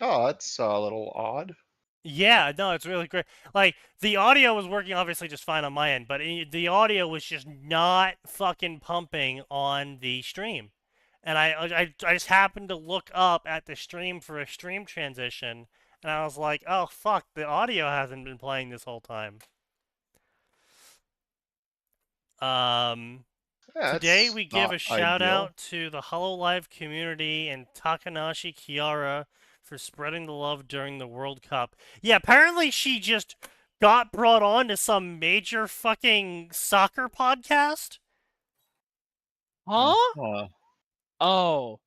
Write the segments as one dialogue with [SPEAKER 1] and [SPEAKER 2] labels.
[SPEAKER 1] Oh, that's a little odd.
[SPEAKER 2] Yeah, no, it's really great. Like, the audio was working obviously just fine on my end, but the audio was just not fucking pumping on the stream. And I just happened to look up at the stream for a stream transition, and I was like, oh fuck, the audio hasn't been playing this whole time. Um,
[SPEAKER 1] Yeah,
[SPEAKER 2] Today
[SPEAKER 1] that's
[SPEAKER 2] we give
[SPEAKER 1] not
[SPEAKER 2] a shout
[SPEAKER 1] ideal.
[SPEAKER 2] out to the HoloLive community and Takanashi Kiara for spreading the love during the World Cup. Yeah, apparently she just got brought on to some major fucking soccer podcast.
[SPEAKER 3] Huh?
[SPEAKER 1] Huh.
[SPEAKER 3] Oh.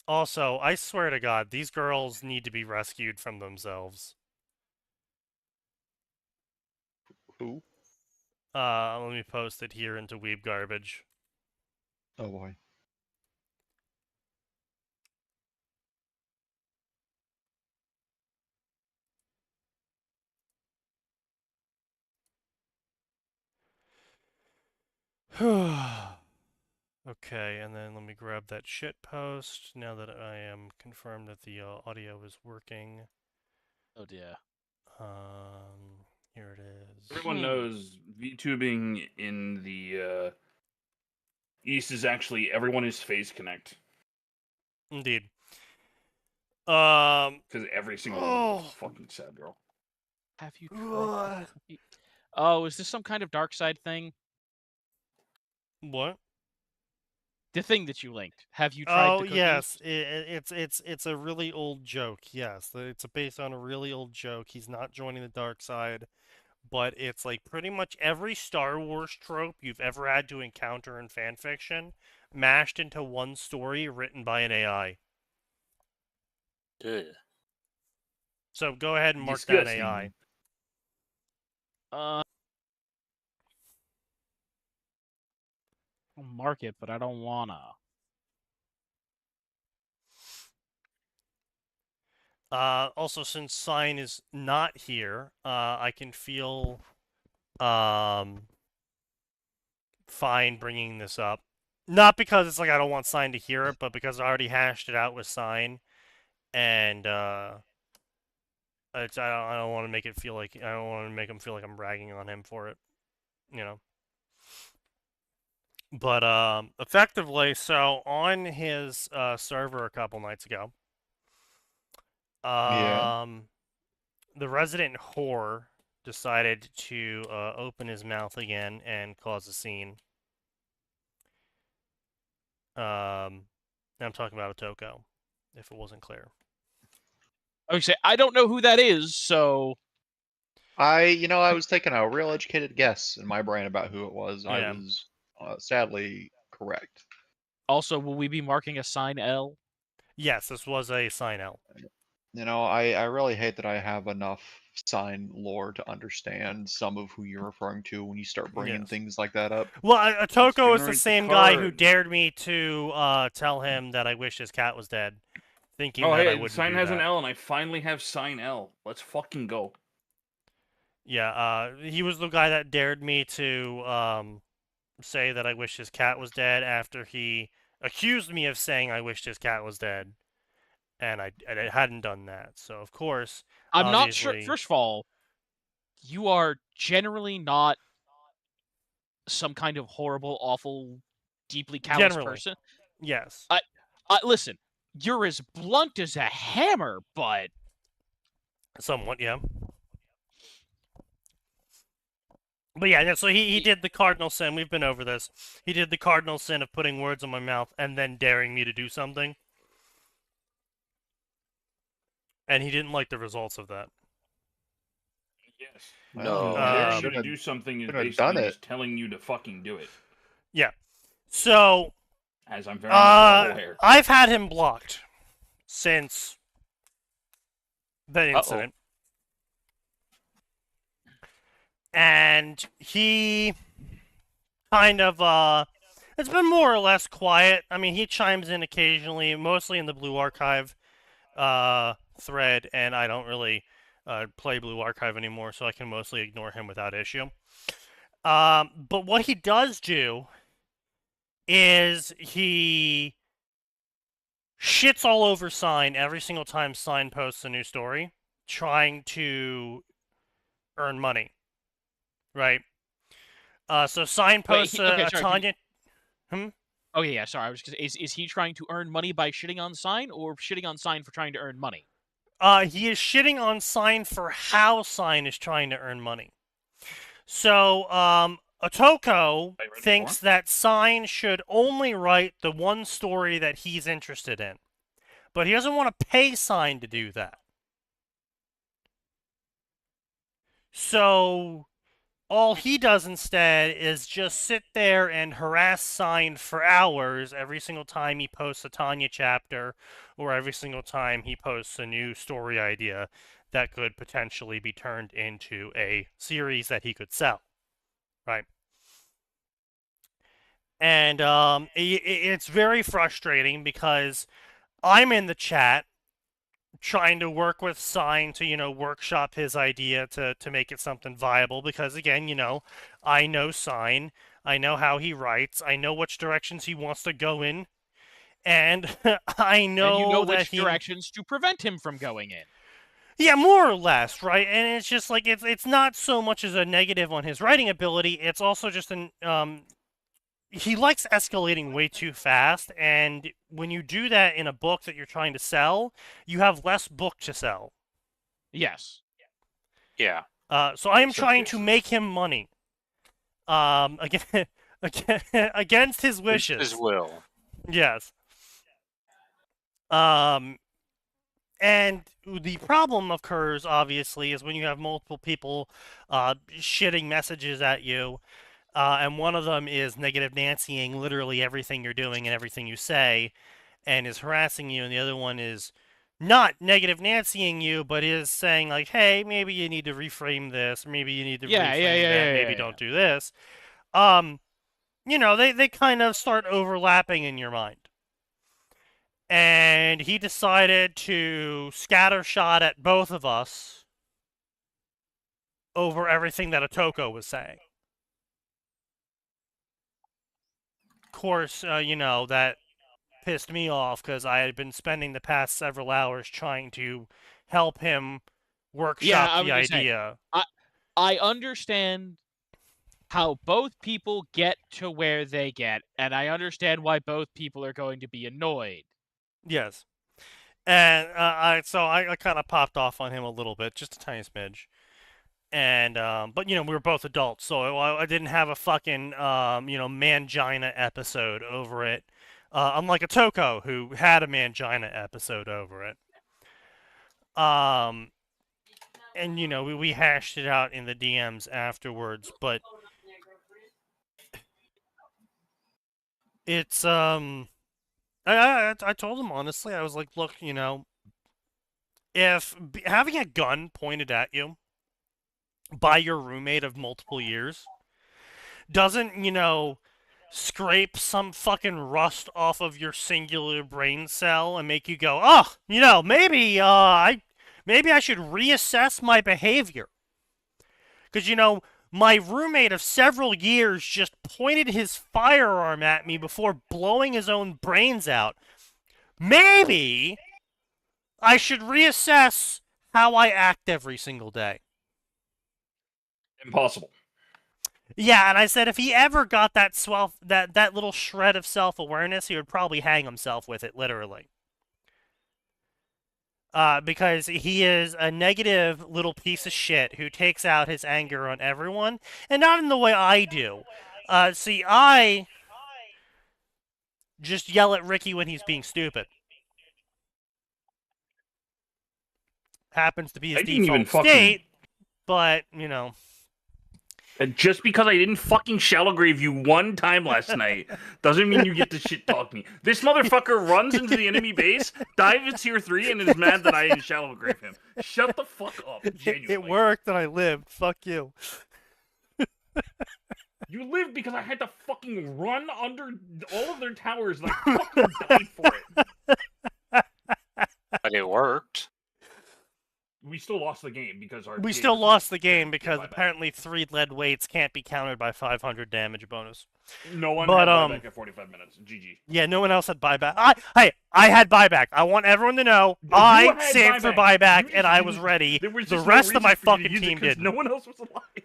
[SPEAKER 2] Also, I swear to God, these girls need to be rescued from themselves.
[SPEAKER 1] Who?
[SPEAKER 2] Let me post it here into Weeb Garbage.
[SPEAKER 1] Oh boy.
[SPEAKER 2] Okay, and then let me grab that shit post now that I am confirmed that the audio is working.
[SPEAKER 3] Oh dear.
[SPEAKER 2] Here it is.
[SPEAKER 4] Everyone knows VTubing in the East is actually everyone is Phase Connect.
[SPEAKER 2] Indeed.
[SPEAKER 4] Because every single one is fucking sad girl.
[SPEAKER 3] Have you tried? Oh, is this some kind of dark side thing?
[SPEAKER 2] What?
[SPEAKER 3] The thing that you linked. Have you tried
[SPEAKER 2] Oh
[SPEAKER 3] the cookies?
[SPEAKER 2] yes, it's a really old joke. Yes, it's based on a really old joke. He's not joining the dark side, but it's like pretty much every Star Wars trope you've ever had to encounter in fan fiction, mashed into one story written by an AI.
[SPEAKER 5] Good.
[SPEAKER 2] So go ahead and mark that AI.
[SPEAKER 3] I'll mark it, but I don't wanna.
[SPEAKER 2] Also, since Sign is not here, I can feel fine bringing this up. Not because it's like I don't want Sign to hear it, but because I already hashed it out with Sign, and I don't want to make it feel like I don't want to make him feel like I'm bragging on him for it, you know. But effectively, so on his server a couple nights ago,
[SPEAKER 1] Yeah.
[SPEAKER 2] the resident whore decided to open his mouth again and cause a scene. I'm talking about Otoko, if it wasn't clear.
[SPEAKER 3] Okay, I don't know who that is, so
[SPEAKER 1] I was taking a real educated guess in my brain about who it was. I
[SPEAKER 2] Yeah.
[SPEAKER 1] was sadly correct.
[SPEAKER 3] Also, will we be marking a sign L?
[SPEAKER 2] Yes, this was a sign L.
[SPEAKER 1] I really hate that I have enough sign lore to understand some of who you're referring to when you start bringing things like that up.
[SPEAKER 2] Well, Otoko is the
[SPEAKER 4] generate the
[SPEAKER 2] same guy who
[SPEAKER 4] card.
[SPEAKER 2] dared me to tell him that I wish his cat was dead, thinking
[SPEAKER 4] Oh,
[SPEAKER 2] that I
[SPEAKER 4] hey,
[SPEAKER 2] wouldn't
[SPEAKER 4] Sign
[SPEAKER 2] do
[SPEAKER 4] has
[SPEAKER 2] that.
[SPEAKER 4] an L, and I finally have Sign L. Let's fucking go.
[SPEAKER 2] Yeah, he was the guy that dared me to say that I wish his cat was dead after he accused me of saying I wished his cat was dead, and I hadn't done that. So of course,
[SPEAKER 3] I'm not sure.
[SPEAKER 2] obviously-
[SPEAKER 3] First of all, you are generally not some kind of horrible, awful, deeply callous
[SPEAKER 2] Generally.
[SPEAKER 3] person.
[SPEAKER 2] Yes.
[SPEAKER 3] Listen, you're as blunt as a hammer, but
[SPEAKER 2] Somewhat, yeah. But yeah, so he did the cardinal sin. We've been over this. He did the cardinal sin of putting words in my mouth and then daring me to do something. And he didn't like the results of that.
[SPEAKER 4] Yes.
[SPEAKER 5] No.
[SPEAKER 4] Daring you to
[SPEAKER 1] should've-
[SPEAKER 4] do something is
[SPEAKER 1] should've
[SPEAKER 4] basically
[SPEAKER 1] done
[SPEAKER 4] just
[SPEAKER 1] it.
[SPEAKER 4] telling you to fucking do it.
[SPEAKER 2] Yeah. So,
[SPEAKER 4] As I'm very much aware.
[SPEAKER 2] I've had him blocked since that incident. And he kind of it's been more or less quiet. I mean, he chimes in occasionally, mostly in the Blue Archive thread, and I don't really play Blue Archive anymore, so I can mostly ignore him without issue. But what he does do is he shits all over Sign every single time Sign posts a new story, trying to earn money, right? So Sign posts
[SPEAKER 3] okay,
[SPEAKER 2] a
[SPEAKER 3] sorry.
[SPEAKER 2] Tanya.
[SPEAKER 3] Oh yeah, sorry. I was just, is he trying to earn money by shitting on Sign, or shitting on Sign for trying to earn money?
[SPEAKER 2] He is shitting on Sign for how Sign is trying to earn money. So, Otoko thinks that Sign should only write the one story that he's interested in. But he doesn't want to pay Sign to do that. So, all he does instead is just sit there and harass Sign for hours every single time he posts a Tanya chapter, or every single time he posts a new story idea that could potentially be turned into a series that he could sell. Right? And it's very frustrating because I'm in the chat trying to work with Sign to, workshop his idea to make it something viable because, again, I know Sign. I know how he writes. I know which directions he wants to go in. And I know
[SPEAKER 3] and you know
[SPEAKER 2] that
[SPEAKER 3] which directions to prevent him from going in.
[SPEAKER 2] Yeah, more or less, right? And it's just like it's not so much as a negative on his writing ability. It's also just an he likes escalating way too fast, and when you do that in a book that you're trying to sell, you have less book to sell.
[SPEAKER 3] Yes.
[SPEAKER 5] Yeah.
[SPEAKER 2] So I am trying to make him money. Again, against his wishes.
[SPEAKER 5] His will.
[SPEAKER 2] Yes. And the problem occurs, obviously, is when you have multiple people shitting messages at you, and one of them is negative Nancying literally everything you're doing and everything you say, and is harassing you, and the other one is not negative Nancying you, but is saying, like, hey, maybe you need to reframe this, maybe you need to reframe that, maybe don't do this. They kind of start overlapping in your mind. And he decided to scattershot at both of us over everything that Otoko was saying. Of course, that pissed me off because I had been spending the past several hours trying to help him workshop the idea.
[SPEAKER 3] I understand how both people get to where they get, and I understand why both people are going to be annoyed.
[SPEAKER 2] Yes. And I kind of popped off on him a little bit, just a tiny smidge. And but we were both adults, so I didn't have a fucking mangina episode over it. Unlike Otoko, who had a mangina episode over it. And we hashed it out in the DMs afterwards, but it's I told him honestly, I was like, look, if having a gun pointed at you by your roommate of multiple years doesn't, scrape some fucking rust off of your singular brain cell and make you go, oh, maybe I should reassess my behavior. Because, my roommate of several years just pointed his firearm at me before blowing his own brains out. Maybe I should reassess how I act every single day.
[SPEAKER 4] Impossible.
[SPEAKER 2] Yeah, and I said if he ever got that little shred of self-awareness, he would probably hang himself with it, literally. Because he is a negative little piece of shit who takes out his anger on everyone, and not in the way I do. See, I just yell at Ricky when he's being stupid. Happens to be his default state, but,
[SPEAKER 4] And just because I didn't fucking shallow grave you one time last night doesn't mean you get to shit talk me. This motherfucker runs into the enemy base, dives in tier 3, and is mad that I didn't shallow grave him. Shut the fuck up, genuinely.
[SPEAKER 2] It worked and I lived. Fuck you.
[SPEAKER 4] You lived because I had to fucking run under all of their towers and I fucking died for it.
[SPEAKER 5] But it worked.
[SPEAKER 4] we still lost the game because our.
[SPEAKER 2] We
[SPEAKER 4] game
[SPEAKER 2] still
[SPEAKER 4] doesn't
[SPEAKER 2] lost the
[SPEAKER 4] get
[SPEAKER 2] game because
[SPEAKER 4] buyback.
[SPEAKER 2] apparently 3 lead weights can't be countered by 500 damage bonus.
[SPEAKER 4] No one
[SPEAKER 2] But,
[SPEAKER 4] had buyback at 45 minutes. GG.
[SPEAKER 2] Yeah, no one else had buyback. I had buyback. I want everyone to know
[SPEAKER 4] You
[SPEAKER 2] I
[SPEAKER 4] had
[SPEAKER 2] saved for
[SPEAKER 4] buyback.
[SPEAKER 2] buyback
[SPEAKER 4] You
[SPEAKER 2] and I
[SPEAKER 4] didn't.
[SPEAKER 2] was ready.
[SPEAKER 4] There was
[SPEAKER 2] The
[SPEAKER 4] just no
[SPEAKER 2] rest of my
[SPEAKER 4] reason for you to
[SPEAKER 2] fucking
[SPEAKER 4] use it
[SPEAKER 2] team
[SPEAKER 4] 'cause
[SPEAKER 2] didn't.
[SPEAKER 4] No one else was alive.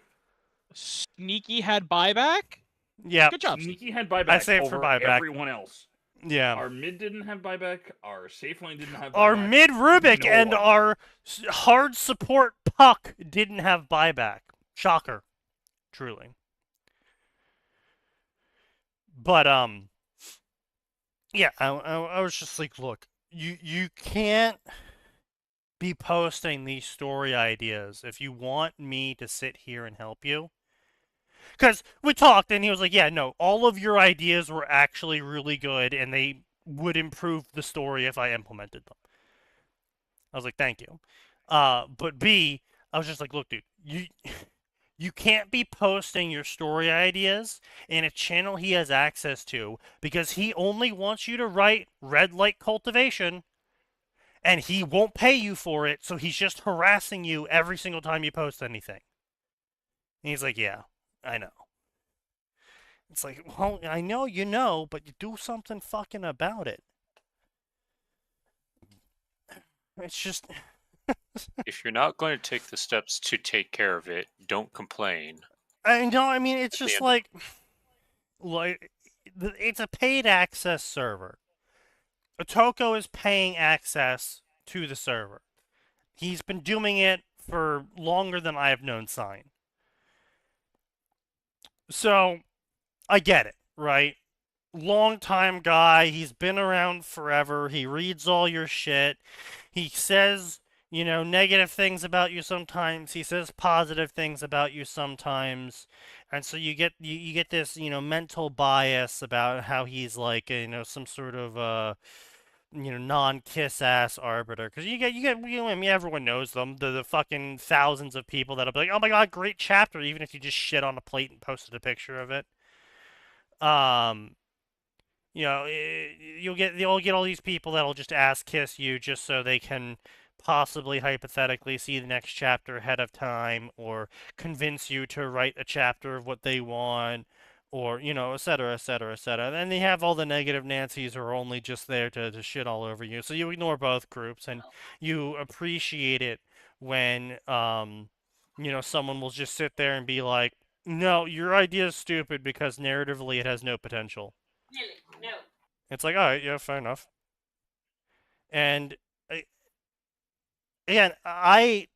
[SPEAKER 3] Sneaky had buyback?
[SPEAKER 2] Yeah.
[SPEAKER 3] Good job.
[SPEAKER 4] Sneaky had buyback
[SPEAKER 2] I saved for
[SPEAKER 4] over
[SPEAKER 2] buyback.
[SPEAKER 4] everyone else.
[SPEAKER 2] Yeah.
[SPEAKER 4] Our mid didn't have buyback. Our safe lane didn't have buyback.
[SPEAKER 2] Our mid Rubik
[SPEAKER 4] No
[SPEAKER 2] and
[SPEAKER 4] one.
[SPEAKER 2] our hard support Puck didn't have buyback. Shocker. Truly. But, yeah, I was just like, look, you can't be posting these story ideas if you want me to sit here and help you. Because we talked, and he was like, yeah, no, all of your ideas were actually really good, and they would improve the story if I implemented them. I was like, thank you. But B, I was just like, look, dude, you can't be posting your story ideas in a channel he has access to because he only wants you to write red light cultivation and he won't pay you for it, so he's just harassing you every single time you post anything. And he's like, yeah, I know. It's like, well, I know you know, but you do something fucking about it. It's just...
[SPEAKER 5] If you're not going to take the steps to take care of it, don't complain.
[SPEAKER 2] I know, I mean, it's
[SPEAKER 5] At the
[SPEAKER 2] just
[SPEAKER 5] end
[SPEAKER 2] like, it's a paid access server. Otoko is paying access to the server. He's been doing it for longer than I have known Sign. So, I get it, right? Long-time guy, he's been around forever, he reads all your shit, he says, you know, negative things about you sometimes, he says positive things about you sometimes, and so you get this, you know, mental bias about how he's like, you know, some sort of, you know, non-kiss ass arbiter, because you get, you know, I mean, everyone knows them, the fucking thousands of people that'll be like, oh my god, great chapter, even if you just shit on a plate and posted a picture of it. You know, you'll get all these people that'll just ass kiss you just so they can possibly hypothetically see the next chapter ahead of time, or convince you to write a chapter of what they want, or, you know, etc., etc., etc. And then they have all the negative Nancys who are only just there to shit all over you. So you ignore both groups, and you appreciate it when, you know, someone will just sit there and be like, no, your idea is stupid because narratively it has no potential.
[SPEAKER 6] No.
[SPEAKER 2] It's like, alright, yeah, fair enough. And, again, I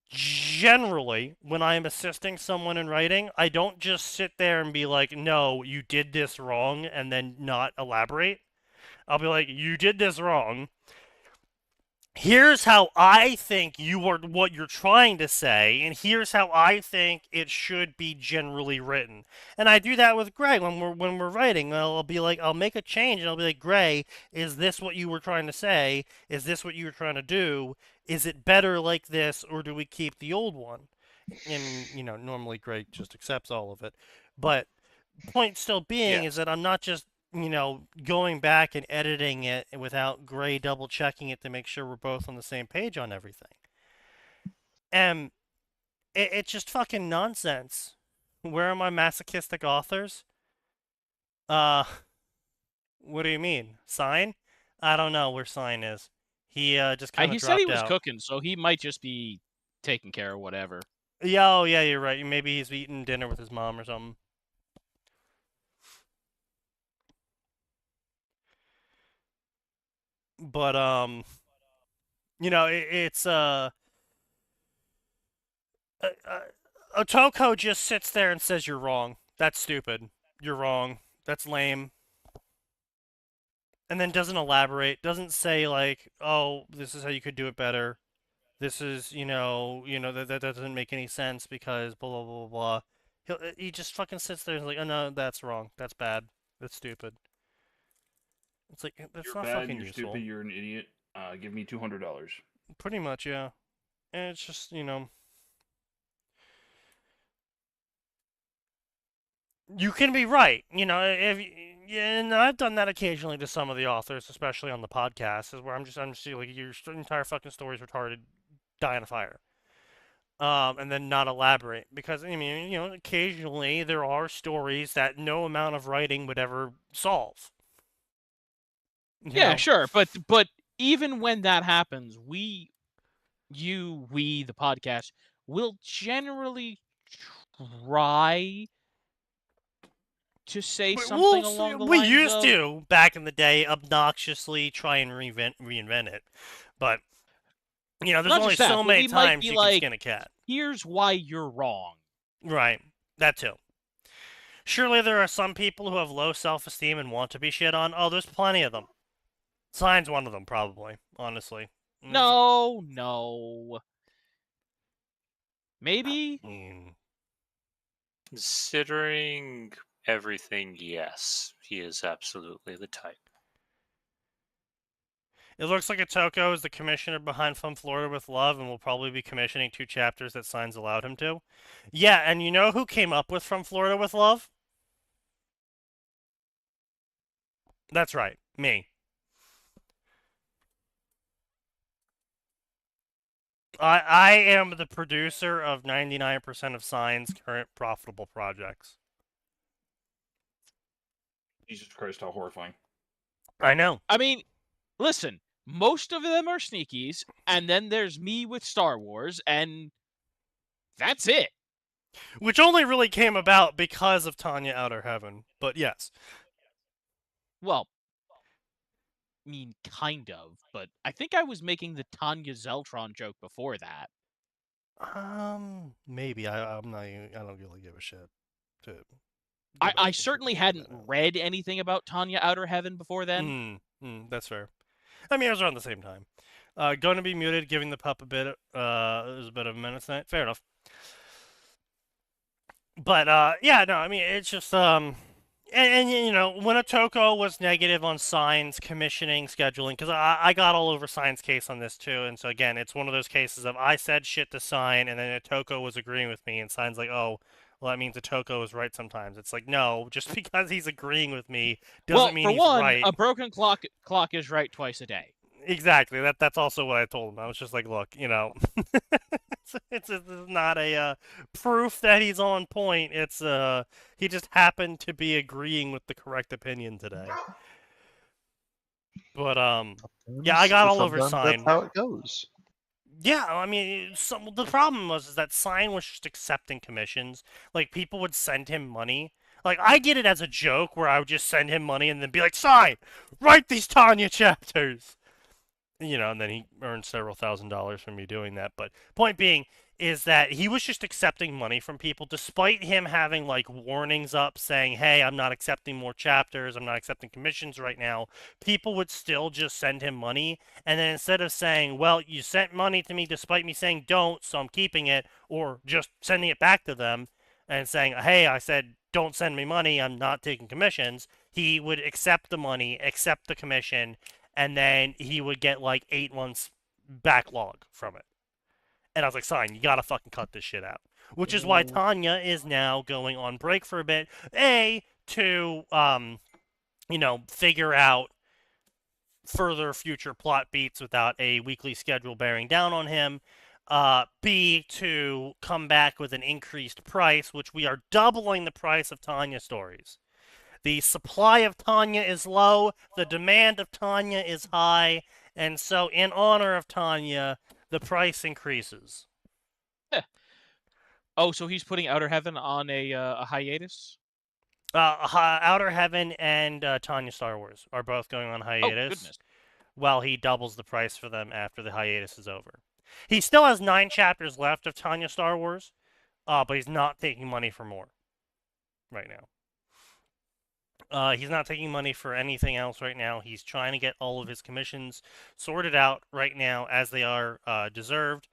[SPEAKER 2] generally, when I'm assisting someone in writing, I don't just sit there and be like, no, you did this wrong, and then not elaborate. I'll be like, you did this wrong. Here's how I think you are, what you're trying to say, and here's how I think it should be generally written. And I do that with Gray when we're writing. I'll be like, I'll make a change, and I'll be like, Gray, is this what you were trying to say? Is this what you were trying to do? Is it better like this, or do we keep the old one? And, you know, normally Gray just accepts all of it. But point still being is that I'm not just, you know, going back and editing it without Gray double checking it to make sure we're both on the same page on everything. And it's just fucking nonsense. Where are my masochistic authors? What do you mean? Sign? I don't know where Sign is. He just kind of dropped out.
[SPEAKER 3] He said he was cooking, so he might just be taking care of whatever.
[SPEAKER 2] Yeah, oh yeah, you're right. Maybe he's eating dinner with his mom or something. But, you know, it's, Otoko just sits there and says you're wrong. That's stupid. You're wrong. That's lame. And then doesn't elaborate. Doesn't say, like, oh, this is how you could do it better. This is, you know, that doesn't make any sense because blah, blah, blah, blah. He just fucking sits there and is like, oh, no, that's wrong. That's bad. That's stupid. It's like, that's
[SPEAKER 4] You're
[SPEAKER 2] not
[SPEAKER 4] bad,
[SPEAKER 2] fucking
[SPEAKER 4] you're
[SPEAKER 2] useful.
[SPEAKER 4] stupid, you're an idiot. Give me $200.
[SPEAKER 2] Pretty much, yeah. And it's just, you know, you can be right. You know, and I've done that occasionally to some of the authors, especially on the podcast, is where I'm just like, your entire fucking story's retarded. die in a fire. And then not elaborate, because I mean, you know, occasionally there are stories that no amount of writing would ever solve.
[SPEAKER 3] Yeah,
[SPEAKER 2] know?
[SPEAKER 3] sure, but even when that happens, we, the podcast, will generally try to say something along the
[SPEAKER 2] we
[SPEAKER 3] lines
[SPEAKER 2] used
[SPEAKER 3] of,
[SPEAKER 2] to back in the day obnoxiously try and reinvent it, but you know, there's
[SPEAKER 3] not
[SPEAKER 2] only
[SPEAKER 3] just that,
[SPEAKER 2] so
[SPEAKER 3] but
[SPEAKER 2] many
[SPEAKER 3] we might
[SPEAKER 2] times
[SPEAKER 3] be
[SPEAKER 2] you can
[SPEAKER 3] like,
[SPEAKER 2] skin a cat.
[SPEAKER 3] here's why you're wrong.
[SPEAKER 2] Right, that too. Surely there are some people who have low self-esteem and want to be shit on. Oh, there's plenty of them. Sign's one of them, probably, honestly.
[SPEAKER 3] No. Maybe?
[SPEAKER 5] Considering everything, yes, he is absolutely the type.
[SPEAKER 2] It looks like Atoko is the commissioner behind From Florida with Love and will probably be commissioning 2 chapters that Signs allowed him to. Yeah, and you know who came up with From Florida with Love? That's right, me. I am the producer of 99% of Sign's current profitable projects.
[SPEAKER 4] Jesus Christ, how horrifying.
[SPEAKER 2] I know.
[SPEAKER 3] I mean, listen, most of them are sneakies, and then there's me with Star Wars, and that's it.
[SPEAKER 2] Which only really came about because of Tanya Outer Heaven, but yes.
[SPEAKER 3] Well, I mean, kind of, but I think I was making the Tanya Zeltron joke before that.
[SPEAKER 2] Maybe. I'm not even, I don't really give a shit.
[SPEAKER 3] I certainly hadn't read anything about Tanya Outer Heaven before then.
[SPEAKER 2] That's fair. I mean, it was around the same time. Going to be muted, giving the pup a bit, there's a bit of a menace tonight. Fair enough. But, yeah, no, I mean, it's just, and you know, when Atoko was negative on Signs, commissioning, scheduling, because I got all over Signs' case on this too, and so again, it's one of those cases of I said shit to Sign, and then Atoko was agreeing with me, and Sign's like, oh, well, that means Atoko is right sometimes. It's like, no, just because he's agreeing with me doesn't mean he's right.
[SPEAKER 3] A broken clock is right twice a day.
[SPEAKER 2] Exactly. That's also what I told him. I was just like, look, you know, it's not a proof that he's on point. It's he just happened to be agreeing with the correct opinion today. But yeah, I got all over Sign.
[SPEAKER 1] That's how it goes.
[SPEAKER 2] Yeah, I mean, the problem is that Sign was just accepting commissions. Like, people would send him money. Like, I get it as a joke where I would just send him money and then be like, Sign, write these Tanya chapters. You know, and then he earned several $1,000s from me doing that. But point being is that he was just accepting money from people, despite him having, like, warnings up saying, hey, I'm not accepting more chapters, I'm not accepting commissions right now. People would still just send him money. And then instead of saying, well, you sent money to me despite me saying don't, so I'm keeping it, or just sending it back to them and saying, hey, I said don't send me money, I'm not taking commissions, he would accept the money, accept the commission, and then he would get like 8 months backlog from it. And I was like, Sign, you gotta fucking cut this shit out. Which is why Tanya is now going on break for a bit. To, you know, figure out further future plot beats without a weekly schedule bearing down on him. B, to come back with an increased price, which we are doubling the price of Tanya stories. The supply of Tanya is low, the demand of Tanya is high, and so in honor of Tanya, the price increases.
[SPEAKER 3] Oh, so he's putting Outer Heaven on a hiatus?
[SPEAKER 2] Outer Heaven and Tanya Star Wars are both going on hiatus.
[SPEAKER 3] Oh, goodness.
[SPEAKER 2] While he doubles the price for them after the hiatus is over. He still has 9 chapters left of Tanya Star Wars, but he's not taking money for more right now. He's not taking money for anything else right now. He's trying to get all of his commissions sorted out right now as they are deserved.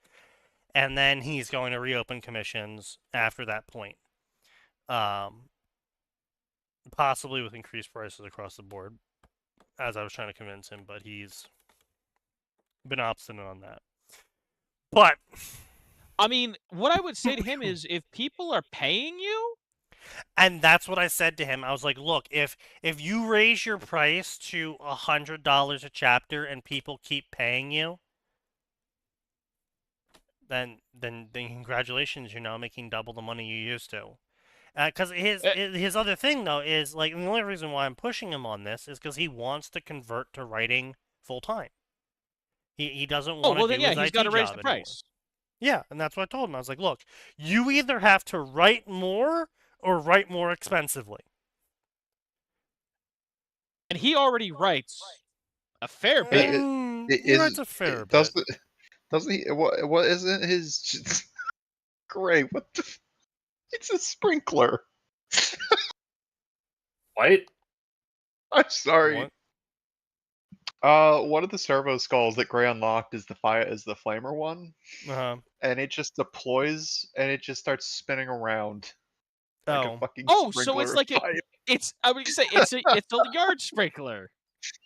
[SPEAKER 2] And then he's going to reopen commissions after that point. Possibly with increased prices across the board, as I was trying to convince him, but he's been obstinate on that. But
[SPEAKER 3] I mean, what I would say to him is, if people are paying you,
[SPEAKER 2] and that's what I said to him. I was like, look, if you raise your price to $100 a chapter and people keep paying you, then congratulations, you're now making double the money you used to. Because his other thing though is like, and the only reason why I'm pushing him on this is because he wants to convert to writing full time. He doesn't want to do his
[SPEAKER 3] he's
[SPEAKER 2] IT
[SPEAKER 3] got to raise
[SPEAKER 2] job
[SPEAKER 3] the
[SPEAKER 2] anymore.
[SPEAKER 3] price.
[SPEAKER 2] Yeah, and that's what I told him. I was like, look, you either have to write more or write more expensively.
[SPEAKER 3] And he already writes a fair bit.
[SPEAKER 2] He writes a fair bit.
[SPEAKER 1] Doesn't he? What isn't his? Great. What the? It's a sprinkler.
[SPEAKER 4] What?
[SPEAKER 1] I'm sorry.
[SPEAKER 2] What?
[SPEAKER 1] One of the servo skulls that Gray unlocked is the flamer one, and it just deploys and it just starts spinning around like a fucking sprinkler.
[SPEAKER 3] So it's like I would say it's a yard sprinkler.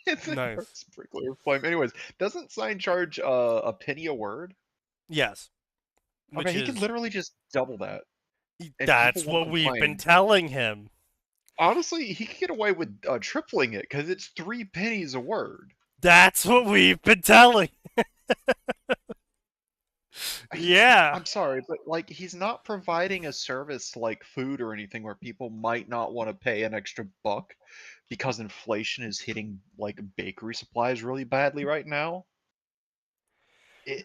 [SPEAKER 1] It's a yard sprinkler flame. Anyways, doesn't sign charge a penny a word?
[SPEAKER 2] Yes.
[SPEAKER 1] Okay, he could literally just double that.
[SPEAKER 2] That's what we've been telling him.
[SPEAKER 1] Honestly, he could get away with tripling it because it's 3 pennies a word.
[SPEAKER 2] That's what we've been telling. Yeah.
[SPEAKER 1] I'm sorry, but like he's not providing a service like food or anything where people might not want to pay an extra buck because inflation is hitting like bakery supplies really badly right now.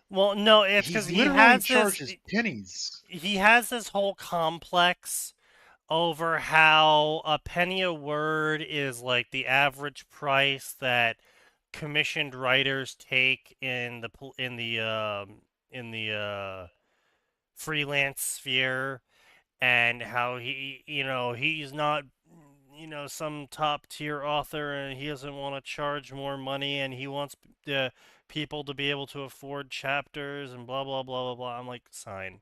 [SPEAKER 2] Well, no, it's because he
[SPEAKER 1] charges pennies.
[SPEAKER 2] He has this whole complex over how a penny a word is like the average price that commissioned writers take in the freelance sphere, and how he's not some top tier author and he doesn't want to charge more money and he wants the people to be able to afford chapters and blah blah blah blah blah. I'm like, sign.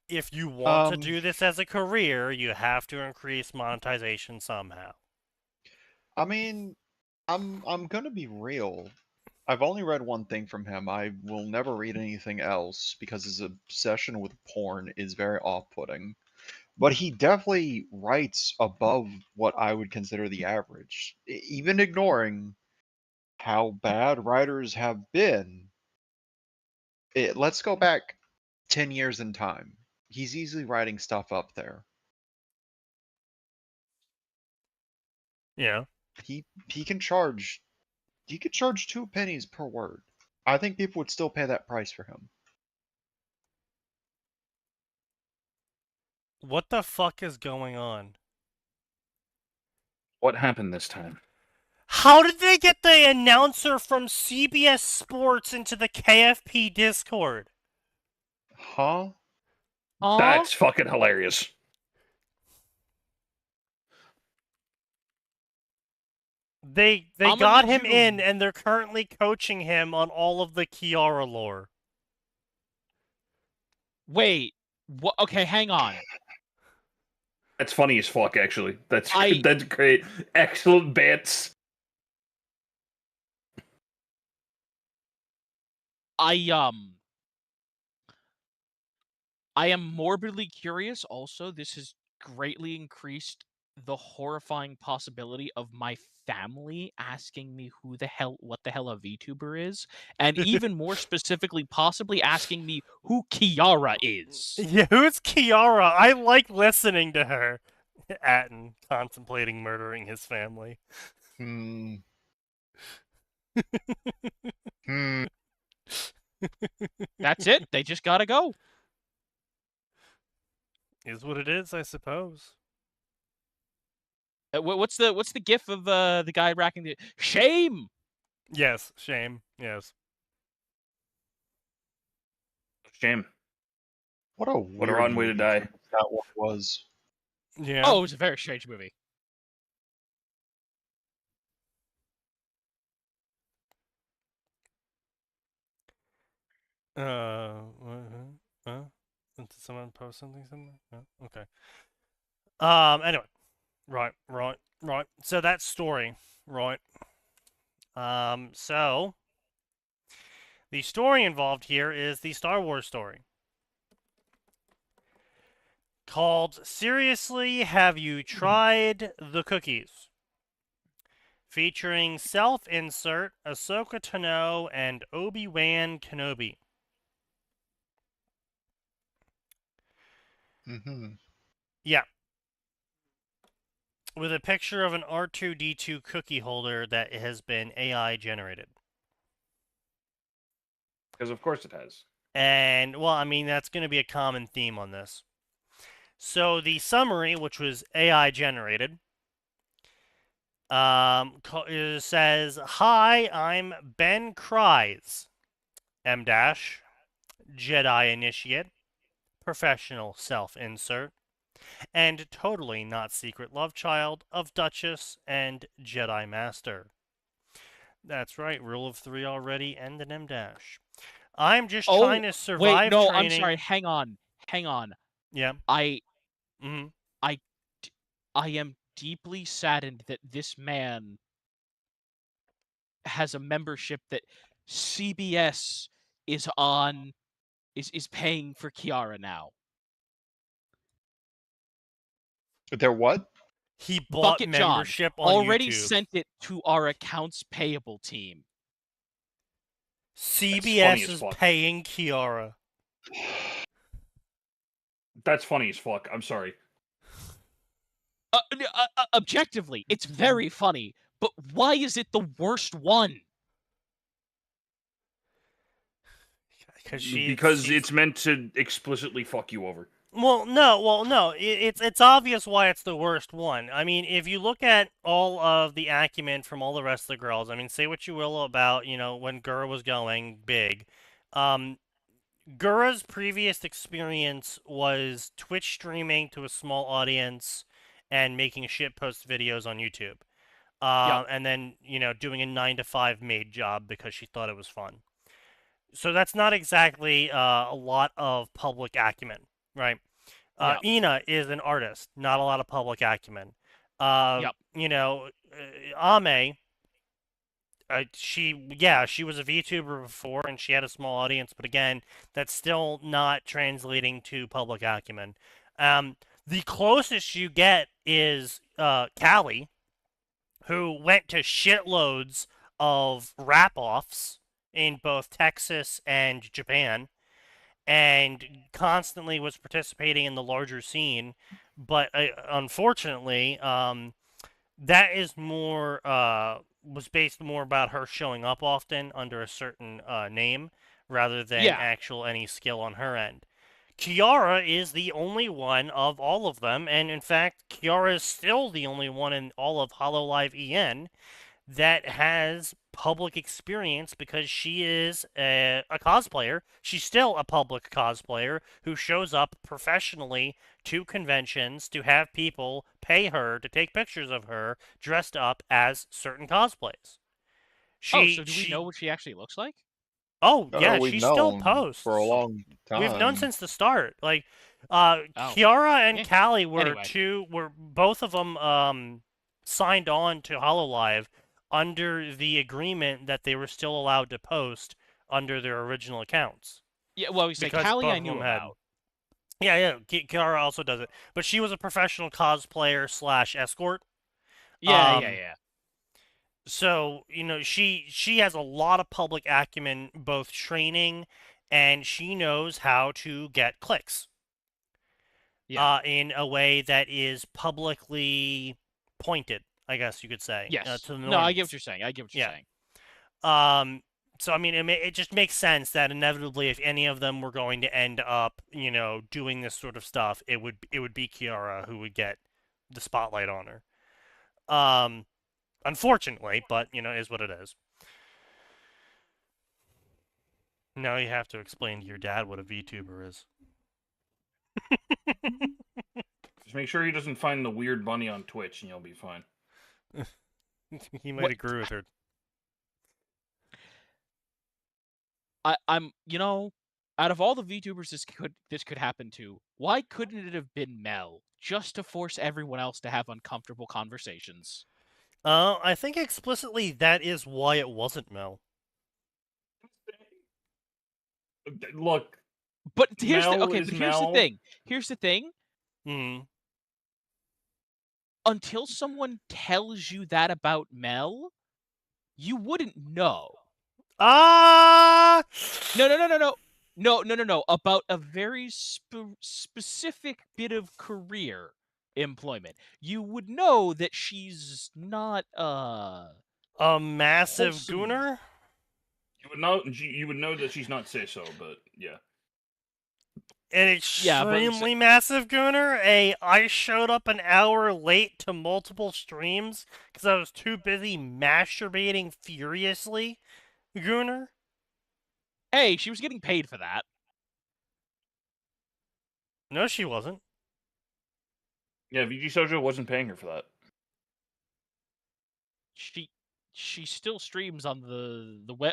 [SPEAKER 2] If you want to do this as a career, you have to increase monetization somehow.
[SPEAKER 1] I mean, I'm gonna be real. I've only read one thing from him. I will never read anything else because his obsession with porn is very off-putting. But he definitely writes above what I would consider the average. Even ignoring how bad writers have been. Let's go back 10 years in time. He's easily writing stuff up there.
[SPEAKER 2] Yeah.
[SPEAKER 1] He can charge 2 pennies per word. I think people would still pay that price for him.
[SPEAKER 2] What the fuck is going on?
[SPEAKER 4] What happened this time?
[SPEAKER 2] How did they get the announcer from CBS Sports into the KFP Discord?
[SPEAKER 1] Huh?
[SPEAKER 4] That's fucking hilarious.
[SPEAKER 2] They got him in, and they're currently coaching him on all of the Kiara lore.
[SPEAKER 3] Wait, what? Okay, hang on.
[SPEAKER 4] That's funny as fuck, actually. That's great. Excellent bits.
[SPEAKER 3] I am morbidly curious. Also, this has greatly increased the horrifying possibility of my family asking me what the hell a VTuber is, and even more specifically, possibly asking me who Kiara is.
[SPEAKER 2] Yeah, who's Kiara? I like listening to her. Atten contemplating murdering his family.
[SPEAKER 3] That's it. They just gotta go.
[SPEAKER 2] Is what it is, I suppose.
[SPEAKER 3] What's the gif of the guy racking the shame?
[SPEAKER 2] Yes, shame. Yes.
[SPEAKER 4] Shame.
[SPEAKER 1] What a
[SPEAKER 4] rotten way to die.
[SPEAKER 1] That one was.
[SPEAKER 2] Yeah.
[SPEAKER 3] Oh, it was a very strange movie.
[SPEAKER 2] Did someone post something somewhere? No? Okay. Anyway. Right. So that story, right? So the story involved here is the Star Wars story. Called Seriously, Have You Tried the Cookies? featuring self-insert Ahsoka Tano and Obi-Wan Kenobi.
[SPEAKER 1] Mm-hmm.
[SPEAKER 2] Yeah. With a picture of an R2-D2 cookie holder that has been AI generated.
[SPEAKER 4] Because of course it has.
[SPEAKER 2] And, well, I mean, that's going to be a common theme on this. So the summary, which was AI generated, says, "Hi, I'm Ben Kryes, M dash, Jedi Initiate, professional self-insert, and totally not secret love child of Duchess and Jedi Master." That's right, rule of 3 already, and an M dash. I'm just trying to survive
[SPEAKER 3] wait, no,
[SPEAKER 2] training.
[SPEAKER 3] I'm sorry. Hang on.
[SPEAKER 2] Yeah.
[SPEAKER 3] I
[SPEAKER 2] Mm-hmm.
[SPEAKER 3] I am deeply saddened that this man has a membership that CBS is paying for Kiara now.
[SPEAKER 1] They're what?
[SPEAKER 2] He bought
[SPEAKER 3] Bucket John
[SPEAKER 2] membership on
[SPEAKER 3] already
[SPEAKER 2] YouTube.
[SPEAKER 3] sent it to our accounts payable team.
[SPEAKER 2] CBS is paying Kiara.
[SPEAKER 4] That's funny as fuck. I'm sorry.
[SPEAKER 3] Objectively, it's very funny, but why is it the worst one?
[SPEAKER 4] Because it's meant to explicitly fuck you over.
[SPEAKER 2] Well, no. It's obvious why it's the worst one. I mean, if you look at all of the acumen from all the rest of the girls, I mean, say what you will about, when Gura was going big. Gura's previous experience was Twitch streaming to a small audience and making shitpost videos on YouTube. And then, doing a 9-to-5 maid job because she thought it was fun. So that's not exactly a lot of public acumen, right? Ina is an artist, not a lot of public acumen. Ame, she was a VTuber before and she had a small audience, but again, that's still not translating to public acumen. The closest you get is Callie, who went to shitloads of rap-offs in both Texas and Japan, and constantly was participating in the larger scene. But unfortunately, that is more was based more about her showing up often under a certain name rather than actual any skill on her end. Kiara is the only one of all of them, and in fact, Kiara is still the only one in all of HoloLive EN that has public experience because she is a cosplayer. She's still a public cosplayer who shows up professionally to conventions to have people pay her to take pictures of her dressed up as certain cosplays.
[SPEAKER 3] So do we know what she actually looks like?
[SPEAKER 2] Oh, yeah, she still posts.
[SPEAKER 1] For a long time.
[SPEAKER 2] We've known since the start. Like, Kiara and Callie were both of them signed on to HoloLive under the agreement that they were still allowed to post under their original accounts.
[SPEAKER 3] Yeah, well, we said Callie I knew about.
[SPEAKER 2] Yeah, Kiara also does it. But she was a professional cosplayer / escort.
[SPEAKER 3] Yeah.
[SPEAKER 2] So, she has a lot of public acumen, both training, and she knows how to get clicks.
[SPEAKER 3] Yeah.
[SPEAKER 2] In a way that is publicly pointed, I guess you could say.
[SPEAKER 3] Yes.
[SPEAKER 2] To the
[SPEAKER 3] no, I get what you're saying.
[SPEAKER 2] So, I mean, it just makes sense that inevitably, if any of them were going to end up, doing this sort of stuff, it would be Kiara who would get the spotlight on her. Unfortunately, but, is what it is. Now you have to explain to your dad what a VTuber is.
[SPEAKER 4] Just make sure he doesn't find the weird bunny on Twitch and you'll be fine.
[SPEAKER 2] He might agree with her.
[SPEAKER 3] I'm out of all the VTubers this could happen to, why couldn't it have been Mel? Just to force everyone else to have uncomfortable conversations.
[SPEAKER 2] I think explicitly that is why it wasn't Mel.
[SPEAKER 4] Look,
[SPEAKER 3] but here's the thing.
[SPEAKER 2] Mm.
[SPEAKER 3] until someone tells you that about Mel, you wouldn't know.
[SPEAKER 2] Ah!
[SPEAKER 3] No. About a very specific bit of career employment. You would know that she's not
[SPEAKER 2] A massive
[SPEAKER 3] wholesome.
[SPEAKER 2] gooner?
[SPEAKER 4] You would know that she's not say-so, but yeah.
[SPEAKER 2] An
[SPEAKER 3] Yeah, but
[SPEAKER 2] extremely massive gooner? I showed up an hour late to multiple streams because I was too busy masturbating furiously gooner?
[SPEAKER 3] Hey, she was getting paid for that.
[SPEAKER 2] No, she wasn't.
[SPEAKER 4] Yeah, VG Sojo wasn't paying her for that.
[SPEAKER 3] She still streams on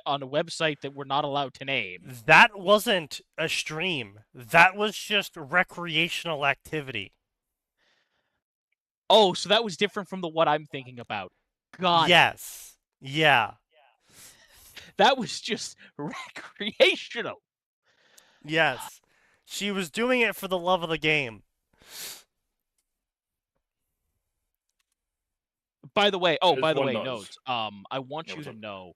[SPEAKER 3] on a website that we're not allowed to name.
[SPEAKER 2] That wasn't a stream. That was just recreational activity.
[SPEAKER 3] Oh, so that was different from the what I'm thinking about. Got it.
[SPEAKER 2] Yes. Yeah.
[SPEAKER 3] That was just recreational.
[SPEAKER 2] Yes. She was doing it for the love of the game.
[SPEAKER 3] By the way,
[SPEAKER 4] As one does.
[SPEAKER 3] notes. I want
[SPEAKER 4] Yeah,
[SPEAKER 3] you
[SPEAKER 4] what's
[SPEAKER 3] to
[SPEAKER 4] up?
[SPEAKER 3] know,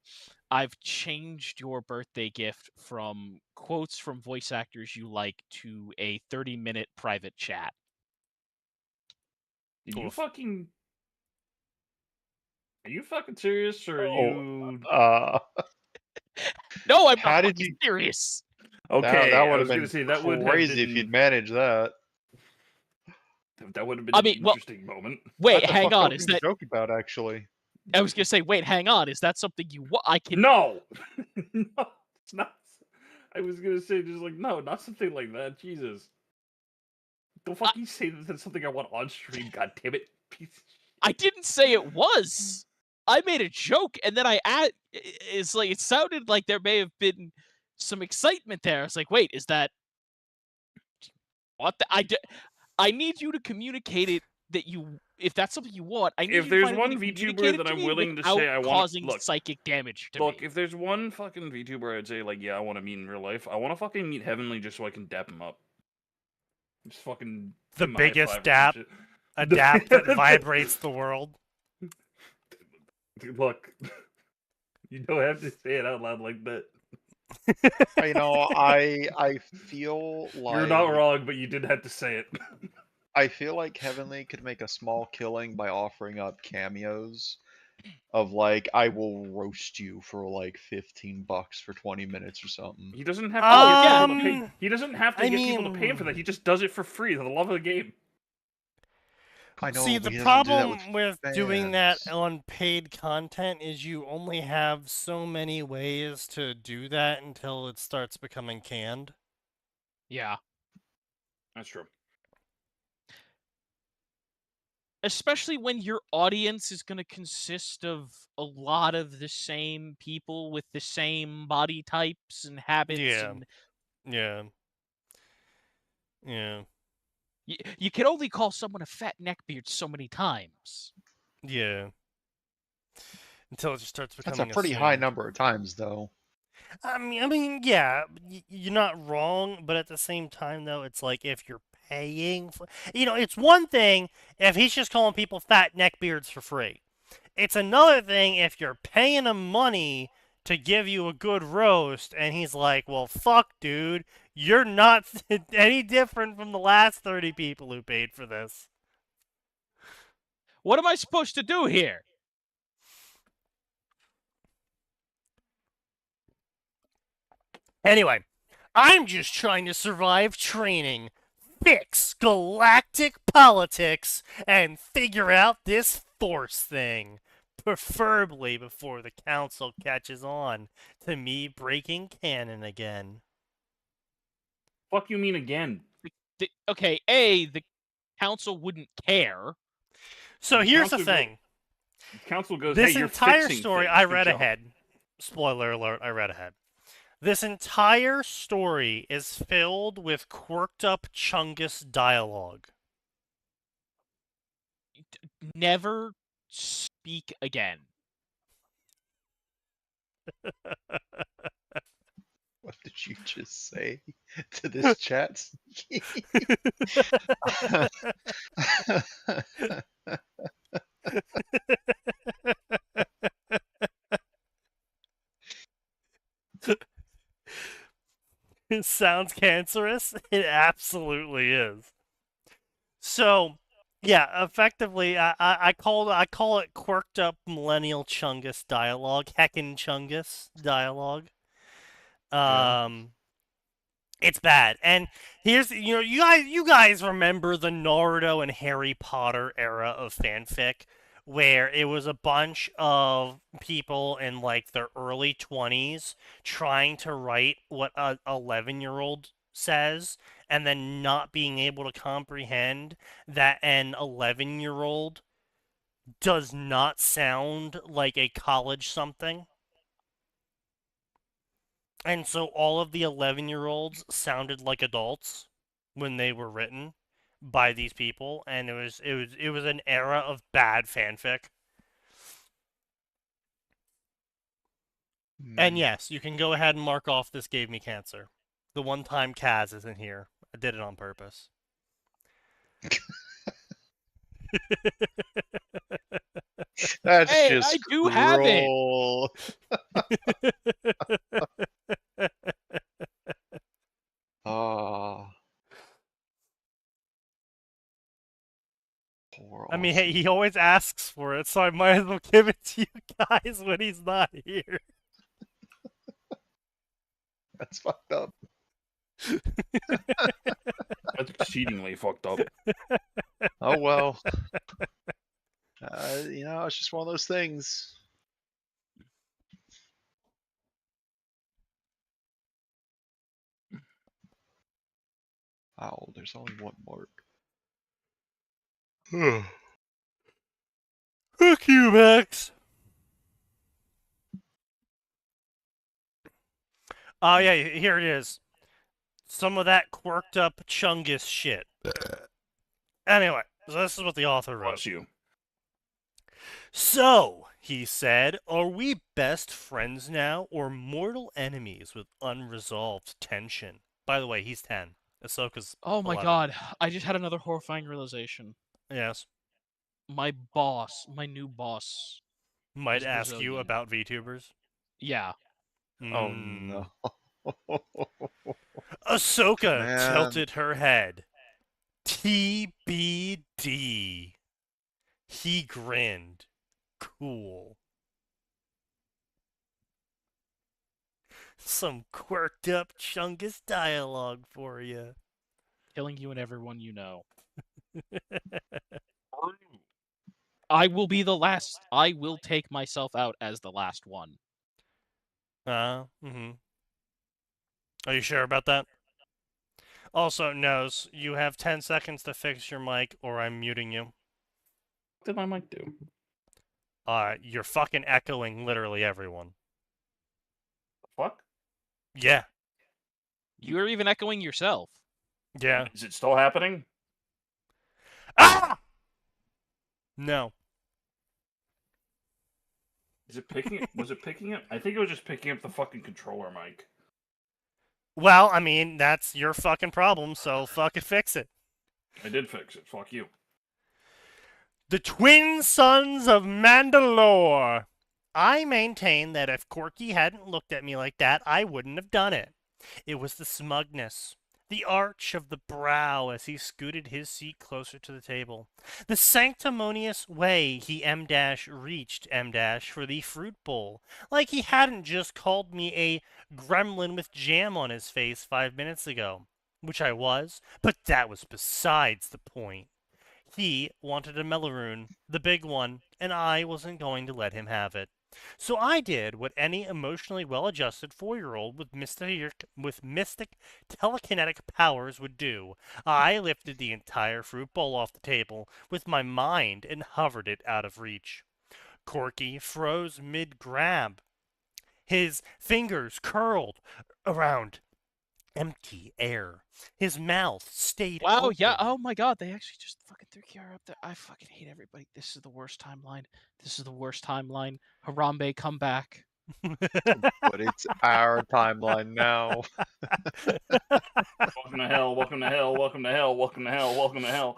[SPEAKER 3] I've changed your birthday gift from quotes from voice actors you like to a 30-minute private chat.
[SPEAKER 4] Did you
[SPEAKER 2] Oof.
[SPEAKER 4] fucking... Are you fucking serious, or are
[SPEAKER 1] Oh,
[SPEAKER 4] you...
[SPEAKER 3] No, I'm
[SPEAKER 1] How
[SPEAKER 3] not
[SPEAKER 1] did
[SPEAKER 3] fucking
[SPEAKER 1] you-
[SPEAKER 3] serious.
[SPEAKER 4] Okay,
[SPEAKER 1] that
[SPEAKER 4] I
[SPEAKER 1] would have
[SPEAKER 4] was
[SPEAKER 1] been
[SPEAKER 4] gonna say that would
[SPEAKER 1] crazy
[SPEAKER 4] have
[SPEAKER 1] if
[SPEAKER 4] been...
[SPEAKER 1] you'd managed that.
[SPEAKER 4] That would have been
[SPEAKER 3] I
[SPEAKER 4] an
[SPEAKER 3] mean, well,
[SPEAKER 4] interesting moment.
[SPEAKER 3] Wait,
[SPEAKER 1] That's a
[SPEAKER 3] hang
[SPEAKER 1] fucked
[SPEAKER 3] on.
[SPEAKER 1] up
[SPEAKER 3] Is
[SPEAKER 1] thing to
[SPEAKER 3] that?
[SPEAKER 1] joke about, actually?
[SPEAKER 3] I was gonna say, wait, hang on. Is that something you? I can.
[SPEAKER 4] No! No, it's not. I was gonna say, just like, no, not something like that. Jesus. Don't fucking say that that's something I want on stream, god damn it. Piece of shit.
[SPEAKER 3] I didn't say it was. I made a joke, and then it's like it sounded like there may have been some excitement there. It's like, wait, is that what? I need you to communicate it that you. If that's something you want, I need
[SPEAKER 4] If
[SPEAKER 3] you to
[SPEAKER 4] there's
[SPEAKER 3] find a way
[SPEAKER 4] one
[SPEAKER 3] to
[SPEAKER 4] VTuber
[SPEAKER 3] communicate it
[SPEAKER 4] that
[SPEAKER 3] to
[SPEAKER 4] I'm
[SPEAKER 3] me
[SPEAKER 4] willing to
[SPEAKER 3] without
[SPEAKER 4] say I want-
[SPEAKER 3] causing
[SPEAKER 4] look,
[SPEAKER 3] psychic damage to
[SPEAKER 4] Look,
[SPEAKER 3] me.
[SPEAKER 4] if there's one fucking VTuber I'd say, like, yeah, I want to meet in real life, I want to fucking meet Heavenly just so I can dap him up. Just fucking...
[SPEAKER 2] The
[SPEAKER 4] give him a high
[SPEAKER 2] biggest
[SPEAKER 4] five or some
[SPEAKER 2] dap.
[SPEAKER 4] shit.
[SPEAKER 2] A dap that vibrates the world.
[SPEAKER 4] Look, you don't have to say it out loud like that.
[SPEAKER 1] You know, I feel like
[SPEAKER 4] You're not wrong, but you did have to say it.
[SPEAKER 1] I feel like Heavenly could make a small killing by offering up cameos of like, I will roast you for like $15 for 20 minutes or something.
[SPEAKER 4] He doesn't have to get people to pay.
[SPEAKER 2] Um,
[SPEAKER 4] He doesn't have to
[SPEAKER 2] I
[SPEAKER 4] get people to pay him for
[SPEAKER 2] mean-
[SPEAKER 4] that. He just does it for free for the love of the game.
[SPEAKER 1] I know,
[SPEAKER 2] See,
[SPEAKER 1] but
[SPEAKER 2] the
[SPEAKER 1] he doesn't do that
[SPEAKER 2] problem with doing that
[SPEAKER 1] fans.
[SPEAKER 2] on paid content is you only have so many ways to do that until it starts becoming canned.
[SPEAKER 3] Yeah.
[SPEAKER 4] That's true.
[SPEAKER 3] Especially when your audience is going to consist of a lot of the same people with the same body types and habits.
[SPEAKER 2] Yeah.
[SPEAKER 3] And
[SPEAKER 2] Yeah. Yeah.
[SPEAKER 3] you can only call someone a fat neckbeard so many times.
[SPEAKER 2] Yeah. Until it just starts
[SPEAKER 1] That's
[SPEAKER 2] becoming
[SPEAKER 1] a pretty high
[SPEAKER 2] assumed.
[SPEAKER 1] number of times, though.
[SPEAKER 2] I mean, yeah, you're not wrong, but at the same time, though, it's like if you're paying for, it's one thing if he's just calling people fat neckbeards for free. It's another thing if you're paying him money to give you a good roast, and he's like, well, fuck, dude, you're not any different from the last 30 people who paid for this.
[SPEAKER 3] What am I supposed to do here?
[SPEAKER 2] Anyway, I'm just trying to survive training, fix galactic politics, and figure out this force thing. Preferably before the council catches on to me breaking canon again.
[SPEAKER 4] Fuck you mean again?
[SPEAKER 3] Okay, the council wouldn't care.
[SPEAKER 2] So here's the
[SPEAKER 4] council
[SPEAKER 2] thing.
[SPEAKER 4] Council goes,
[SPEAKER 2] This
[SPEAKER 4] hey, you're
[SPEAKER 2] entire
[SPEAKER 4] fixing
[SPEAKER 2] story,
[SPEAKER 4] things.
[SPEAKER 2] I
[SPEAKER 4] Good
[SPEAKER 2] read
[SPEAKER 4] job."
[SPEAKER 2] ahead. Spoiler alert, I read ahead. This entire story is filled with quirked up Chungus dialogue.
[SPEAKER 3] Never speak again.
[SPEAKER 1] What did you just say to this chat?
[SPEAKER 2] It sounds cancerous. It absolutely is. So, yeah, effectively, I call it quirked up millennial Chungus dialogue, heckin' Chungus dialogue. Um, it's bad. And here's you guys remember the Naruto and Harry Potter era of fanfic where it was a bunch of people in like their early 20s trying to write what a 11-year-old says and then not being able to comprehend that an 11-year-old does not sound like a college something. And so all of the 11-year-olds sounded like adults when they were written by these people, and it was an era of bad fanfic. And yes, you can go ahead and mark off this gave me cancer. The one time Kaz isn't here. I did it on purpose.
[SPEAKER 1] That's
[SPEAKER 3] Hey,
[SPEAKER 1] just
[SPEAKER 3] I do have it.
[SPEAKER 1] cruel. Ah. Poor
[SPEAKER 2] I mean, hey,
[SPEAKER 1] Austin.
[SPEAKER 2] he always asks for it, so I might as well give it to you guys when he's not here.
[SPEAKER 1] That's fucked up.
[SPEAKER 4] That's exceedingly fucked up.
[SPEAKER 1] Oh well. It's just one of those things. Oh, there's only one mark.
[SPEAKER 2] Fuck you, Max. Oh yeah, here it is. Some of that quirked up Chungus shit. Anyway, so this is what the author wrote.
[SPEAKER 4] Bless you.
[SPEAKER 2] So, he said, are we best friends now or mortal enemies with unresolved tension? By the way, he's 10. Ahsoka's
[SPEAKER 3] Oh my
[SPEAKER 2] 11.
[SPEAKER 3] god, I just had another horrifying realization.
[SPEAKER 2] Yes.
[SPEAKER 3] My new boss.
[SPEAKER 2] Might
[SPEAKER 3] He's
[SPEAKER 2] ask you
[SPEAKER 3] Brazilian.
[SPEAKER 2] about VTubers.
[SPEAKER 3] Yeah.
[SPEAKER 1] Oh
[SPEAKER 2] Mm.
[SPEAKER 1] no.
[SPEAKER 2] Ahsoka
[SPEAKER 1] Man.
[SPEAKER 2] tilted her head. TBD. He grinned. Cool. Some quirked up Chungus dialogue for you.
[SPEAKER 3] Killing you and everyone you know. I will be the last. I will take myself out as the last one.
[SPEAKER 2] Mm-hmm. Are you sure about that? Also, Nose, you have 10 seconds to fix your mic or I'm muting you.
[SPEAKER 4] What did my mic do?
[SPEAKER 2] You're fucking echoing literally everyone.
[SPEAKER 4] Fuck?
[SPEAKER 2] Yeah.
[SPEAKER 3] You're even echoing yourself.
[SPEAKER 2] Yeah.
[SPEAKER 4] Is it still happening?
[SPEAKER 2] Ah! No.
[SPEAKER 4] Is it picking it? Was it picking up? I think it was just picking up the fucking controller mic.
[SPEAKER 2] Well, I mean, that's your fucking problem, so fucking fix it.
[SPEAKER 4] I did fix it. Fuck you.
[SPEAKER 2] The twin sons of Mandalore. I maintain that if Corky hadn't looked at me like that, I wouldn't have done it. It was the smugness, the arch of the brow as he scooted his seat closer to the table, the sanctimonious way he reached for the fruit bowl, like he hadn't just called me a gremlin with jam on his face 5 minutes ago, which I was, but that was besides the point. He wanted a Melaroon, the big one, and I wasn't going to let him have it. So I did what any emotionally well-adjusted 4-year-old with mystic telekinetic powers would do. I lifted the entire fruit bowl off the table with my mind and hovered it out of reach. Corky froze mid-grab. His fingers curled around empty air. His mouth stayed
[SPEAKER 3] Wow,
[SPEAKER 2] open.
[SPEAKER 3] yeah. Oh my god, they actually just fucking threw Kiara up there. I fucking hate everybody. This is the worst timeline. This is the worst timeline. Harambe, come back.
[SPEAKER 1] But it's our timeline now.
[SPEAKER 4] Welcome to hell. Welcome to hell. Welcome to hell. Welcome to hell. Welcome to hell.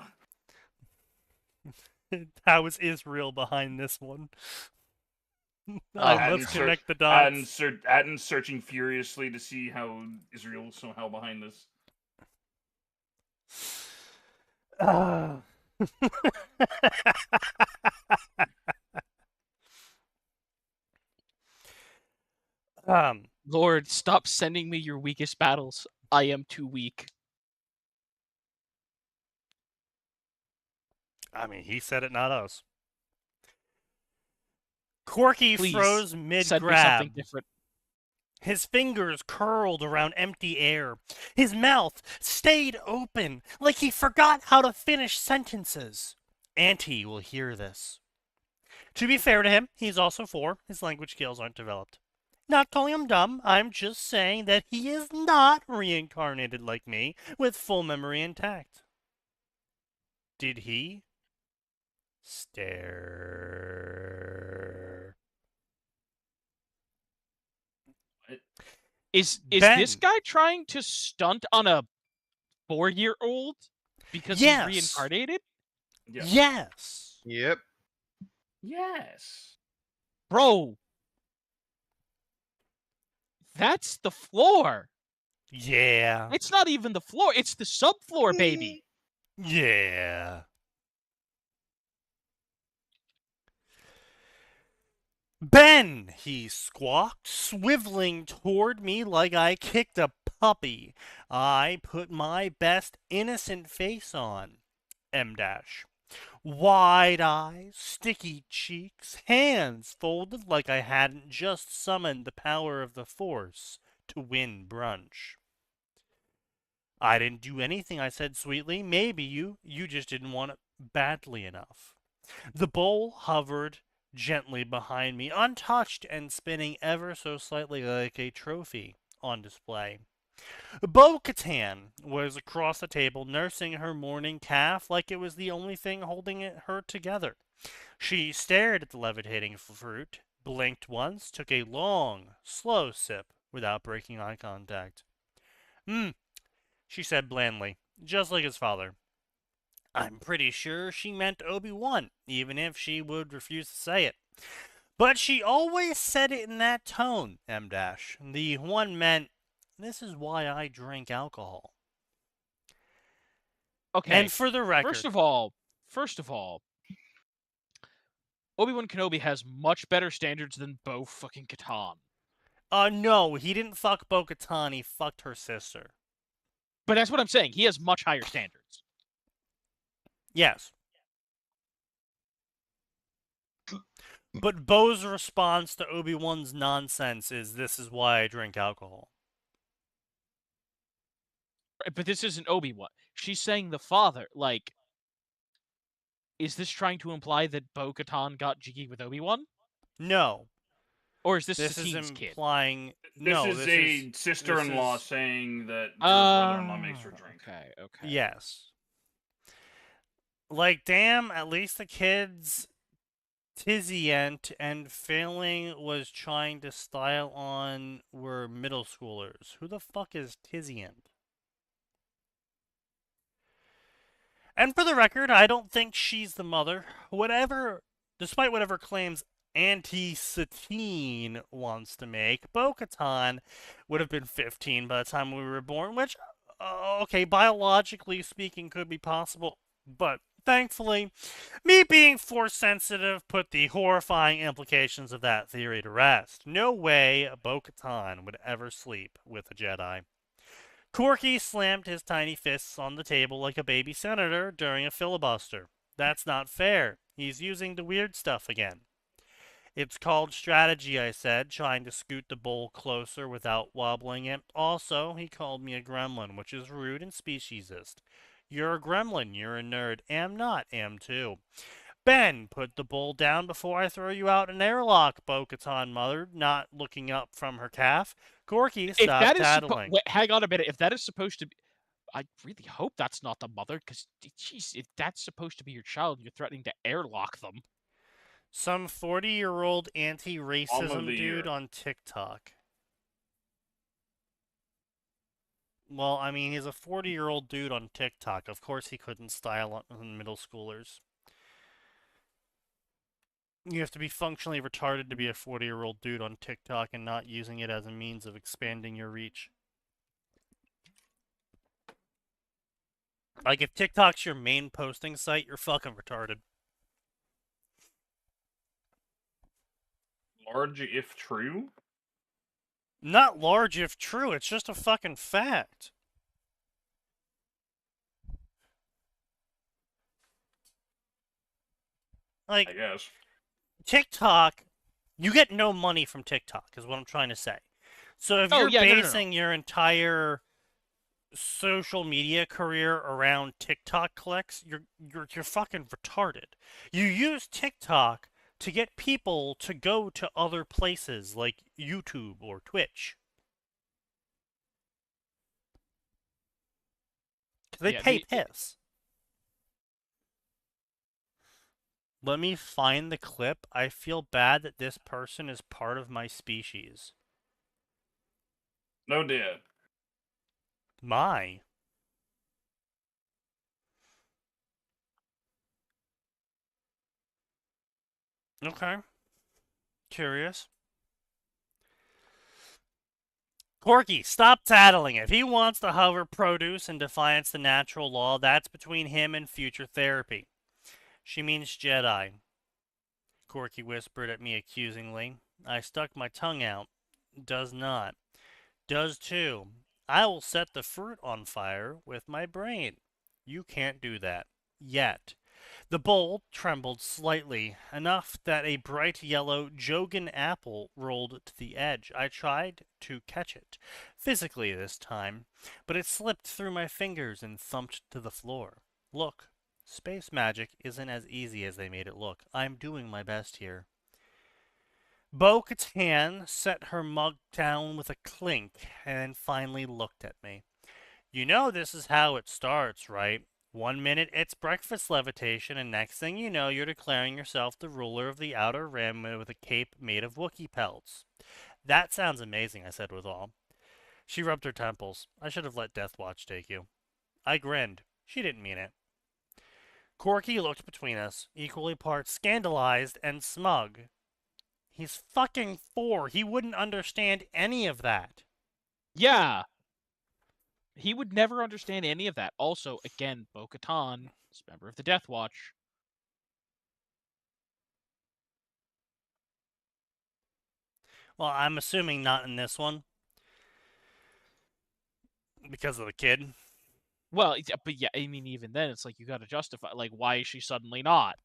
[SPEAKER 2] How is Israel behind this one? I
[SPEAKER 3] Oh,
[SPEAKER 2] must
[SPEAKER 3] God.
[SPEAKER 2] connect the dots.
[SPEAKER 4] Atten's searching furiously to see how Israel is somehow behind this.
[SPEAKER 2] Ah.
[SPEAKER 3] Lord, stop sending me your weakest battles. I am too weak.
[SPEAKER 2] I mean, he said it, not us. Corky
[SPEAKER 3] Please,
[SPEAKER 2] froze
[SPEAKER 3] send
[SPEAKER 2] mid-grab.
[SPEAKER 3] me something different.
[SPEAKER 2] His fingers curled around empty air. His mouth stayed open, like he forgot how to finish sentences. Auntie will hear this. To be fair to him, he's also 4. His language skills aren't developed. Not calling him dumb, I'm just saying that he is not reincarnated like me, with full memory intact. Did he? Stare.
[SPEAKER 3] Is
[SPEAKER 2] Ben.
[SPEAKER 3] this guy trying to stunt on a 4-year-old because he's
[SPEAKER 2] Yes.
[SPEAKER 3] reincarnated?
[SPEAKER 2] Yes.
[SPEAKER 1] Yep.
[SPEAKER 4] Yes.
[SPEAKER 3] Bro. That's the floor.
[SPEAKER 2] Yeah.
[SPEAKER 3] It's not even the floor. It's the subfloor, baby.
[SPEAKER 2] Yeah. Ben, he squawked, swiveling toward me like I kicked a puppy. I put my best innocent face on. M dash. Wide eyes, sticky cheeks, hands folded like I hadn't just summoned the power of the Force to win brunch. I didn't do anything, I said sweetly. Maybe you just didn't want it badly enough. The bowl hovered gently behind me, untouched and spinning ever so slightly like a trophy on display. Bo-Katan was across the table, nursing her morning calf like it was the only thing holding her together. She stared at the levitating fruit, blinked once, took a long, slow sip without breaking eye contact. She said blandly, just like his father. I'm pretty sure she meant Obi-Wan, even if she would refuse to say it. But she always said it in that tone, M dash. The one meant, this is why I drink alcohol.
[SPEAKER 3] Okay.
[SPEAKER 2] And for the record,
[SPEAKER 3] First of all, Obi-Wan Kenobi has much better standards than Bo fucking Katan.
[SPEAKER 2] No, he didn't fuck Bo-Katan, he fucked her sister.
[SPEAKER 3] But that's what I'm saying. He has much higher standards.
[SPEAKER 2] Yes. But Bo's response to Obi-Wan's nonsense is, this is why I drink alcohol.
[SPEAKER 3] But this isn't Obi-Wan. She's saying the father. Like, is this trying to imply that Bo-Katan got jiggy with Obi-Wan?
[SPEAKER 2] No.
[SPEAKER 3] Or is this
[SPEAKER 2] This is
[SPEAKER 3] Satine's kid?
[SPEAKER 2] implying...
[SPEAKER 4] This is a sister-in-law
[SPEAKER 2] this is...
[SPEAKER 4] saying that her brother-in-law makes her drink.
[SPEAKER 3] Okay.
[SPEAKER 2] Yes. Like, damn, at least the kid's tizient and failing was trying to style on were middle schoolers. Who the fuck is tizient? And for the record, I don't think she's the mother. Despite whatever claims Auntie Satine wants to make, Bo-Katan would have been 15 by the time we were born, which, okay, biologically speaking could be possible, but thankfully, me being Force sensitive put the horrifying implications of that theory to rest. No way Bo-Katan would ever sleep with a Jedi. Corky slammed his tiny fists on the table like a baby senator during a filibuster. That's not fair. He's using the weird stuff again. It's called strategy, I said, trying to scoot the bowl closer without wobbling it. Also, he called me a gremlin, which is rude and speciesist. You're a gremlin, you're a nerd. Am not, am too. Ben, put the bowl down before I throw you out an airlock, Bo-Katan muttered, not looking up from her calf. Corky stopped tattling.
[SPEAKER 3] Hang on a minute. If that is supposed to be... I really hope that's not the mother, because, jeez, if that's supposed to be your child, you're threatening to airlock them.
[SPEAKER 2] Some 40-year-old anti-racism dude on TikTok. Well, I mean, he's a 40-year-old dude on TikTok. Of course he couldn't style on middle schoolers. You have to be functionally retarded to be a 40-year-old dude on TikTok and not using it as a means of expanding your reach. Like, if TikTok's your main posting site, you're fucking retarded.
[SPEAKER 4] Large if true?
[SPEAKER 2] Not large if true, it's just a fucking fact. Like,
[SPEAKER 4] I guess.
[SPEAKER 2] TikTok, you get no money from TikTok, is what I'm trying to say. So if
[SPEAKER 3] Oh,
[SPEAKER 2] you're
[SPEAKER 3] yeah, no.
[SPEAKER 2] basing your entire social media career around TikTok clicks, you're fucking retarded. You use TikTok to get people to go to other places like YouTube or Twitch. They
[SPEAKER 3] Yeah,
[SPEAKER 2] pay piss. Let me find the clip. I feel bad that this person is part of my species.
[SPEAKER 4] No did.
[SPEAKER 2] My. Okay. Curious. Corky, stop tattling. If he wants to hover produce in defiance to natural law, that's between him and future therapy. She means Jedi. Corky whispered at me accusingly. I stuck my tongue out. Does not. Does too. I will set the fruit on fire with my brain. You can't do that. Yet. The bowl trembled slightly, enough that a bright yellow Jogan apple rolled to the edge. I tried to catch it, physically this time, but it slipped through my fingers and thumped to the floor. Look, space magic isn't as easy as they made it look. I'm doing my best here. Bo-Katan set her mug down with a clink and then finally looked at me. You know this is how it starts, right? 1 minute it's breakfast levitation, and next thing you know, you're declaring yourself the ruler of the Outer Rim with a cape made of Wookiee pelts. That sounds amazing, I said with awe. She rubbed her temples. I should have let Deathwatch take you. I grinned. She didn't mean it. Corky looked between us, equally parts scandalized and smug. He's fucking 4. He wouldn't understand any of that.
[SPEAKER 3] Yeah. He would never understand any of that. Also, again, Bo-Katan is a member of the Death Watch.
[SPEAKER 2] Well, I'm assuming not in this one. Because of the kid.
[SPEAKER 3] Well, but yeah, I mean, even then, it's like you got to justify, like, why is she suddenly not?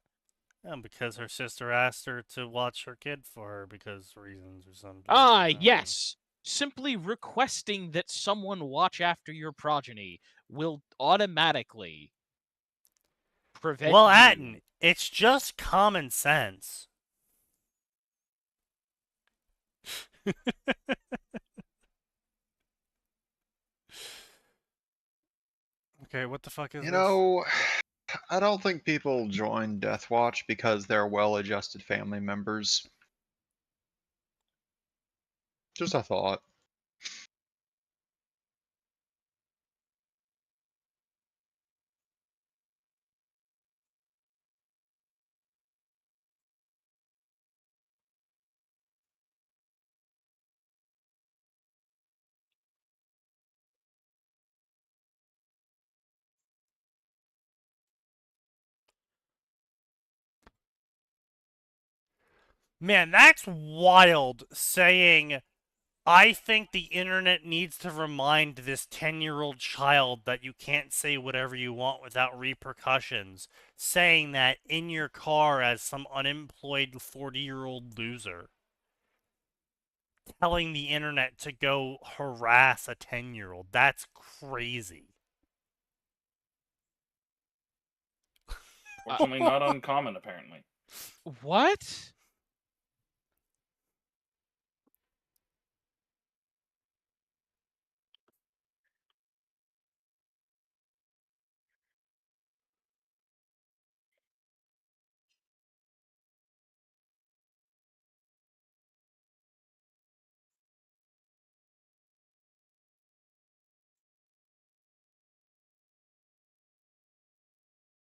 [SPEAKER 2] Because her sister asked her to watch her kid for her because reasons or something.
[SPEAKER 3] Ah, yes. Simply requesting that someone watch after your progeny will automatically prevent
[SPEAKER 2] Well,
[SPEAKER 3] you.
[SPEAKER 2] Atten, it's just common sense. Okay, what the fuck is
[SPEAKER 1] You
[SPEAKER 2] this?
[SPEAKER 1] know, I don't think people join Death Watch because they're well-adjusted family members. Just a thought.
[SPEAKER 2] Man, that's wild saying, I think the internet needs to remind this 10-year-old child that you can't say whatever you want without repercussions. Saying that in your car as some unemployed 40-year-old loser. Telling the internet to go harass a 10-year-old. That's crazy.
[SPEAKER 4] Fortunately, not uncommon, apparently.
[SPEAKER 3] What?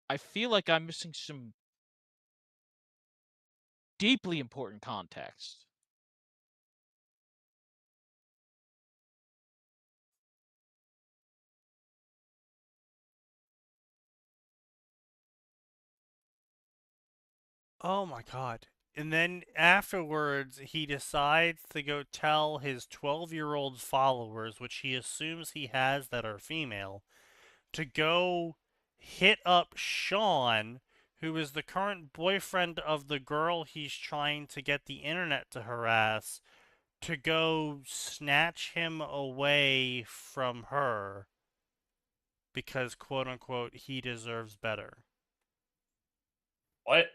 [SPEAKER 3] I feel like I'm missing some deeply important context.
[SPEAKER 2] Oh my god. And then afterwards, he decides to go tell his 12-year-old followers, which he assumes he has that are female, to go hit up Sean, who is the current boyfriend of the girl he's trying to get the internet to harass, to go snatch him away from her because, quote unquote, he deserves better.
[SPEAKER 4] What?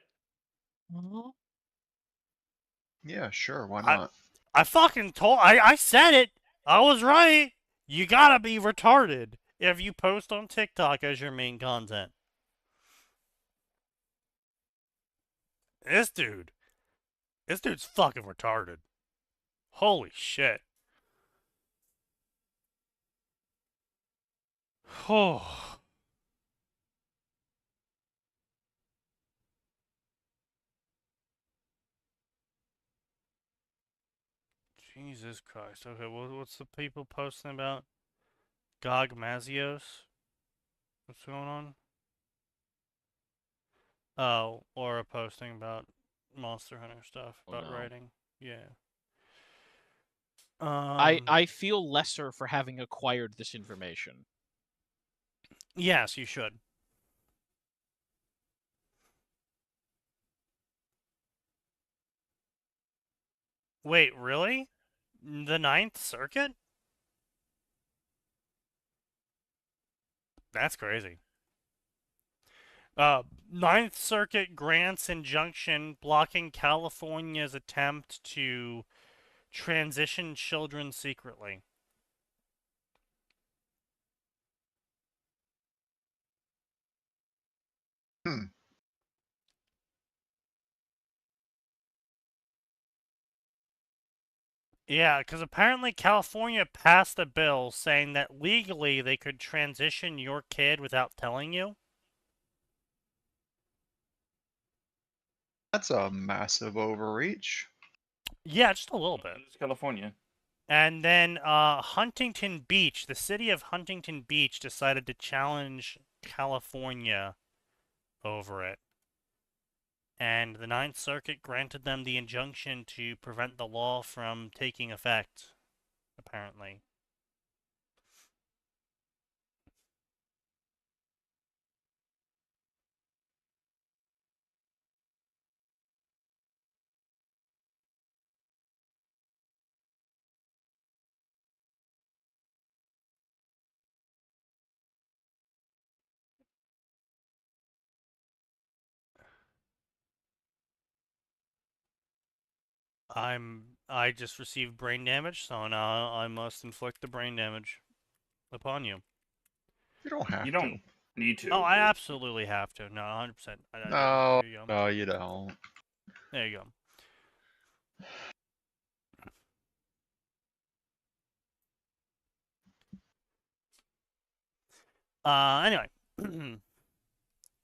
[SPEAKER 1] Yeah, sure, why
[SPEAKER 2] I-
[SPEAKER 1] not?
[SPEAKER 2] I fucking I said it. I was right. You gotta be retarded if you post on TikTok as your main content. This dude's fucking retarded. Holy shit. Oh. Jesus Christ. Okay, what's the people posting about? Gog Mazios? What's going on? Oh, Laura posting about Monster Hunter stuff,
[SPEAKER 3] Oh,
[SPEAKER 2] about
[SPEAKER 3] no.
[SPEAKER 2] writing. Yeah.
[SPEAKER 3] I feel lesser for having acquired this information.
[SPEAKER 2] Yes, you should. Wait, really? The Ninth Circuit? That's crazy. Ninth Circuit grants injunction blocking California's attempt to transition children secretly.
[SPEAKER 1] Hmm.
[SPEAKER 2] Yeah, because apparently California passed a bill saying that legally they could transition your kid without telling you.
[SPEAKER 1] That's a massive overreach.
[SPEAKER 2] Yeah, just a little bit.
[SPEAKER 4] It's California.
[SPEAKER 2] And then Huntington Beach, the city of Huntington Beach decided to challenge California over it. And the Ninth Circuit granted them the injunction to prevent the law from taking effect, apparently. I just received brain damage, so now I must inflict the brain damage upon you.
[SPEAKER 1] You don't have
[SPEAKER 4] You
[SPEAKER 1] to.
[SPEAKER 4] don't need to.
[SPEAKER 2] Oh, I
[SPEAKER 4] but-
[SPEAKER 2] absolutely have to. No, 100%.
[SPEAKER 1] No,
[SPEAKER 2] There you go.
[SPEAKER 1] no, you don't.
[SPEAKER 2] There you go. Anyway.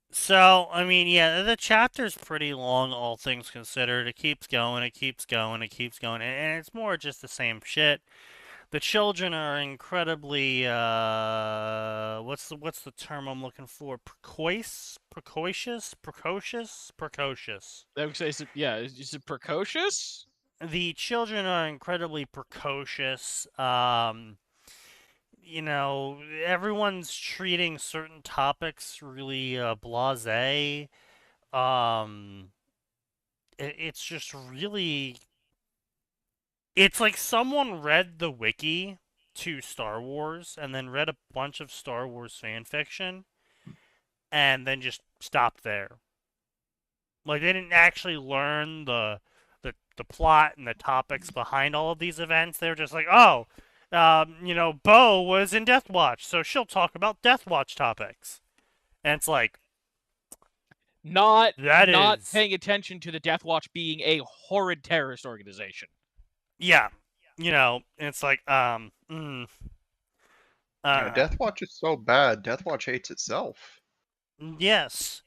[SPEAKER 2] So, I mean, yeah, the chapter's pretty long, all things considered. It keeps going, it keeps going, it keeps going, and it's more just the same shit. The children are incredibly, what's the term I'm looking for? Precocious?
[SPEAKER 3] I would say, is it precocious?
[SPEAKER 2] The children are incredibly precocious. You know, everyone's treating certain topics really blasé. It's just really, it's like someone read the wiki to Star Wars and then read a bunch of Star Wars fan fiction and then just stopped there. Like they didn't actually learn the plot and the topics behind all of these events. They were just like, oh, you know, Bo was in Death Watch, so she'll talk about Death Watch topics. And it's like,
[SPEAKER 3] Not
[SPEAKER 2] That is-
[SPEAKER 3] paying attention to the Death Watch being a horrid terrorist organization.
[SPEAKER 2] yeah, you know, it's like,
[SPEAKER 1] Death Watch is so bad. Death Watch hates itself.
[SPEAKER 2] yes.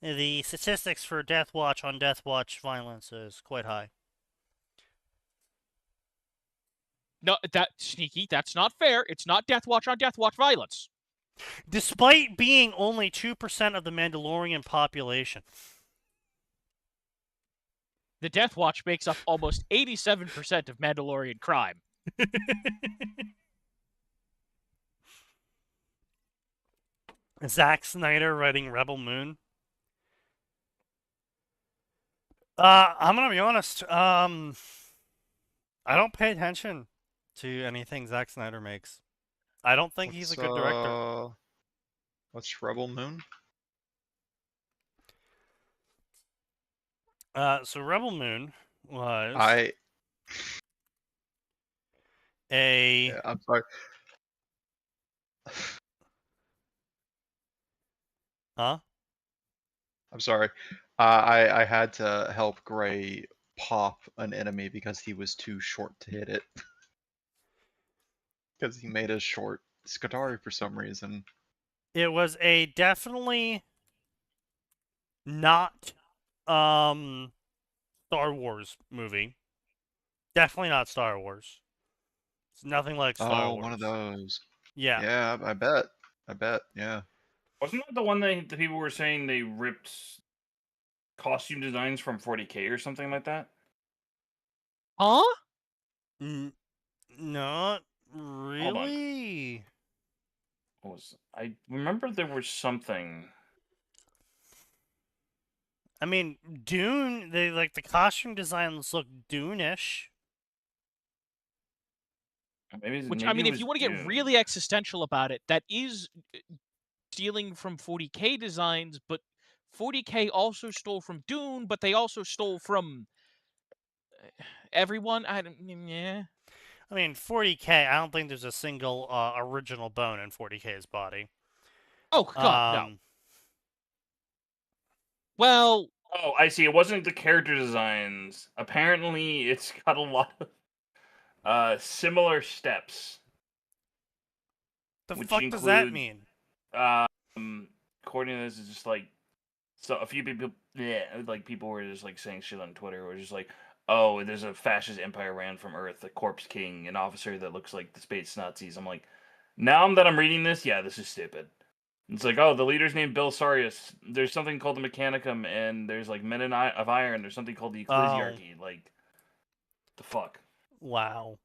[SPEAKER 2] The statistics for Death Watch on Death Watch violence is quite high.
[SPEAKER 3] No, that Sneaky, that's not fair. It's not Death Watch on Death Watch violence.
[SPEAKER 2] Despite being only 2% of the Mandalorian population.
[SPEAKER 3] The Death Watch makes up almost 87% of Mandalorian crime.
[SPEAKER 2] Zack Snyder writing Rebel Moon. I'm gonna be honest. I don't pay attention to anything Zack Snyder makes. I don't think he's a good director.
[SPEAKER 1] What's Rebel Moon?
[SPEAKER 2] So Rebel Moon was
[SPEAKER 1] I'm sorry.
[SPEAKER 2] Huh?
[SPEAKER 1] I'm sorry. I had to help Gray pop an enemy because he was too short to hit it. Because he made a short Skadari for some reason.
[SPEAKER 2] It was a definitely not Star Wars movie. Definitely not Star Wars. It's nothing like Star Wars.
[SPEAKER 1] One of those.
[SPEAKER 2] Yeah.
[SPEAKER 1] Yeah, I bet. Yeah.
[SPEAKER 4] Wasn't that the one that the people were saying they ripped costume designs from 40K or something like that?
[SPEAKER 3] Huh?
[SPEAKER 2] Not really.
[SPEAKER 4] I remember there was something.
[SPEAKER 2] I mean, Dune, the costume designs look Dune-ish.
[SPEAKER 4] Maybe
[SPEAKER 3] If you want to get really existential about it, that is stealing from 40K designs, but 40K also stole from Dune, but they also stole from everyone. Yeah.
[SPEAKER 2] I mean, 40K, I don't think there's a single original bone in 40K's body.
[SPEAKER 3] Oh, God, no. Well...
[SPEAKER 4] Oh, I see. It wasn't the character designs. Apparently, it's got a lot of similar steps.
[SPEAKER 2] The fuck does that mean?
[SPEAKER 4] According to this, it's just like... So a few people... Yeah, like, people were just, like, saying shit on Twitter. Were just like, oh, there's a fascist empire ran from Earth, a corpse king, an officer that looks like the space Nazis. I'm like, now that I'm reading this, yeah, this is stupid. It's like, oh, the leader's named Bill Sarius. There's something called the Mechanicum, and there's like Men of Iron. There's something called the Ecclesiarchy.
[SPEAKER 2] Oh.
[SPEAKER 4] Like, the fuck?
[SPEAKER 2] Wow.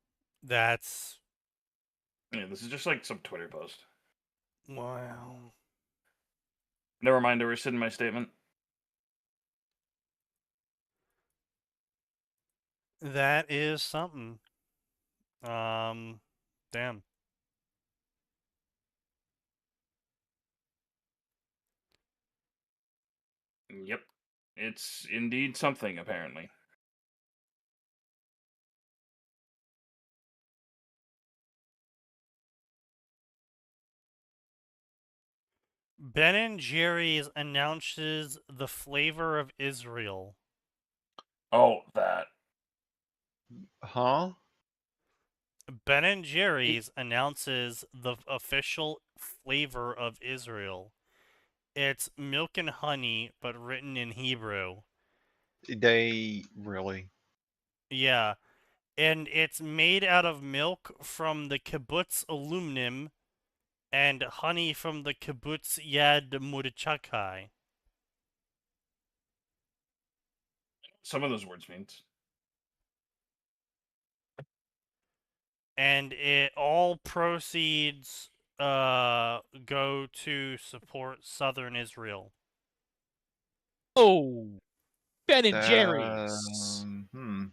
[SPEAKER 2] That's...
[SPEAKER 4] Yeah, this is just like some Twitter post.
[SPEAKER 2] Wow.
[SPEAKER 4] Never mind, I rescind my statement.
[SPEAKER 2] That is something. Damn.
[SPEAKER 4] Yep. It's indeed something, apparently.
[SPEAKER 2] Ben & Jerry's announces the flavor of Israel.
[SPEAKER 4] Oh, that.
[SPEAKER 1] Huh?
[SPEAKER 2] Ben & Jerry's announces the official flavor of Israel. It's milk and honey, but written in Hebrew.
[SPEAKER 1] They really?
[SPEAKER 2] Yeah. And it's made out of milk from the kibbutz aluminum and honey from the kibbutz Yad Mordechai.
[SPEAKER 4] Some of those words means.
[SPEAKER 2] And it all proceeds go to support Southern Israel.
[SPEAKER 3] Oh, Ben and Jerry's.
[SPEAKER 4] All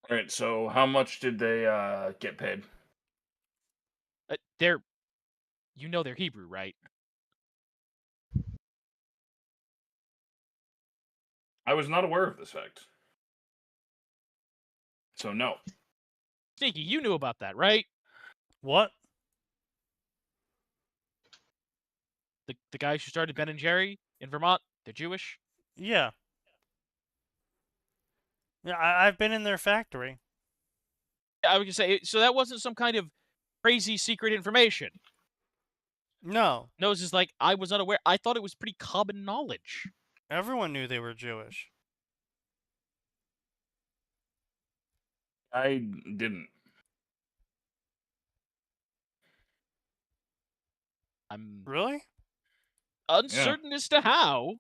[SPEAKER 4] right, so how much did they get paid?
[SPEAKER 3] They're Hebrew, right?
[SPEAKER 4] I was not aware of this fact. So no.
[SPEAKER 3] Sneaky, you knew about that, right?
[SPEAKER 2] What?
[SPEAKER 3] The guys who started Ben and Jerry in Vermont, they're Jewish?
[SPEAKER 2] Yeah. Yeah, I've been in their factory.
[SPEAKER 3] I was gonna say, so that wasn't some kind of crazy secret information.
[SPEAKER 2] No,
[SPEAKER 3] No, it's just like I was unaware. I thought it was pretty common knowledge.
[SPEAKER 2] everyone knew they were Jewish.
[SPEAKER 4] I didn't.
[SPEAKER 3] I'm
[SPEAKER 2] Really?
[SPEAKER 3] uncertain as to how.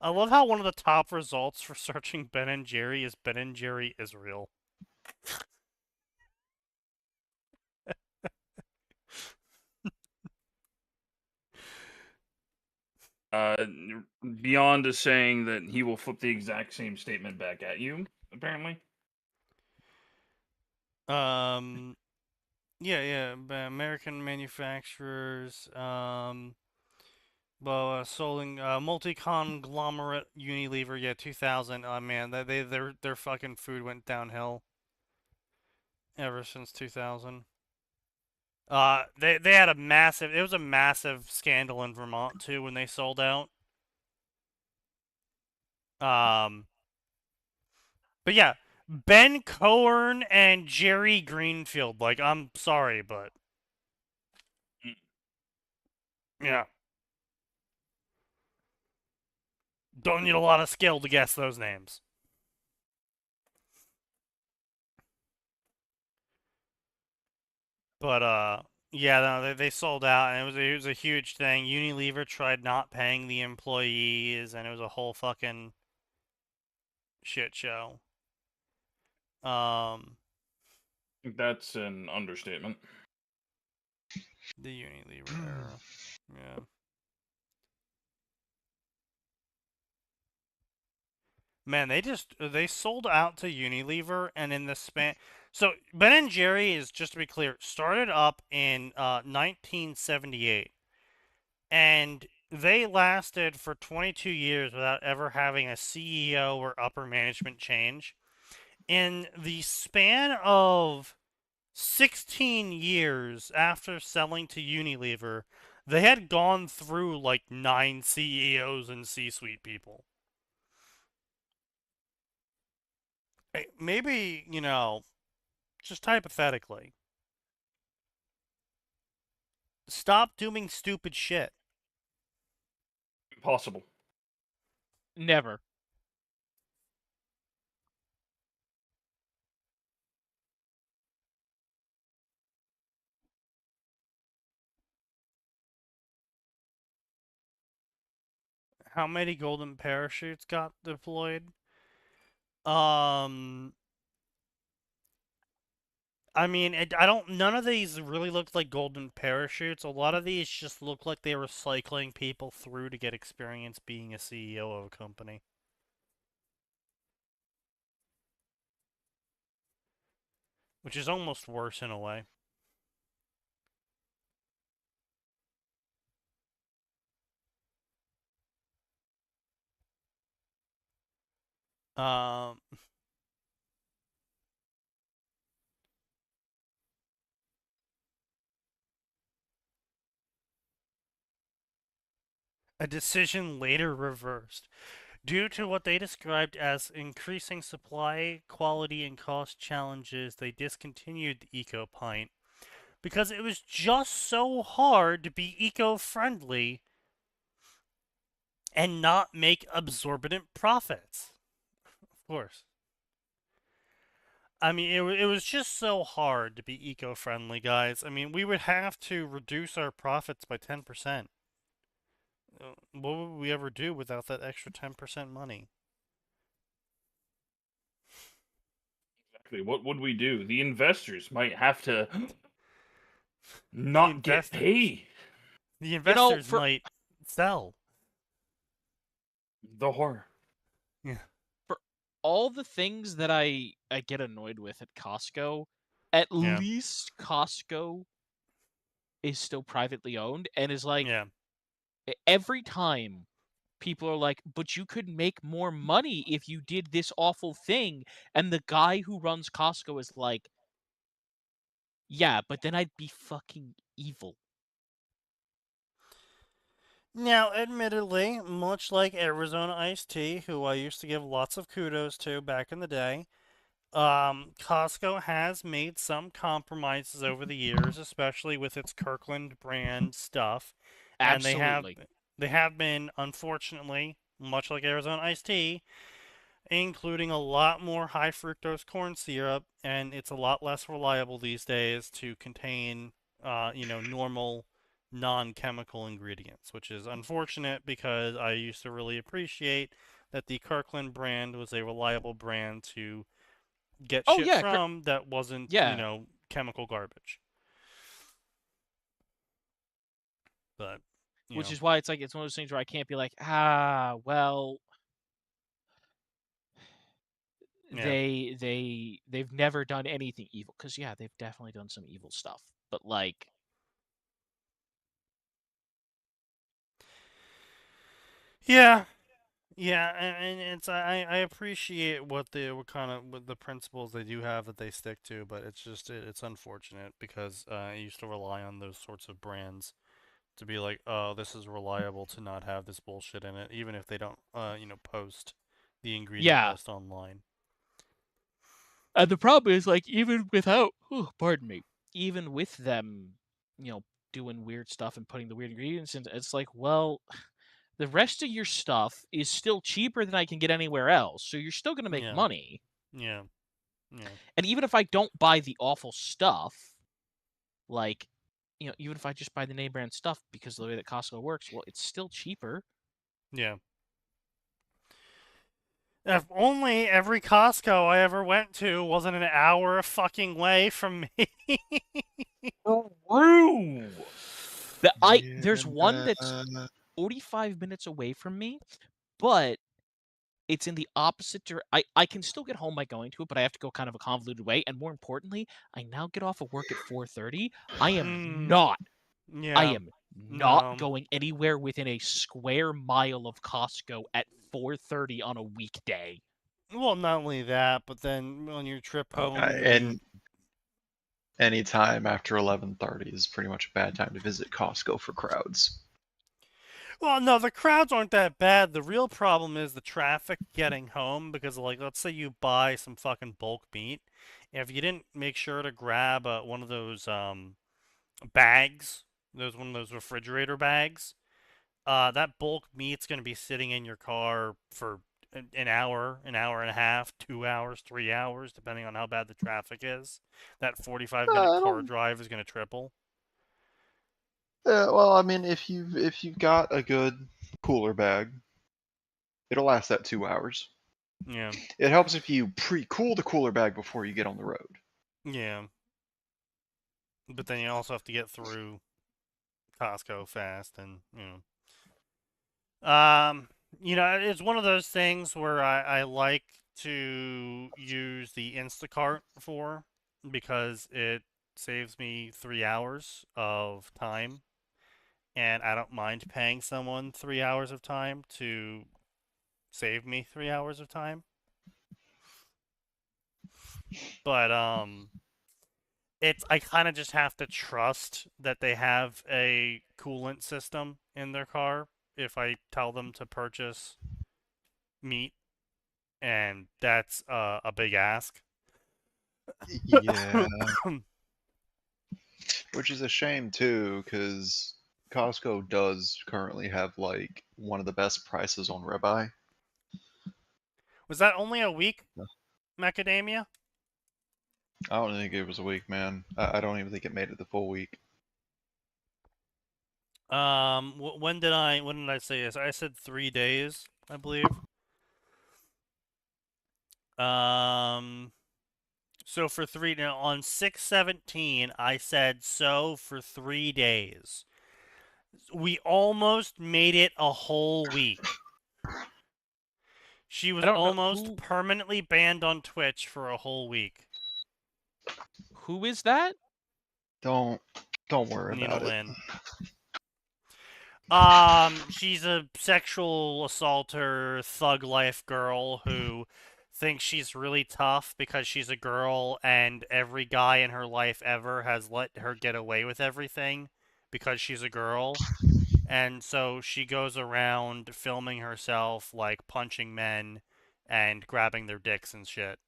[SPEAKER 2] I love how one of the top results for searching Ben and Jerry is Ben and Jerry Israel.
[SPEAKER 4] Beyond is saying that he will flip the exact same statement back at you, apparently.
[SPEAKER 2] Yeah, American manufacturers, well, selling multi-conglomerate Unilever, yeah, 2000. Oh man, their fucking food went downhill ever since 2000. They had it was a massive scandal in Vermont too when they sold out. But yeah, Ben Cohen and Jerry Greenfield. Like, I'm sorry, but yeah, don't need a lot of skill to guess those names. But yeah, no, they sold out, and it was a huge thing. Unilever tried not paying the employees, and it was a whole fucking shit show.
[SPEAKER 4] That's an understatement.
[SPEAKER 2] The Unilever era. Yeah. Man, they sold out to Unilever, and in the span. So Ben and Jerry is, just to be clear, started up in 1978, and they lasted for 22 years without ever having a CEO or upper management change. In the span of 16 years after selling to Unilever, they had gone through like 9 CEOs and C-suite people. Maybe, just hypothetically, stop doing stupid shit.
[SPEAKER 4] Impossible.
[SPEAKER 3] Never.
[SPEAKER 2] How many golden parachutes got deployed? I mean, none of these really looked like golden parachutes. A lot of these just look like they were cycling people through to get experience being a CEO of a company. Which is almost worse in a way. Um, a decision later reversed. Due to what they described as increasing supply, quality, and cost challenges, they discontinued the Eco Pint because it was just so hard to be eco-friendly and not make exorbitant profits. Of course. I mean, it was just so hard to be eco-friendly, guys. I mean, we would have to reduce our profits by 10%. What would we ever do without that extra 10% money?
[SPEAKER 4] Exactly. What would we do? The investors might have to not get paid.
[SPEAKER 2] The investors
[SPEAKER 3] for
[SPEAKER 2] might sell.
[SPEAKER 4] The horror.
[SPEAKER 2] Yeah.
[SPEAKER 3] For all the things that I get annoyed with at Costco, at
[SPEAKER 2] Yeah.
[SPEAKER 3] least Costco is still privately owned and is like,
[SPEAKER 2] Yeah.
[SPEAKER 3] every time people are like, but you could make more money if you did this awful thing. And the guy who runs Costco is like, yeah, but then I'd be fucking evil.
[SPEAKER 2] Now, admittedly, much like Arizona Iced Tea, who I used to give lots of kudos to back in the day, Costco has made some compromises over the years, especially with its Kirkland brand stuff, and
[SPEAKER 3] Absolutely.
[SPEAKER 2] they have been, unfortunately, much like Arizona iced tea, including a lot more high fructose corn syrup, and it's a lot less reliable these days to contain, normal non-chemical ingredients, which is unfortunate because I used to really appreciate that the Kirkland brand was a reliable brand to get
[SPEAKER 3] Oh
[SPEAKER 2] shit
[SPEAKER 3] yeah,
[SPEAKER 2] from that wasn't,
[SPEAKER 3] yeah.
[SPEAKER 2] chemical garbage. But,
[SPEAKER 3] Which is why it's like it's one of those things where I can't be like, well,
[SPEAKER 2] yeah.
[SPEAKER 3] they've never done anything evil, because yeah, they've definitely done some evil stuff, but like,
[SPEAKER 2] Yeah. Yeah, and it's I appreciate what the principles they do have that they stick to, but it's just it's unfortunate because I used to rely on those sorts of brands to be like, oh, this is reliable to not have this bullshit in it, even if they don't post the ingredient
[SPEAKER 3] yeah.
[SPEAKER 2] list online.
[SPEAKER 3] And the problem is, like, even without, pardon me, even with them, doing weird stuff and putting the weird ingredients in, it's like, well, the rest of your stuff is still cheaper than I can get anywhere else, so you're still gonna make
[SPEAKER 2] Yeah.
[SPEAKER 3] money.
[SPEAKER 2] Yeah. Yeah.
[SPEAKER 3] And even if I don't buy the awful stuff, like, even if I just buy the name brand stuff because of the way that Costco works, well, it's still cheaper.
[SPEAKER 2] Yeah. If only every Costco I ever went to wasn't an hour fucking way from me.
[SPEAKER 4] True.
[SPEAKER 3] There's one that's 45 minutes away from me, but it's in the opposite I can still get home by going to it, but I have to go kind of a convoluted way. And more importantly, I now get off of work at 4:30. I am not
[SPEAKER 2] Yeah. No.
[SPEAKER 3] going anywhere within a square mile of Costco at 4:30 on a weekday.
[SPEAKER 2] Well, not only that, but then on your trip home,
[SPEAKER 1] and any time after 11:30 is pretty much a bad time to visit Costco for crowds.
[SPEAKER 2] Well, no, the crowds aren't that bad. The real problem is the traffic getting home because, like, let's say you buy some fucking bulk meat. If you didn't make sure to grab one of those bags, one of those refrigerator bags, that bulk meat's gonna be sitting in your car for an hour and a half, 2 hours, 3 hours, depending on how bad the traffic is. That 45-minute car drive is gonna triple.
[SPEAKER 1] Well, I mean, if you've got a good cooler bag, it'll last that 2 hours.
[SPEAKER 2] Yeah.
[SPEAKER 1] It helps if you pre-cool the cooler bag before you get on the road.
[SPEAKER 2] Yeah. But then you also have to get through Costco fast, and it's one of those things where I like to use the Instacart for, because it saves me 3 hours of time, and I don't mind paying someone 3 hours of time to save me 3 hours of time. But I kind of just have to trust that they have a coolant system in their car if I tell them to purchase meat, and that's a big ask.
[SPEAKER 1] Yeah. Which is a shame too, because Costco does currently have like one of the best prices on ribeye.
[SPEAKER 2] Was that only a week, Macadamia?
[SPEAKER 1] I don't think it was a week, man. I don't even think it made it the full week.
[SPEAKER 2] When did I say this? I said 3 days, I believe. So for on 6/17, I said so for 3 days. We almost made it a whole week. She was almost permanently banned on Twitch for a whole week.
[SPEAKER 3] Who is that?
[SPEAKER 1] Don't worry about it.
[SPEAKER 2] She's a sexual assaulter, thug life girl who thinks she's really tough because she's a girl, and every guy in her life ever has let her get away with everything because she's a girl. And so she goes around filming herself, like, punching men and grabbing their dicks and shit.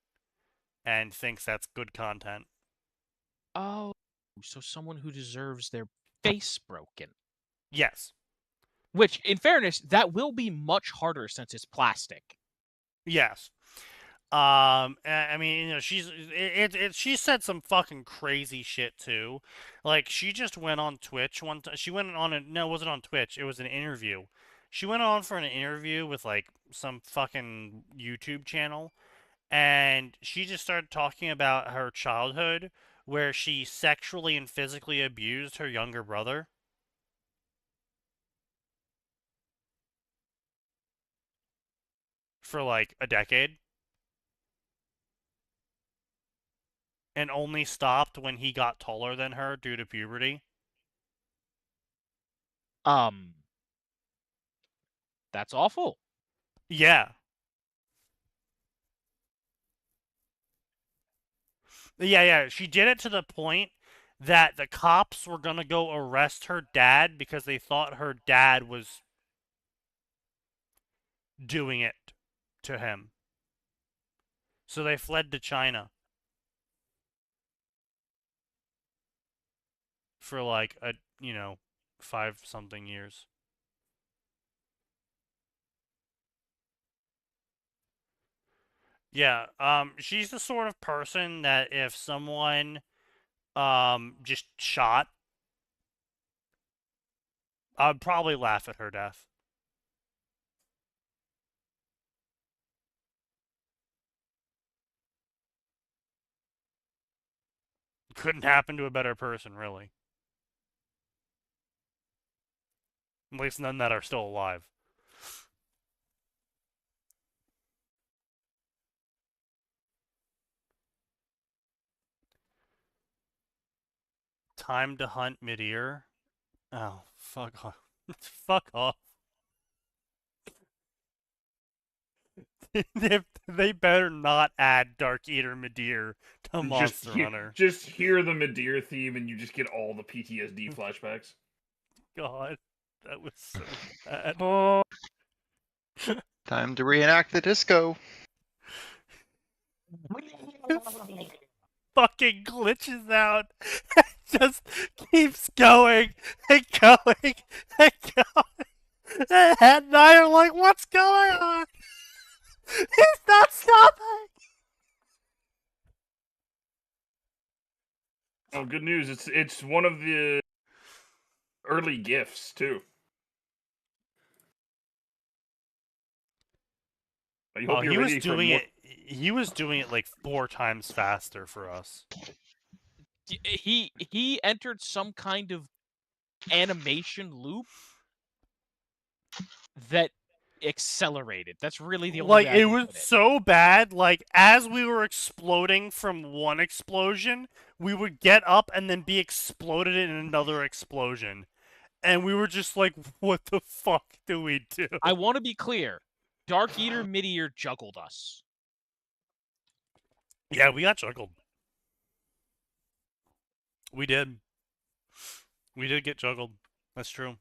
[SPEAKER 2] and thinks that's good content.
[SPEAKER 3] Oh, so someone who deserves their face broken.
[SPEAKER 2] Yes.
[SPEAKER 3] Which, in fairness, that will be much harder since it's plastic.
[SPEAKER 2] Yes. I mean, you know, she said some fucking crazy shit too. Like, she just went on Twitch one time. She went on no, it wasn't on Twitch. It was an interview. She went on for an interview with like some fucking YouTube channel, and she just started talking about her childhood, where she sexually and physically abused her younger brother. For like a decade. And only stopped when he got taller than her due to puberty.
[SPEAKER 3] That's awful.
[SPEAKER 2] Yeah. Yeah. She did it to the point that the cops were gonna go arrest her dad because they thought her dad was doing it to him. So they fled to China. For like 5-something years. Yeah, she's the sort of person that if someone just shot, I'd probably laugh at her death. Couldn't happen to a better person, really. At least none that are still alive. Time to hunt mid-ear? Oh, fuck off. Fuck off. They better not add Dark Eater Midir to Monster Hunter.
[SPEAKER 4] Just hear the Midir theme and you just get all the PTSD flashbacks.
[SPEAKER 2] God, that was so bad.
[SPEAKER 4] Oh.
[SPEAKER 1] Time to reenact the disco.
[SPEAKER 2] Fucking glitches out. Just keeps going and going and going. And Head and I are like, what's going on? He's not stopping.
[SPEAKER 4] Oh, good news! It's one of the early gifts too. I hope you're ready for more.
[SPEAKER 2] He was doing it like 4 times faster for us.
[SPEAKER 3] He entered some kind of animation loop that accelerated. That's really the only
[SPEAKER 2] like
[SPEAKER 3] way I
[SPEAKER 2] it
[SPEAKER 3] can
[SPEAKER 2] was
[SPEAKER 3] put it.
[SPEAKER 2] so bad. Like as we were exploding from one explosion, we would get up and then be exploded in another explosion, and we were just like, "What the fuck do we do?"
[SPEAKER 3] I want to be clear. Dark Eater Midir juggled us.
[SPEAKER 2] Yeah, we got juggled. We did. We did get juggled. That's true.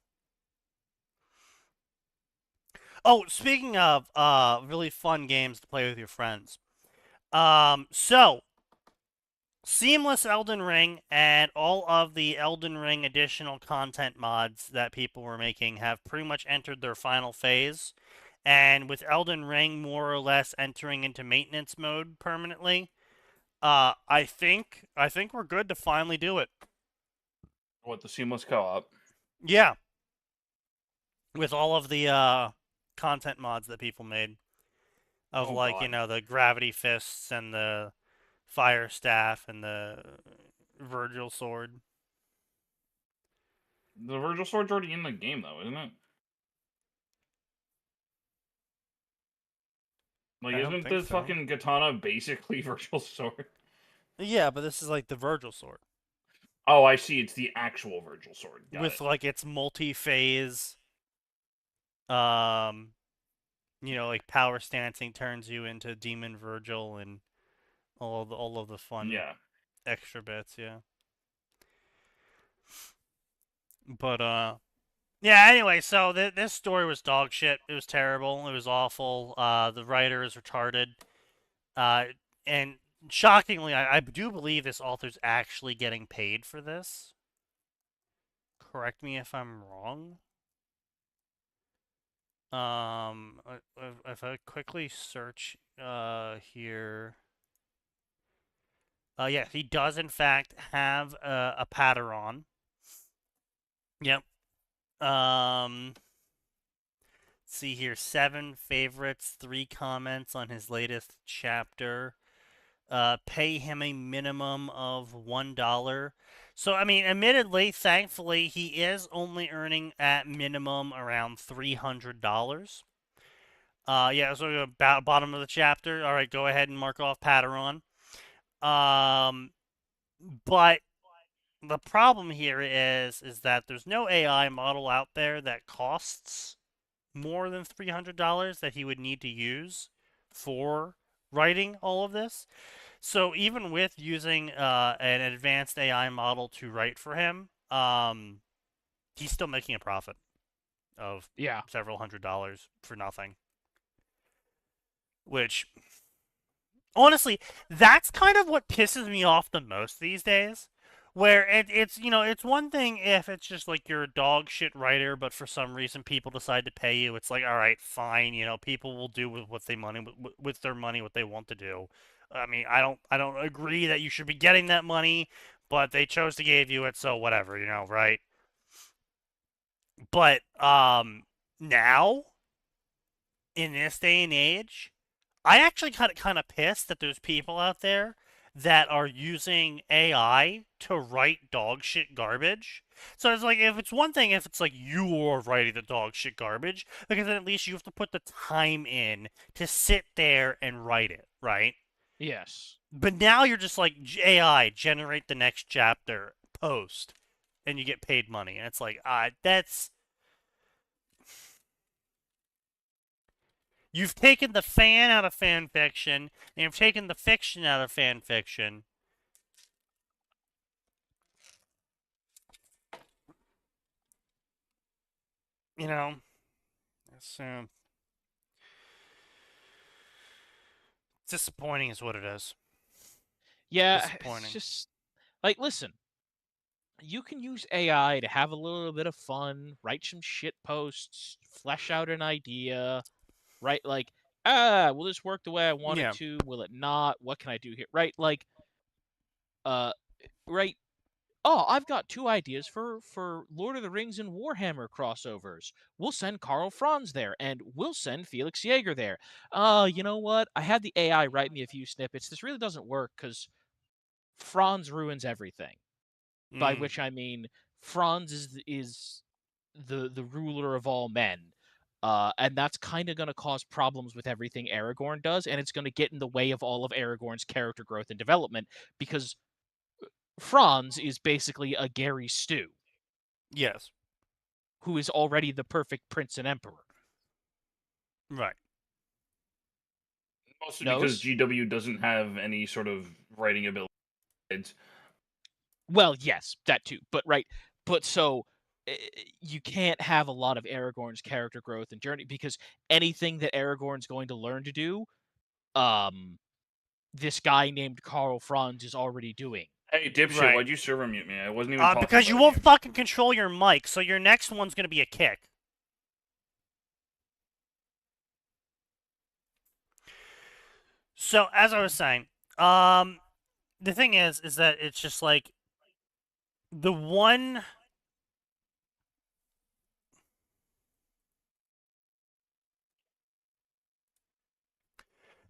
[SPEAKER 2] Oh, speaking of really fun games to play with your friends. So Seamless Elden Ring and all of the Elden Ring additional content mods that people were making have pretty much entered their final phase. And with Elden Ring more or less entering into maintenance mode permanently, I think we're good to finally do it.
[SPEAKER 4] What, the seamless co-op?
[SPEAKER 2] Yeah. With all of the content mods that people made. Of the gravity fists and the fire staff and the Virgil sword.
[SPEAKER 4] The Virgil sword's already in the game though, isn't it? Like, isn't the fucking katana basically Virgil sword?
[SPEAKER 2] Yeah, but this is like the Virgil sword.
[SPEAKER 4] Oh, I see. It's the actual Virgil sword.
[SPEAKER 2] With like its multi-phase, like power stancing turns you into Demon Virgil and all of the fun extra bits, yeah. But yeah, anyway, so this story was dog shit. It was terrible. It was awful. The writer is retarded. And shockingly, I do believe this author's actually getting paid for this. Correct me if I'm wrong. If I quickly search here, yeah, he does in fact have a Patreon. Yep. See here, 7 favorites, 3 comments on his latest chapter. Pay him a minimum of $1. So, I mean, admittedly, thankfully, he is only earning at minimum around $300. Yeah, so about bottom of the chapter. All right, go ahead and mark off Patreon. But the problem here is that there's no AI model out there that costs more than $300 that he would need to use for writing all of this. So even with using an advanced AI model to write for him, he's still making a profit of several $100s for nothing. Which, honestly, that's kind of what pisses me off the most these days. Where it's it's one thing if it's just like you're a dog shit writer, but for some reason people decide to pay you. It's like, all right, fine, people will do with their money what they want to do. I mean, I don't agree that you should be getting that money, but they chose to give you it, so whatever, right? But now in this day and age, I actually kind of pissed that there's people out there that are using AI to write dog shit garbage. So it's like, if it's one thing if it's like you are writing the dog shit garbage, because then at least you have to put the time in to sit there and write it, right?
[SPEAKER 3] Yes.
[SPEAKER 2] But now you're just like, AI, generate the next chapter, post, and you get paid money. And it's like, that's... You've taken the fan out of fan fiction, and you've taken the fiction out of fan fiction. It's disappointing is what it is.
[SPEAKER 3] Yeah, it's just like, listen, you can use AI to have a little bit of fun, write some shit posts, flesh out an idea, right? Like, will this work the way I want it to? Will it not? What can I do here? Right? Like, right? Oh, I've got 2 ideas for Lord of the Rings and Warhammer crossovers. We'll send Karl Franz there, and we'll send Felix Jaeger there. You know what? I had the AI write me a few snippets. This really doesn't work because Franz ruins everything. By which I mean Franz is the ruler of all men. And that's kind of going to cause problems with everything Aragorn does, and it's going to get in the way of all of Aragorn's character growth and development, because Franz is basically a Gary Stu.
[SPEAKER 2] Yes.
[SPEAKER 3] Who is already the perfect prince and emperor.
[SPEAKER 2] Right.
[SPEAKER 4] Mostly because GW doesn't have any sort of writing ability.
[SPEAKER 3] Well, yes, that too. But so you can't have a lot of Aragorn's character growth and journey, because anything that Aragorn's going to learn to do, this guy named Karl Franz is already doing.
[SPEAKER 4] Hey, dipshit, why'd you server mute me? I wasn't even talking
[SPEAKER 2] because you won't fucking control your mic, so your next one's gonna be a kick. So, as I was saying, the thing is that it's just like, the one...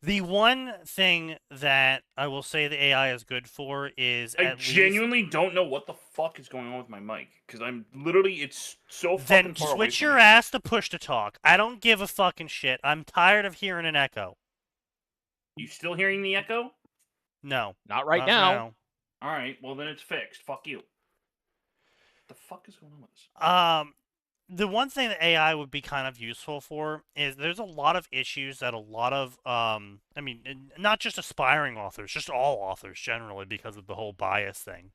[SPEAKER 2] The one thing that I will say the AI is good for is
[SPEAKER 4] I genuinely don't know what the fuck is going on with my mic, because I'm literally, it's so fucking far away from me.
[SPEAKER 2] Then switch your ass to push to talk. I don't give a fucking shit. I'm tired of hearing an echo.
[SPEAKER 4] You still hearing the echo?
[SPEAKER 2] No.
[SPEAKER 3] Not right now.
[SPEAKER 4] Alright, well then it's fixed. Fuck you. What the fuck is going on with this?
[SPEAKER 2] The one thing that AI would be kind of useful for is there's a lot of issues that a lot of, I mean, not just aspiring authors, just all authors generally, because of the whole bias thing.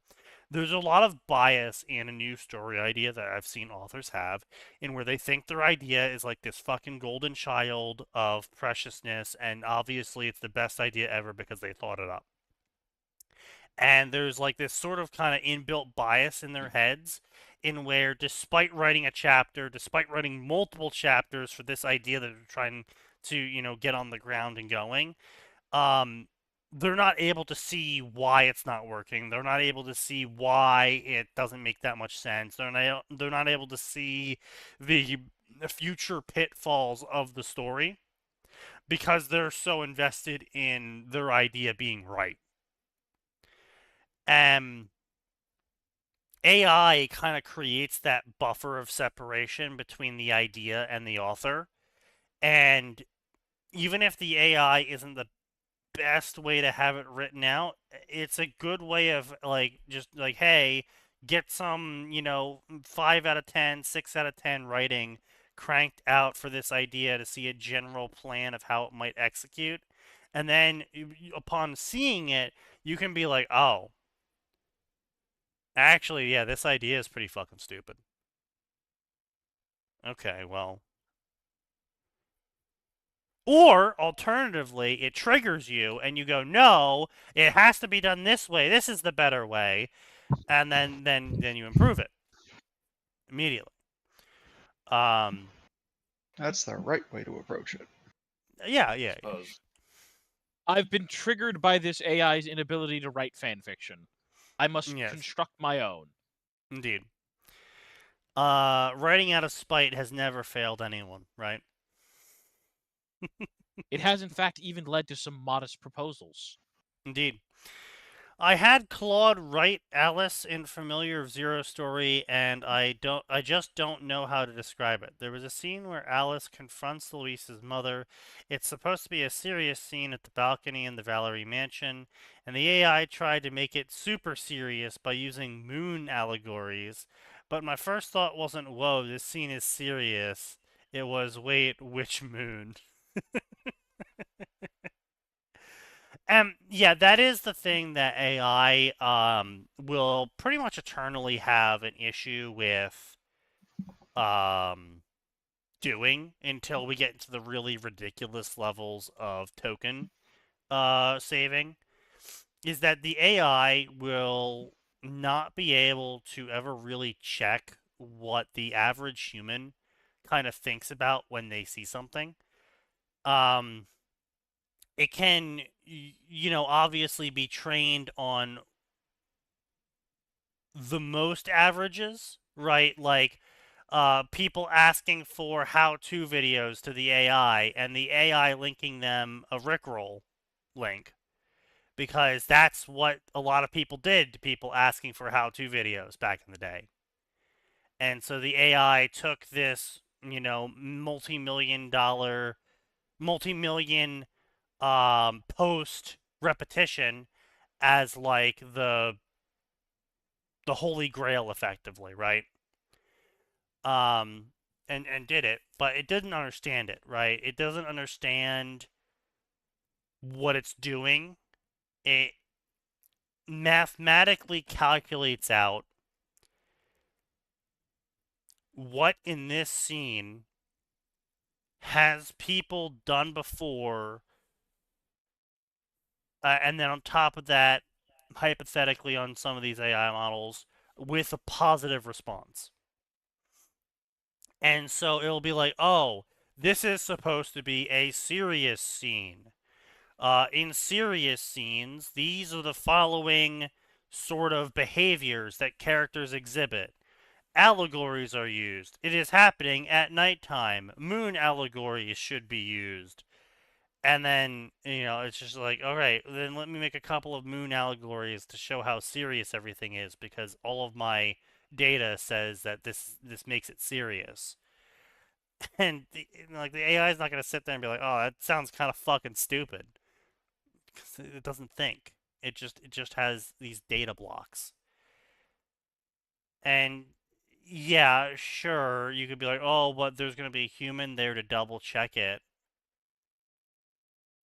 [SPEAKER 2] There's a lot of bias in a new story idea that I've seen authors have, in where they think their idea is like this fucking golden child of preciousness, and obviously it's the best idea ever because they thought it up. And there's like this sort of kind of inbuilt bias in their heads in where despite writing a chapter, despite writing multiple chapters for this idea that they're trying to, get on the ground and going, um, they're not able to see why it's not working. They're not able to see why it doesn't make that much sense. They're not able to see the future pitfalls of the story because they're so invested in their idea being right. AI kind of creates that buffer of separation between the idea and the author. And even if the AI isn't the best way to have it written out, it's a good way of just hey, get some 5 out of 10, 6 out of 10 writing cranked out for this idea to see a general plan of how it might execute, and then upon seeing it you can be like, oh, actually, yeah, this idea is pretty fucking stupid. Okay, well. Or, alternatively, it triggers you, and you go, no, it has to be done this way. This is the better way. And then you improve it. Immediately.
[SPEAKER 1] That's the right way to approach it.
[SPEAKER 2] Yeah.
[SPEAKER 3] I've been triggered by this AI's inability to write fanfiction. I must
[SPEAKER 2] Yes.
[SPEAKER 3] construct my own.
[SPEAKER 2] Indeed. Writing out of spite has never failed anyone, right?
[SPEAKER 3] It has, in fact, even led to some modest proposals.
[SPEAKER 2] Indeed. I had Claude write Alice in Familiar Zero Story, and I just don't know how to describe it. There was a scene where Alice confronts Louise's mother. It's supposed to be a serious scene at the balcony in the Valerie mansion, and the AI tried to make it super serious by using moon allegories. But my first thought wasn't, whoa, this scene is serious. It was, wait, which moon? Yeah, that is the thing that AI will pretty much eternally have an issue with doing until we get into the really ridiculous levels of token saving, is that the AI will not be able to ever really check what the average human kind of thinks about when they see something. It can, obviously be trained on the most averages, right? Like, people asking for how-to videos to the AI, and the AI linking them a Rickroll link. Because that's what a lot of people did to people asking for how-to videos back in the day. And so the AI took this, multi-million post repetition as like the holy grail, effectively, right? And did it, but it didn't understand it, right? It doesn't understand what it's doing. It mathematically calculates out what in this scene has people done before, and then on top of that, hypothetically on some of these AI models, with a positive response. And so it'll be like, oh, this is supposed to be a serious scene. In serious scenes, these are the following sort of behaviors that characters exhibit. Allegories are used. It is happening at nighttime. Moon allegories should be used. And then, it's just like, all right, then let me make a couple of moon allegories to show how serious everything is, because all of my data says that this makes it serious. And the AI is not going to sit there and be like, oh, that sounds kind of fucking stupid. Because it doesn't think. It just has these data blocks. And yeah, sure, you could be like, oh, but there's going to be a human there to double check it.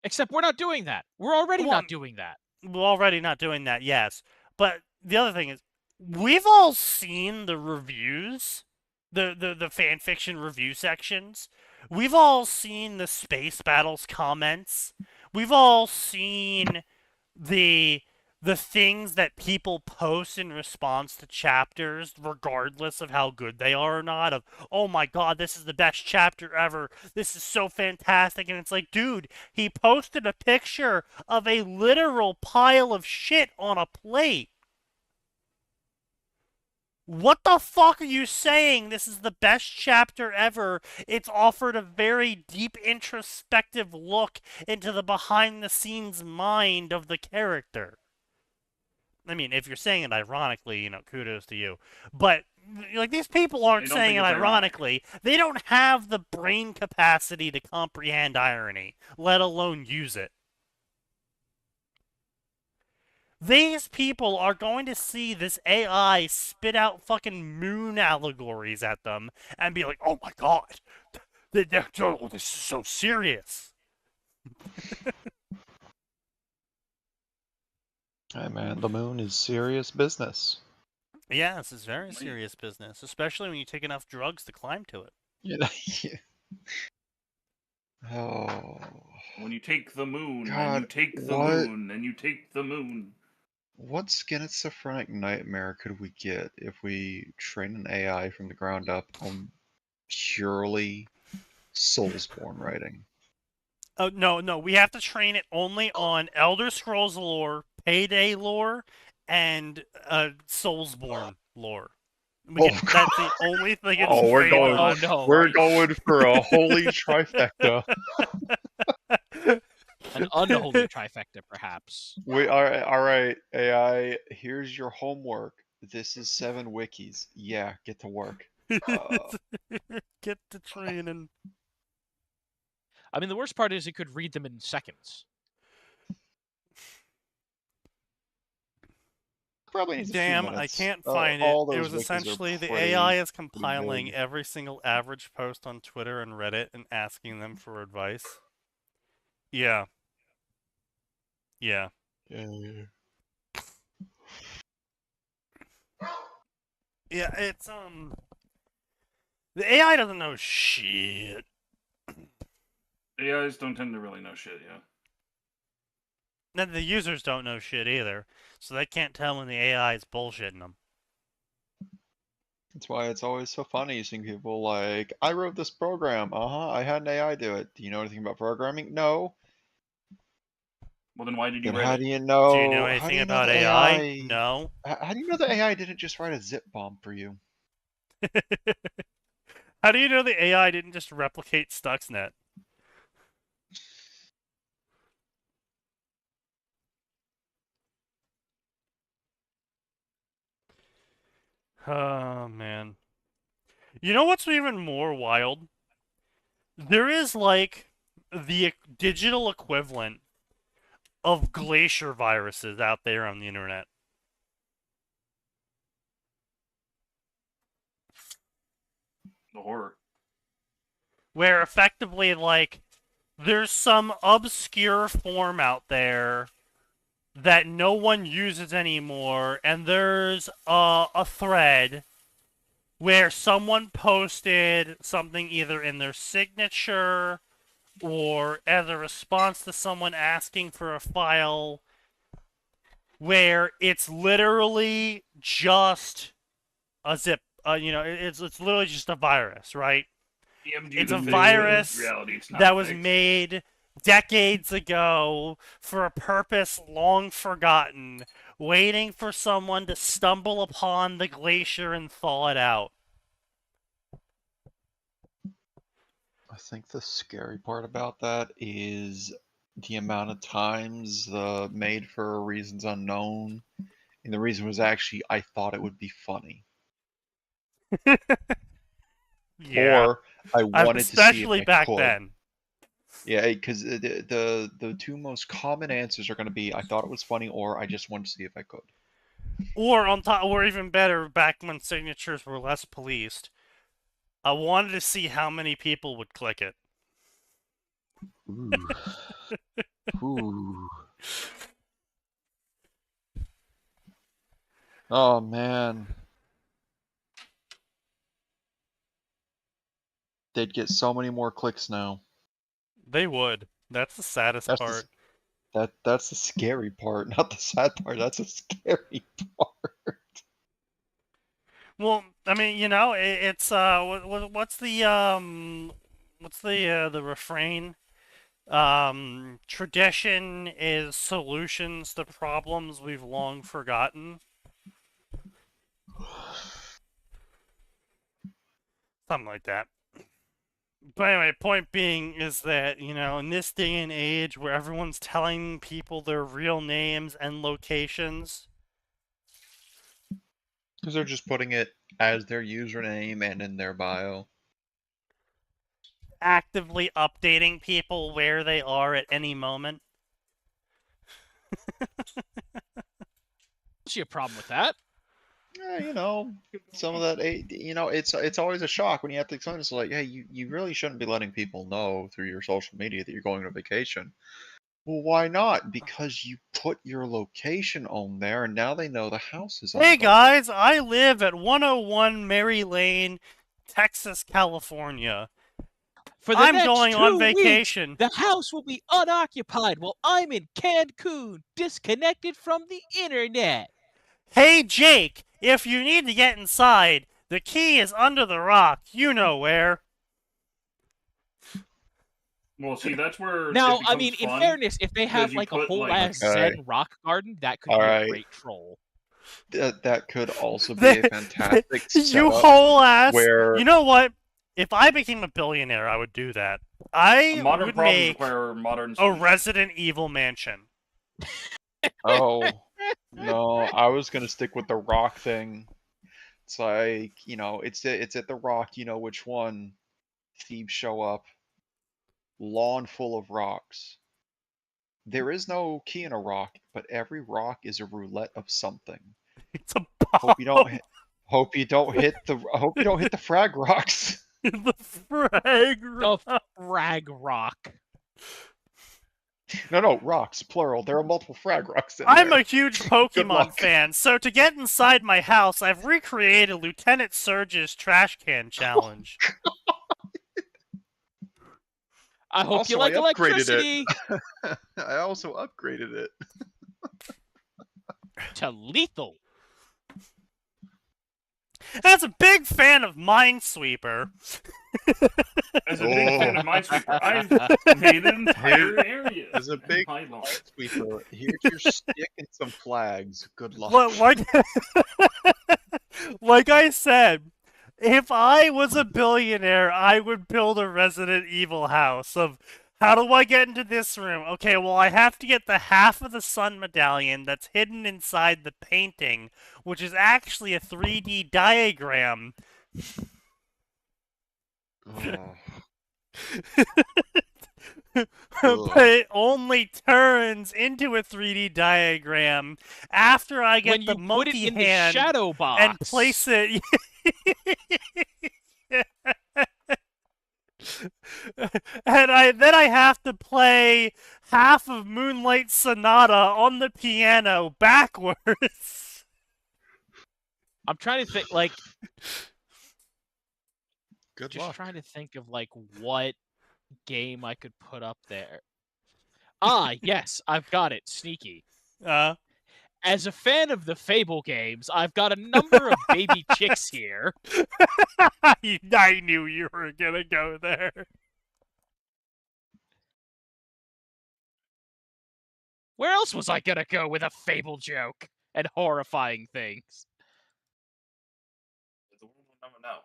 [SPEAKER 3] Except we're not doing that. We're already not doing that.
[SPEAKER 2] We're already not doing that, yes. But the other thing is, we've all seen the reviews, the fanfiction review sections. We've all seen the Space Battles comments. We've all seen the the things that people post in response to chapters, regardless of how good they are or not, of, oh my god, this is the best chapter ever, this is so fantastic, and it's like, dude, he posted a picture of a literal pile of shit on a plate. What the fuck are you saying? This is the best chapter ever. It's offered a very deep introspective look into the behind-the-scenes mind of the character. I mean, if you're saying it ironically, you know, kudos to you. But, like, these people aren't
[SPEAKER 4] They don't
[SPEAKER 2] saying it
[SPEAKER 4] think it's ironic.
[SPEAKER 2] ironically. They don't have the brain capacity to comprehend irony, let alone use it. These people are going to see this AI spit out fucking moon allegories at them and be like, oh my god, oh, this is so serious.
[SPEAKER 1] Hey man, the moon is serious business.
[SPEAKER 2] Yeah, this is very serious business, especially when you take enough drugs to climb to it.
[SPEAKER 1] Yeah. Oh.
[SPEAKER 4] When you take the moon, and you
[SPEAKER 1] God,
[SPEAKER 4] take the
[SPEAKER 1] what?
[SPEAKER 4] moon, and you take the moon.
[SPEAKER 1] What schizophrenic nightmare could we get if we train an AI from the ground up on purely Soulsborne writing?
[SPEAKER 2] Oh, no, we have to train it only on Elder Scrolls lore, Payday lore, and Soulsborne lore. That's the only thing it's
[SPEAKER 1] Oh, we're
[SPEAKER 2] trained
[SPEAKER 1] going.
[SPEAKER 2] on.
[SPEAKER 3] Oh no.
[SPEAKER 1] We're going for a holy trifecta.
[SPEAKER 3] An unholy trifecta, perhaps.
[SPEAKER 1] All right, AI. Here's your homework. This is 7 wikis. Yeah, get to work.
[SPEAKER 2] Get to training.
[SPEAKER 3] I mean, the worst part is it could read them in seconds.
[SPEAKER 1] Probably needs a few
[SPEAKER 2] Damn,
[SPEAKER 1] minutes.
[SPEAKER 2] I can't find
[SPEAKER 1] all
[SPEAKER 2] it. It
[SPEAKER 1] those
[SPEAKER 2] was
[SPEAKER 1] wikis are
[SPEAKER 2] essentially the
[SPEAKER 1] pretty-
[SPEAKER 2] AI is compiling
[SPEAKER 1] big.
[SPEAKER 2] every single average post on Twitter and Reddit and asking them for advice. Yeah. Yeah.
[SPEAKER 1] Yeah.
[SPEAKER 2] Yeah, it's the AI doesn't know shit.
[SPEAKER 4] AIs don't tend to really know shit, yeah.
[SPEAKER 2] Then the users don't know shit either, so they can't tell when the AI is bullshitting them.
[SPEAKER 1] That's why it's always so funny seeing people like, I wrote this program. I had an AI do it. Do you know anything about programming? No.
[SPEAKER 4] Well, then why did you
[SPEAKER 1] Then
[SPEAKER 4] write
[SPEAKER 1] how
[SPEAKER 4] it?
[SPEAKER 1] do you know?
[SPEAKER 2] Do you know
[SPEAKER 1] how
[SPEAKER 2] anything
[SPEAKER 1] do you know
[SPEAKER 2] about
[SPEAKER 1] the
[SPEAKER 2] AI? No.
[SPEAKER 1] How do you know the AI didn't just write a zip bomb for you?
[SPEAKER 2] How do you know the AI didn't just replicate Stuxnet? Oh, man. You know what's even more wild? There is, like, the digital equivalent of glacier viruses out there on the internet.
[SPEAKER 4] The horror.
[SPEAKER 2] Where effectively, like, there's some obscure form out there that no one uses anymore, and there's a thread where someone posted something either in their signature or as a response to someone asking for a file, where it's literally just a zip. It's literally just a virus, right? It's a virus that was made decades ago for a purpose long forgotten, waiting for someone to stumble upon the glacier and thaw it out.
[SPEAKER 1] I think the scary part about that is the amount of times the made for reasons unknown, and the reason was actually I thought it would be funny.
[SPEAKER 2] Yeah.
[SPEAKER 1] Or I wanted to see if
[SPEAKER 2] Especially
[SPEAKER 1] I
[SPEAKER 2] back
[SPEAKER 1] could.
[SPEAKER 2] then.
[SPEAKER 1] Yeah, because the two most common answers are going to be I thought it was funny or I just wanted to see if I could.
[SPEAKER 2] Or on top, or even better, back when signatures were less policed, I wanted to see how many people would click it.
[SPEAKER 1] Ooh. Ooh. Oh man. They'd get so many more clicks now.
[SPEAKER 2] They would. That's the saddest
[SPEAKER 1] That's
[SPEAKER 2] part.
[SPEAKER 1] That's the scary part, not the sad part. That's a scary part.
[SPEAKER 2] Well, I mean, it's what's the refrain? Tradition is solutions to problems we've long forgotten. Something like that. But anyway, point being is that, in this day and age where everyone's telling people their real names and locations,
[SPEAKER 1] Because they're just putting it as their username and in their bio.
[SPEAKER 2] actively updating people where they are at any moment.
[SPEAKER 3] See a problem with that?
[SPEAKER 1] Yeah, some of that, it's always a shock when you have to explain this. Like, hey, you really shouldn't be letting people know through your social media that you're going on vacation. Well, why not? Because you put your location on there, and now they know the house is on.
[SPEAKER 2] Hey guys, I live at 101 Mary Lane, Texas, California.
[SPEAKER 3] For the
[SPEAKER 2] I'm
[SPEAKER 3] next
[SPEAKER 2] going
[SPEAKER 3] 2
[SPEAKER 2] on
[SPEAKER 3] weeks,
[SPEAKER 2] vacation.
[SPEAKER 3] the house will be unoccupied while I'm in Cancun, disconnected from the internet.
[SPEAKER 2] Hey Jake, if you need to get inside, the key is under the rock. You know where.
[SPEAKER 4] Well, see, that's where.
[SPEAKER 3] Now,
[SPEAKER 4] it
[SPEAKER 3] I
[SPEAKER 4] becomes
[SPEAKER 3] mean, in
[SPEAKER 4] fun,
[SPEAKER 3] fairness, if they have
[SPEAKER 4] because you
[SPEAKER 3] like a
[SPEAKER 4] put,
[SPEAKER 3] whole
[SPEAKER 4] like-
[SPEAKER 3] ass
[SPEAKER 1] Okay.
[SPEAKER 3] Zen rock garden, that could
[SPEAKER 1] All
[SPEAKER 3] be a
[SPEAKER 1] right.
[SPEAKER 3] great troll.
[SPEAKER 1] That could also be a fantastic
[SPEAKER 2] You
[SPEAKER 1] setup
[SPEAKER 2] whole ass.
[SPEAKER 1] where
[SPEAKER 2] You know what? If I became a billionaire, I would do that. I
[SPEAKER 4] Modern
[SPEAKER 2] would
[SPEAKER 4] problems
[SPEAKER 2] make
[SPEAKER 4] require modern
[SPEAKER 2] a
[SPEAKER 4] solutions.
[SPEAKER 2] Resident Evil mansion.
[SPEAKER 1] oh no, I was gonna stick with the rock thing. It's like, it's at the rock, you know which one. Thieves show up, lawn full of rocks. There is no key in a rock, but every rock is a roulette of something.
[SPEAKER 2] It's a
[SPEAKER 1] Hope you
[SPEAKER 2] bomb.
[SPEAKER 1] hope you don't hit the frag rocks.
[SPEAKER 2] The frag rock.
[SPEAKER 3] The frag rock.
[SPEAKER 1] No, rocks, plural. There are multiple frag rocks in
[SPEAKER 2] I'm
[SPEAKER 1] there.
[SPEAKER 2] a huge
[SPEAKER 1] Good
[SPEAKER 2] Pokemon
[SPEAKER 1] luck.
[SPEAKER 2] fan, so to get inside my house, I've recreated Lieutenant Surge's trash can challenge.
[SPEAKER 3] I hope
[SPEAKER 1] Also,
[SPEAKER 3] you like
[SPEAKER 1] I upgraded
[SPEAKER 3] electricity.
[SPEAKER 1] it. I also upgraded it.
[SPEAKER 3] To lethal.
[SPEAKER 2] As a big fan of Minesweeper.
[SPEAKER 4] As a big fan of Minesweeper, I've made an entire area.
[SPEAKER 1] As a big
[SPEAKER 4] my lawn.
[SPEAKER 1] sweeper, here's your stick and some flags. Good luck.
[SPEAKER 2] Like I said, if I was a billionaire, I would build a Resident Evil house of how do I get into this room? Okay, well, I have to get the half of the sun medallion that's hidden inside the painting, which is actually a 3D diagram.
[SPEAKER 1] Oh.
[SPEAKER 2] But it only turns into a 3D diagram after I get
[SPEAKER 3] When
[SPEAKER 2] the
[SPEAKER 3] you put it
[SPEAKER 2] monkey
[SPEAKER 3] in the
[SPEAKER 2] hand
[SPEAKER 3] shadow box
[SPEAKER 2] and place it. And then I have to play half of Moonlight Sonata on the piano backwards.
[SPEAKER 3] I'm trying to think, like,
[SPEAKER 1] Good
[SPEAKER 3] just
[SPEAKER 1] luck.
[SPEAKER 3] trying to think of like what game I could put up there. Ah, yes, I've got it. Sneaky. As a fan of the Fable games, I've got a number of baby chicks here.
[SPEAKER 2] I knew you were gonna go there.
[SPEAKER 3] Where else was I gonna go with a Fable joke and horrifying things?
[SPEAKER 4] The world will never know.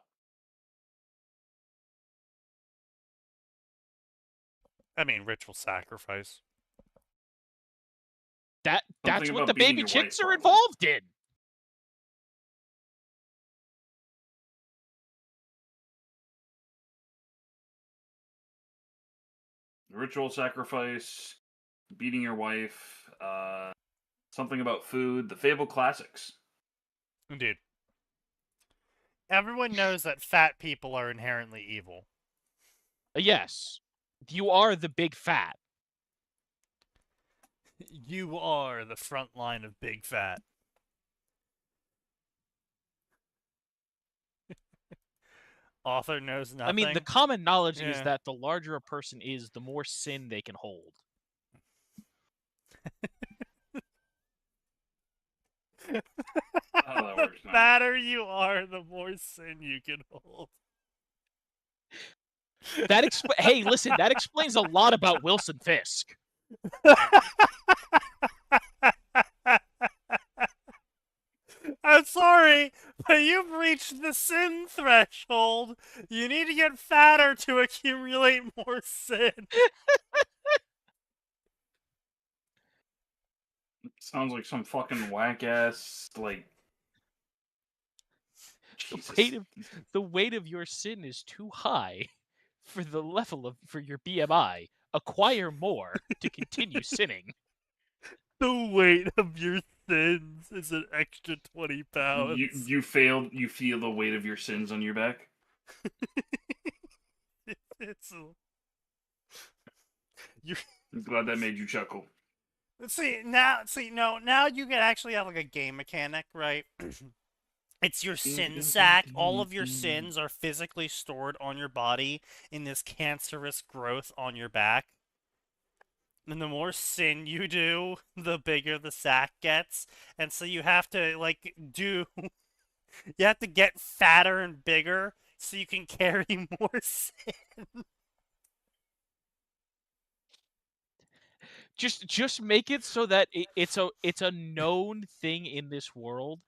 [SPEAKER 2] I mean, ritual sacrifice.
[SPEAKER 3] That's
[SPEAKER 4] Something
[SPEAKER 3] what
[SPEAKER 4] about
[SPEAKER 3] the
[SPEAKER 4] beating
[SPEAKER 3] baby
[SPEAKER 4] your
[SPEAKER 3] chicks
[SPEAKER 4] wife,
[SPEAKER 3] are
[SPEAKER 4] probably.
[SPEAKER 3] involved in.
[SPEAKER 4] Ritual sacrifice, beating your wife, something about food, the Fable classics.
[SPEAKER 2] Indeed. Everyone knows that fat people are inherently evil.
[SPEAKER 3] Yes. You are the big fat.
[SPEAKER 2] You are the front line of big fat. Author knows nothing.
[SPEAKER 3] I mean, the common knowledge is
[SPEAKER 2] Yeah.
[SPEAKER 3] that the larger a person is, the more sin they can hold.
[SPEAKER 4] How that works
[SPEAKER 2] The
[SPEAKER 4] now.
[SPEAKER 2] fatter you are, the more sin you can hold.
[SPEAKER 3] Hey, listen, that explains a lot about Wilson Fisk.
[SPEAKER 2] I'm sorry, but you've reached the sin threshold. You need to get fatter to accumulate more sin.
[SPEAKER 4] Sounds like some fucking whack ass like.
[SPEAKER 3] The weight of your sin is too high for the level for your BMI. Acquire more to continue sinning.
[SPEAKER 2] The weight of your sins is an extra 20 pounds.
[SPEAKER 4] You failed. You feel the weight of your sins on your back. I'm glad that made you chuckle.
[SPEAKER 2] Now you can actually have like a game mechanic, right? It's your sin sack. All of your sins are physically stored on your body in this cancerous growth on your back. And the more sin you do, the bigger the sack gets. And so you have to, like, you have to get fatter and bigger so you can carry more sin.
[SPEAKER 3] Just make it so that it's a known thing in this world.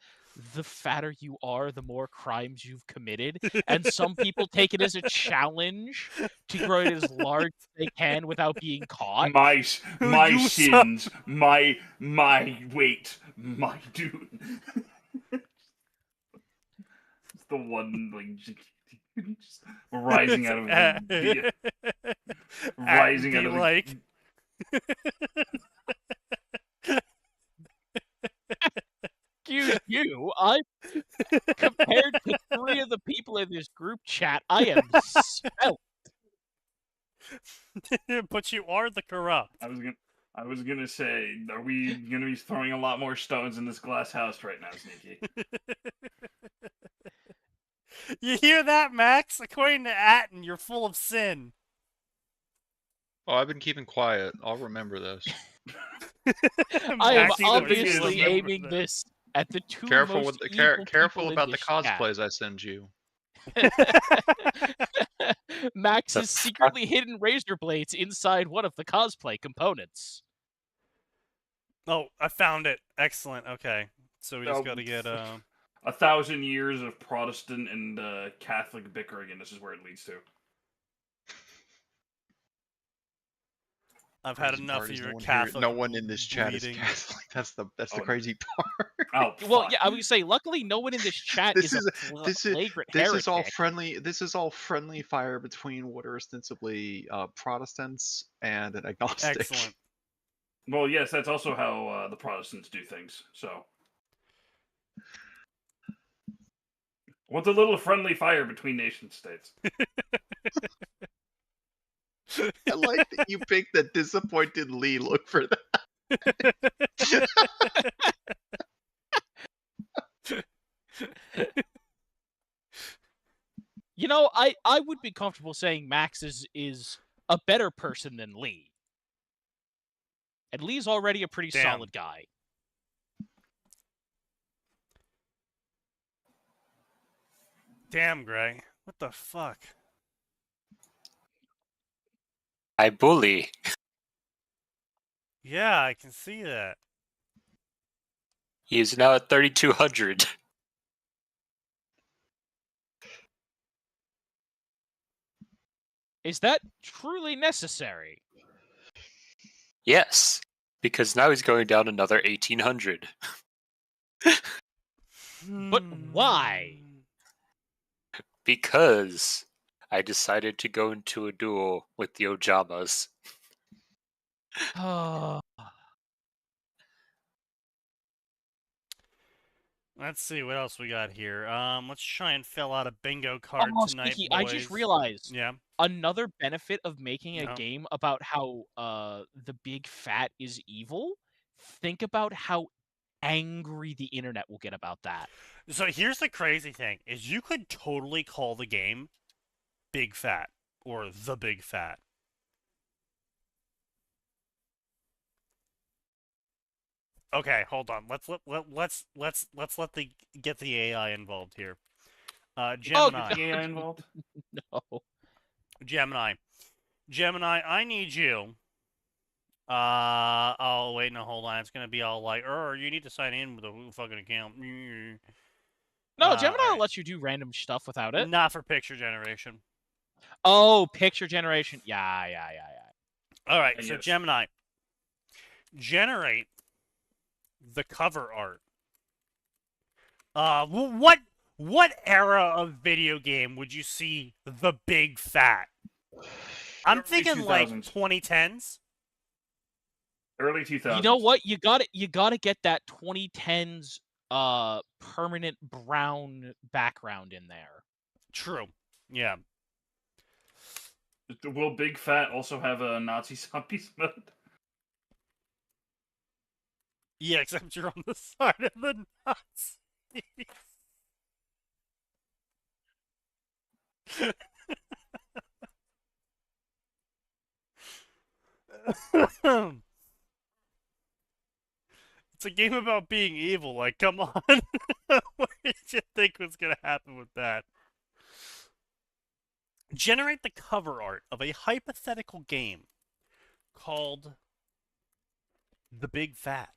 [SPEAKER 3] The fatter you are, the more crimes you've committed, and some people take it as a challenge to grow it as large as they can without being caught.
[SPEAKER 4] My sins, my weight, my dude. It's the one like just rising out of the rising out of the
[SPEAKER 2] like.
[SPEAKER 3] Excuse you, compared to 3 of the people in this group chat, I am svelte.
[SPEAKER 2] But you are the corrupt.
[SPEAKER 4] I was gonna say, are we gonna be throwing a lot more stones in this glass house right now, Sneaky?
[SPEAKER 2] You hear that, Max? According to Atten, you're full of sin.
[SPEAKER 1] Oh, I've been keeping quiet. I'll remember this.
[SPEAKER 3] I am
[SPEAKER 2] Max
[SPEAKER 3] obviously
[SPEAKER 2] remember
[SPEAKER 3] aiming this at the 2
[SPEAKER 1] Careful
[SPEAKER 3] most
[SPEAKER 1] with
[SPEAKER 3] evil
[SPEAKER 1] careful
[SPEAKER 3] people
[SPEAKER 1] about
[SPEAKER 3] in
[SPEAKER 1] the
[SPEAKER 3] this chat.
[SPEAKER 1] cosplays I send you.
[SPEAKER 3] Max has secretly hidden razor blades inside one of the cosplay components.
[SPEAKER 2] Oh, I found it. Excellent. Okay. So we just gotta get
[SPEAKER 4] 1,000 years of Protestant and Catholic bickering, and this is where it leads to.
[SPEAKER 2] I've had
[SPEAKER 1] Crazy
[SPEAKER 2] enough
[SPEAKER 1] part
[SPEAKER 2] of
[SPEAKER 1] is
[SPEAKER 2] your
[SPEAKER 1] no one
[SPEAKER 2] Catholic.
[SPEAKER 1] no one in this chat
[SPEAKER 2] bleeding.
[SPEAKER 1] is Catholic. That's the
[SPEAKER 4] Oh,
[SPEAKER 1] crazy part.
[SPEAKER 4] Oh,
[SPEAKER 3] Well,
[SPEAKER 4] fuck.
[SPEAKER 3] yeah, I would say, luckily, no one in this chat
[SPEAKER 1] This
[SPEAKER 3] is a
[SPEAKER 1] this
[SPEAKER 3] flagrant
[SPEAKER 1] this
[SPEAKER 3] heretic.
[SPEAKER 1] is all friendly. This is all friendly fire between what are ostensibly Protestants and an agnostic.
[SPEAKER 2] Excellent.
[SPEAKER 4] Well, yes, that's also how the Protestants do things. So, what's a little friendly fire between nation states?
[SPEAKER 1] I like that you picked the disappointed Lee look for that.
[SPEAKER 3] You know, I would be comfortable saying Max is a better person than Lee. And Lee's already a pretty solid guy.
[SPEAKER 2] Damn, Gray. What the fuck?
[SPEAKER 5] I bully.
[SPEAKER 2] Yeah, I can see that.
[SPEAKER 5] He is now at 3,200.
[SPEAKER 3] Is that truly necessary?
[SPEAKER 5] Yes, because now he's going down another 1,800.
[SPEAKER 3] But why?
[SPEAKER 5] Because I decided to go into a duel with the Ojamas.
[SPEAKER 2] Let's see what else we got here. Let's try and fill out a bingo card tonight,
[SPEAKER 3] Sneaky,
[SPEAKER 2] boys.
[SPEAKER 3] I just realized.
[SPEAKER 2] Yeah.
[SPEAKER 3] Another benefit of making a game about how the big fat is evil. Think about how angry the internet will get about that.
[SPEAKER 2] So here's the crazy thing: is you could totally call the game Big Fat or The Big Fat. Okay, hold on. Let's let the get the AI involved here. Gemini.
[SPEAKER 4] Is the AI involved?
[SPEAKER 3] No.
[SPEAKER 2] Gemini. Gemini, I need you. Oh wait, no, hold on. It's gonna be all like, you need to sign in with a fucking account.
[SPEAKER 3] No, Gemini
[SPEAKER 2] alright.
[SPEAKER 3] will let you do random stuff without it.
[SPEAKER 2] Not for picture generation.
[SPEAKER 3] Oh, picture generation. Yeah.
[SPEAKER 2] All right, so
[SPEAKER 4] Yes.
[SPEAKER 2] Gemini, generate the cover art. What era of video game would you see the big fat? I'm
[SPEAKER 4] Early
[SPEAKER 2] thinking like
[SPEAKER 4] 2000s.
[SPEAKER 2] 2010s.
[SPEAKER 4] Early 2000s.
[SPEAKER 3] You know what? You gotta get that 2010s permanent brown background in there.
[SPEAKER 2] True. Yeah.
[SPEAKER 4] Will Big Fat also have a Nazi zombies mode?
[SPEAKER 2] Yeah, except you're on the side of the nuts. It's a game about being evil. Like, come on. What did you think was going to happen with that? Generate the cover art of a hypothetical game called The Big Fat.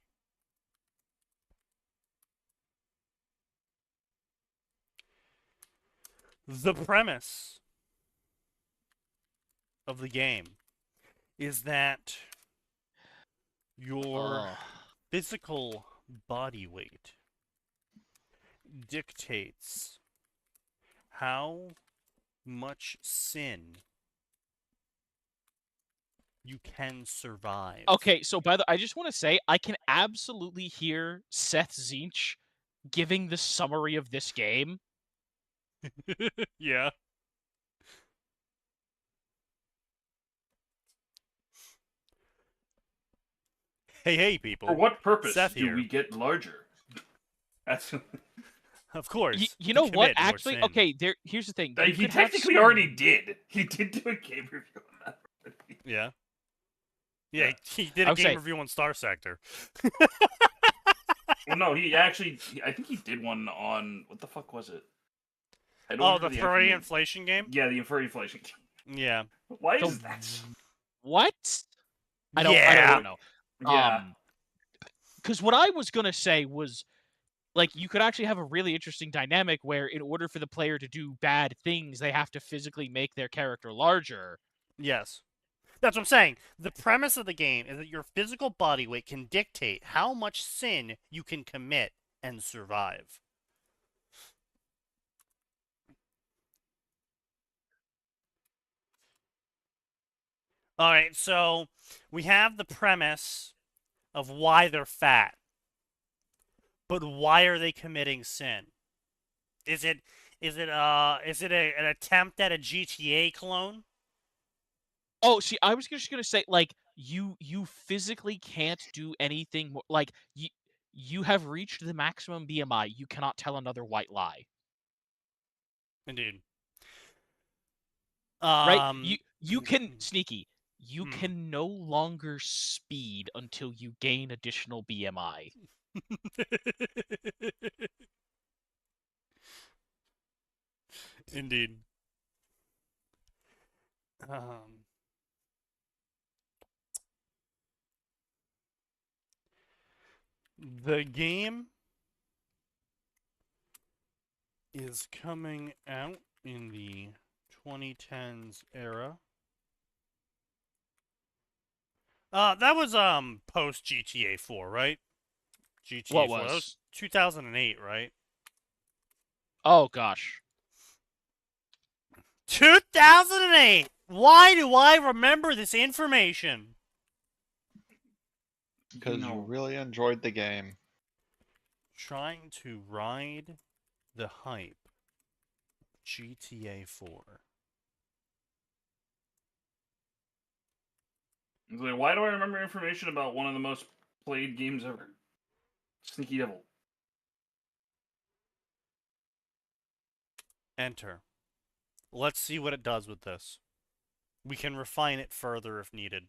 [SPEAKER 2] The premise of the game is that your physical body weight dictates how much sin you can survive.
[SPEAKER 3] Okay, so I just want to say I can absolutely hear Seth Zinch giving the summary of this game.
[SPEAKER 2] Yeah. Hey, people.
[SPEAKER 4] For what purpose
[SPEAKER 2] Seth
[SPEAKER 4] do
[SPEAKER 2] here.
[SPEAKER 4] we get larger? That's
[SPEAKER 2] Of course.
[SPEAKER 3] You
[SPEAKER 2] to
[SPEAKER 3] know what?
[SPEAKER 2] commit more
[SPEAKER 3] Actually,
[SPEAKER 2] sin.
[SPEAKER 3] okay. Here's the thing. You
[SPEAKER 4] he
[SPEAKER 3] could have
[SPEAKER 4] technically
[SPEAKER 3] some-
[SPEAKER 4] already did. He did do a game review on that already.
[SPEAKER 2] Yeah.
[SPEAKER 4] Yeah.
[SPEAKER 2] Yeah, he did
[SPEAKER 3] I
[SPEAKER 2] a
[SPEAKER 3] would
[SPEAKER 2] game
[SPEAKER 3] say-
[SPEAKER 2] review on Star Sector.
[SPEAKER 4] Well, no, I think he did one on what the fuck was it? I don't
[SPEAKER 2] Oh,
[SPEAKER 4] remember
[SPEAKER 2] the furry
[SPEAKER 4] acronym.
[SPEAKER 2] inflation game?
[SPEAKER 4] Yeah, the furry inflation.
[SPEAKER 2] Yeah.
[SPEAKER 4] Why
[SPEAKER 3] So-
[SPEAKER 4] is that?
[SPEAKER 3] What? I don't know.
[SPEAKER 4] Yeah.
[SPEAKER 3] Because what I was gonna say was, like, you could actually have a really interesting dynamic where, in order for the player to do bad things, they have to physically make their character larger.
[SPEAKER 2] Yes. That's what I'm saying. The premise of the game is that your physical body weight can dictate how much sin you can commit and survive. All right, so we have the premise of why they're fat. But why are they committing sin? Is it an attempt at a GTA clone?
[SPEAKER 3] Oh, see, I was just gonna say, like, you physically can't do anything more. Like, you have reached the maximum BMI. You cannot tell another white lie.
[SPEAKER 2] Indeed.
[SPEAKER 3] Right? You can sneaky. You
[SPEAKER 2] Hmm.
[SPEAKER 3] can no longer speed until you gain additional BMI.
[SPEAKER 2] Indeed. The game is coming out in the 2010s era. That was post GTA 4, right? GTA
[SPEAKER 3] What
[SPEAKER 2] 4. That was
[SPEAKER 3] was?
[SPEAKER 2] 2008, right?
[SPEAKER 3] Oh gosh.
[SPEAKER 2] 2008. Why do I remember this information?
[SPEAKER 1] Because
[SPEAKER 4] No.
[SPEAKER 1] you really enjoyed the game.
[SPEAKER 2] Trying to ride the hype. GTA 4.
[SPEAKER 4] It's like, why do I remember information about one of the most played games ever? Sneaky Devil.
[SPEAKER 2] Enter. Let's see what it does with this. We can refine it further if needed.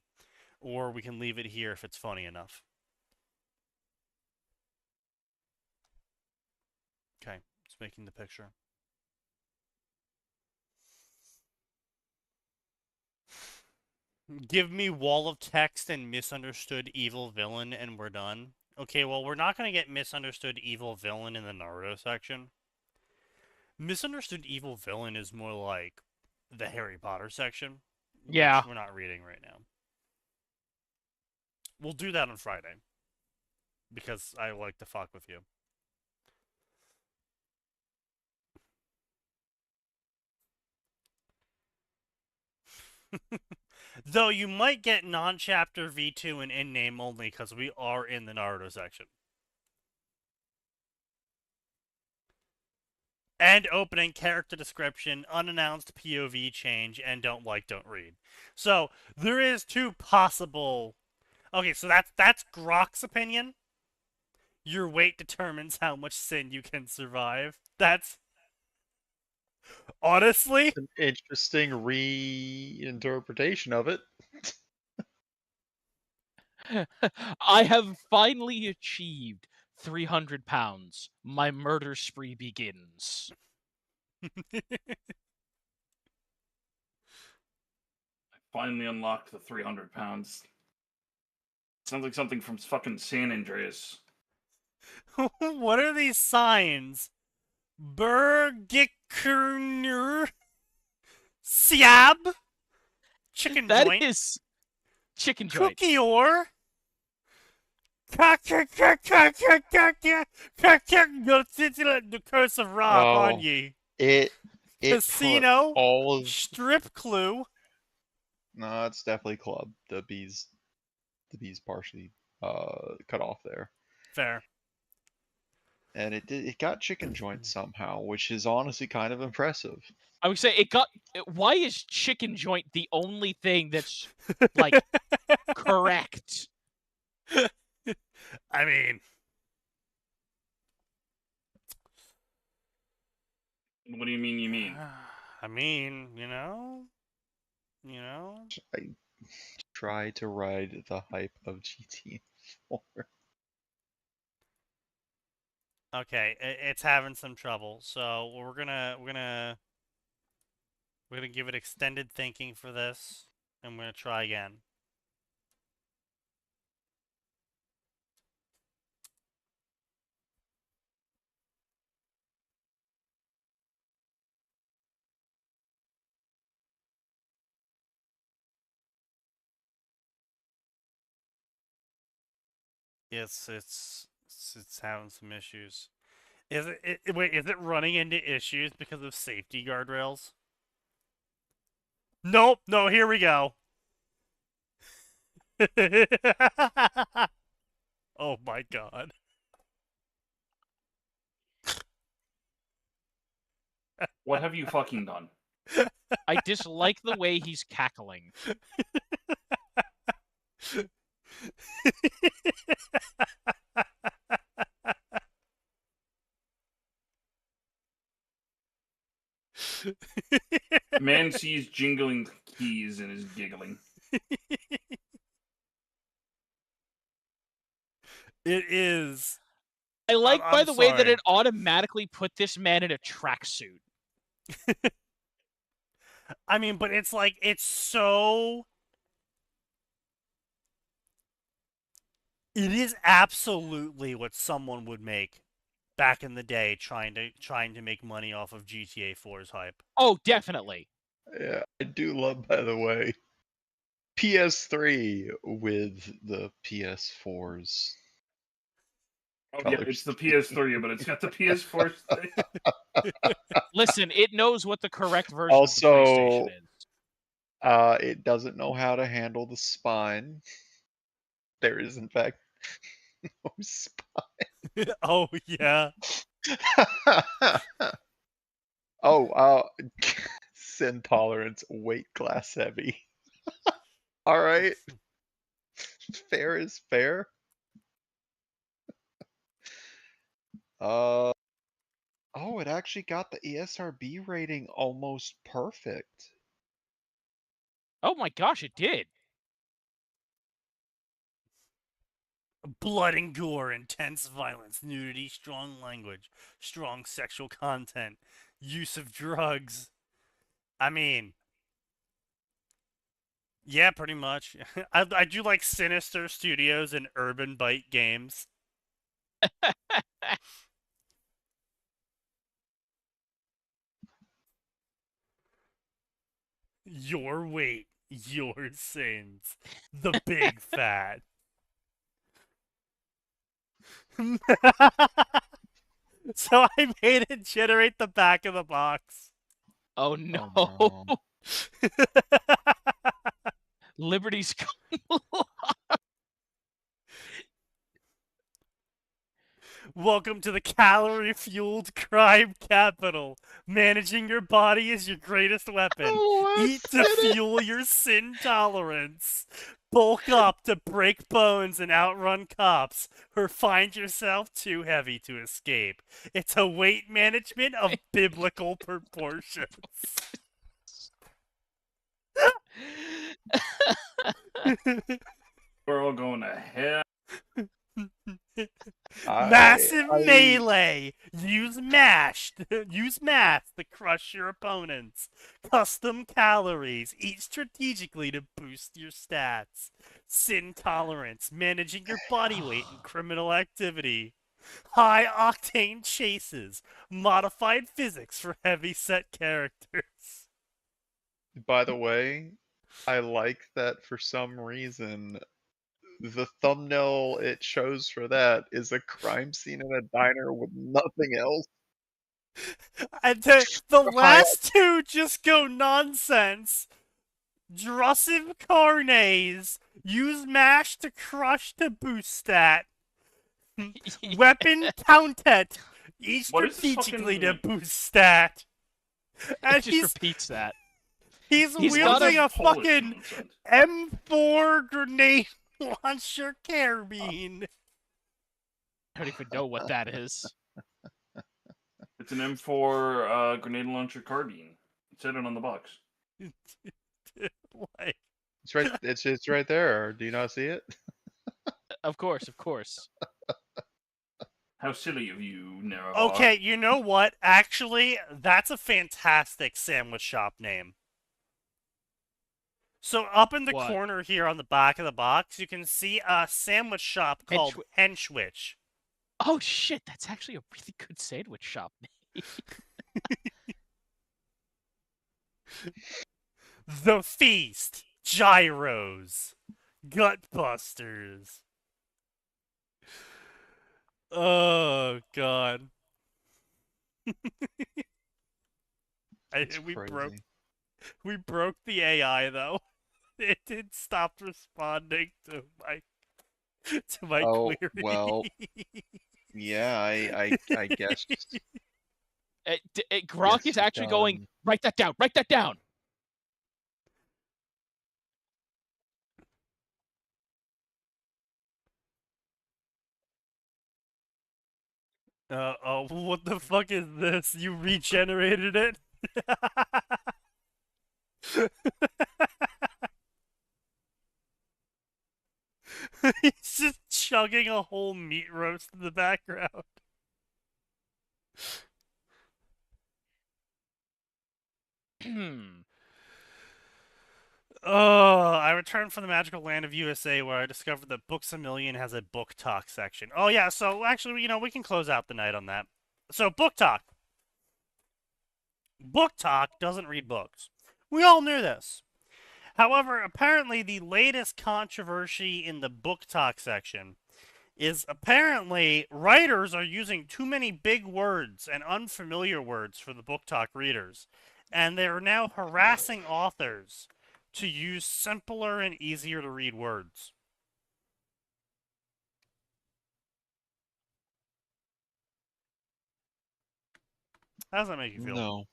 [SPEAKER 2] Or we can leave it here if it's funny enough. just making the picture. Give me wall of text and misunderstood evil villain, and we're done. Okay, well, we're not going to get misunderstood evil villain in the Naruto section. Misunderstood evil villain is more like the Harry Potter section.
[SPEAKER 3] Yeah.
[SPEAKER 2] Which we're not reading right now. We'll do that on Friday. Because I like to fuck with you. Though you might get non-chapter V2 and in-name only because we are in the Naruto section. And opening character description, unannounced POV change, and don't like, don't read. So there is two possible. Okay, so that's Grok's opinion. Your weight determines how much sin you can survive. That's honestly
[SPEAKER 1] An interesting reinterpretation of it.
[SPEAKER 3] I have finally achieved 300 pounds. My murder spree begins.
[SPEAKER 4] I finally unlocked the 300 pounds. Sounds like something from fucking San Andreas.
[SPEAKER 2] What are these signs? Burgikerner Siab Chicken
[SPEAKER 3] That
[SPEAKER 2] joint.
[SPEAKER 3] is chicken joint.
[SPEAKER 2] Cookie or the curse of rock on
[SPEAKER 1] Oh.
[SPEAKER 2] ye.
[SPEAKER 1] It
[SPEAKER 2] Casino,
[SPEAKER 1] put all of
[SPEAKER 2] strip clue.
[SPEAKER 1] no, it's definitely club. The bees partially cut off there,
[SPEAKER 2] Fair.
[SPEAKER 1] and it got chicken joint somehow, which is honestly kind of impressive.
[SPEAKER 3] I would say it got. Why is chicken joint the only thing that's like correct?
[SPEAKER 2] I mean,
[SPEAKER 4] What do you mean? You mean?
[SPEAKER 2] you know.
[SPEAKER 1] I try to ride the hype of GT4.
[SPEAKER 2] Okay, it's having some trouble, so we're gonna give it extended thinking for this, and we're gonna try again. It's having some issues. Is wait, is it running into issues because of safety guardrails? Nope, no, here we go. Oh my god.
[SPEAKER 4] What have you fucking done?
[SPEAKER 3] I dislike the way he's cackling.
[SPEAKER 4] Man sees jingling keys and is giggling.
[SPEAKER 2] It is.
[SPEAKER 3] I like, by
[SPEAKER 2] I'm
[SPEAKER 3] the way, that
[SPEAKER 2] sorry.
[SPEAKER 3] it automatically put this man in a tracksuit.
[SPEAKER 2] I mean, but it's like it's so. It is absolutely what someone would make back in the day, trying to make money off of GTA 4's hype.
[SPEAKER 3] Oh, definitely.
[SPEAKER 1] Yeah, I do love, by the way, PS3 with the PS4's.
[SPEAKER 4] Oh yeah, it's the PS3, but it's got the PS4 thing.
[SPEAKER 3] Listen, it knows what the correct version
[SPEAKER 1] Also,
[SPEAKER 3] of the PlayStation is.
[SPEAKER 1] It doesn't know how to handle the spine. There is, in fact, no spine.
[SPEAKER 2] Oh yeah.
[SPEAKER 1] Oh, sin tolerance, weight class heavy. All right, fair is fair. Oh, it actually got the ESRB rating almost perfect.
[SPEAKER 3] Oh my gosh, it did.
[SPEAKER 2] Blood and gore, intense violence, nudity, strong language, strong sexual content, use of drugs. I mean, yeah, pretty much. I do like Sinister Studios and Urban Byte Games. Your weight, your sins. The big fat. So I made it generate the back of the box.
[SPEAKER 3] Oh no.
[SPEAKER 1] Oh, no.
[SPEAKER 3] Liberty's
[SPEAKER 2] Welcome to the calorie-fueled crime capital. Managing your body is your greatest weapon. Eat to fuel your sin tolerance. Bulk up to break bones and outrun cops, or find yourself too heavy to escape. It's a weight management of biblical proportions.
[SPEAKER 4] We're all going to hell.
[SPEAKER 2] Massive melee. Use mash. Use math to crush your opponents. Custom calories. Eat strategically to boost your stats. Sin tolerance. Managing your body weight and criminal activity. High octane chases. Modified physics for heavy set characters.
[SPEAKER 1] By the way, I like that for some reason the thumbnail it shows for that is a crime scene in a diner with nothing else.
[SPEAKER 2] And the last two just go nonsense. Drussive carnes. Use mash to crush to boost stat. Weapon countet. Eat
[SPEAKER 4] What is
[SPEAKER 2] strategically to
[SPEAKER 4] fucking-
[SPEAKER 2] boost stat. And
[SPEAKER 3] It just repeats that.
[SPEAKER 2] he's
[SPEAKER 3] he's
[SPEAKER 2] wielding a
[SPEAKER 4] Polish
[SPEAKER 2] fucking
[SPEAKER 4] nonsense.
[SPEAKER 2] M4 grenade launcher carabine.
[SPEAKER 3] I don't even know what that is.
[SPEAKER 4] It's an M4 grenade launcher carbine. It said it on the box.
[SPEAKER 2] Like,
[SPEAKER 1] It's right. It's right there. Do you not see it?
[SPEAKER 3] Of course, of course.
[SPEAKER 4] How silly of you, Narrow.
[SPEAKER 2] okay, you know what? Actually, that's a fantastic sandwich shop name. So up in the
[SPEAKER 3] What?
[SPEAKER 2] corner here on the back of the box, you can see a sandwich shop called Henchwich.
[SPEAKER 3] Oh shit, that's actually a really good sandwich shop name.
[SPEAKER 2] The Feast, Gyros, Gutbusters. Oh god.
[SPEAKER 1] It's
[SPEAKER 2] we
[SPEAKER 1] crazy.
[SPEAKER 2] broke the AI though. It stopped responding to my
[SPEAKER 1] Oh,
[SPEAKER 2] query.
[SPEAKER 1] well. Yeah, I guess.
[SPEAKER 3] Gronk
[SPEAKER 1] Yes,
[SPEAKER 3] is actually going,
[SPEAKER 1] done.
[SPEAKER 3] write that down, write that down.
[SPEAKER 2] Oh, what the fuck is this? You regenerated it? He's just chugging a whole meat roast in the background. Oh, I returned from the magical land of USA where I discovered that Books A Million has a book talk section. Oh yeah, so actually, we can close out the night on that. So, book talk. Book talk doesn't read books. We all knew this. However, apparently the latest controversy in the book talk section is apparently writers are using too many big words and unfamiliar words for the book talk readers, and they're now harassing authors to use simpler and easier to read words. How does that make you feel?
[SPEAKER 1] No,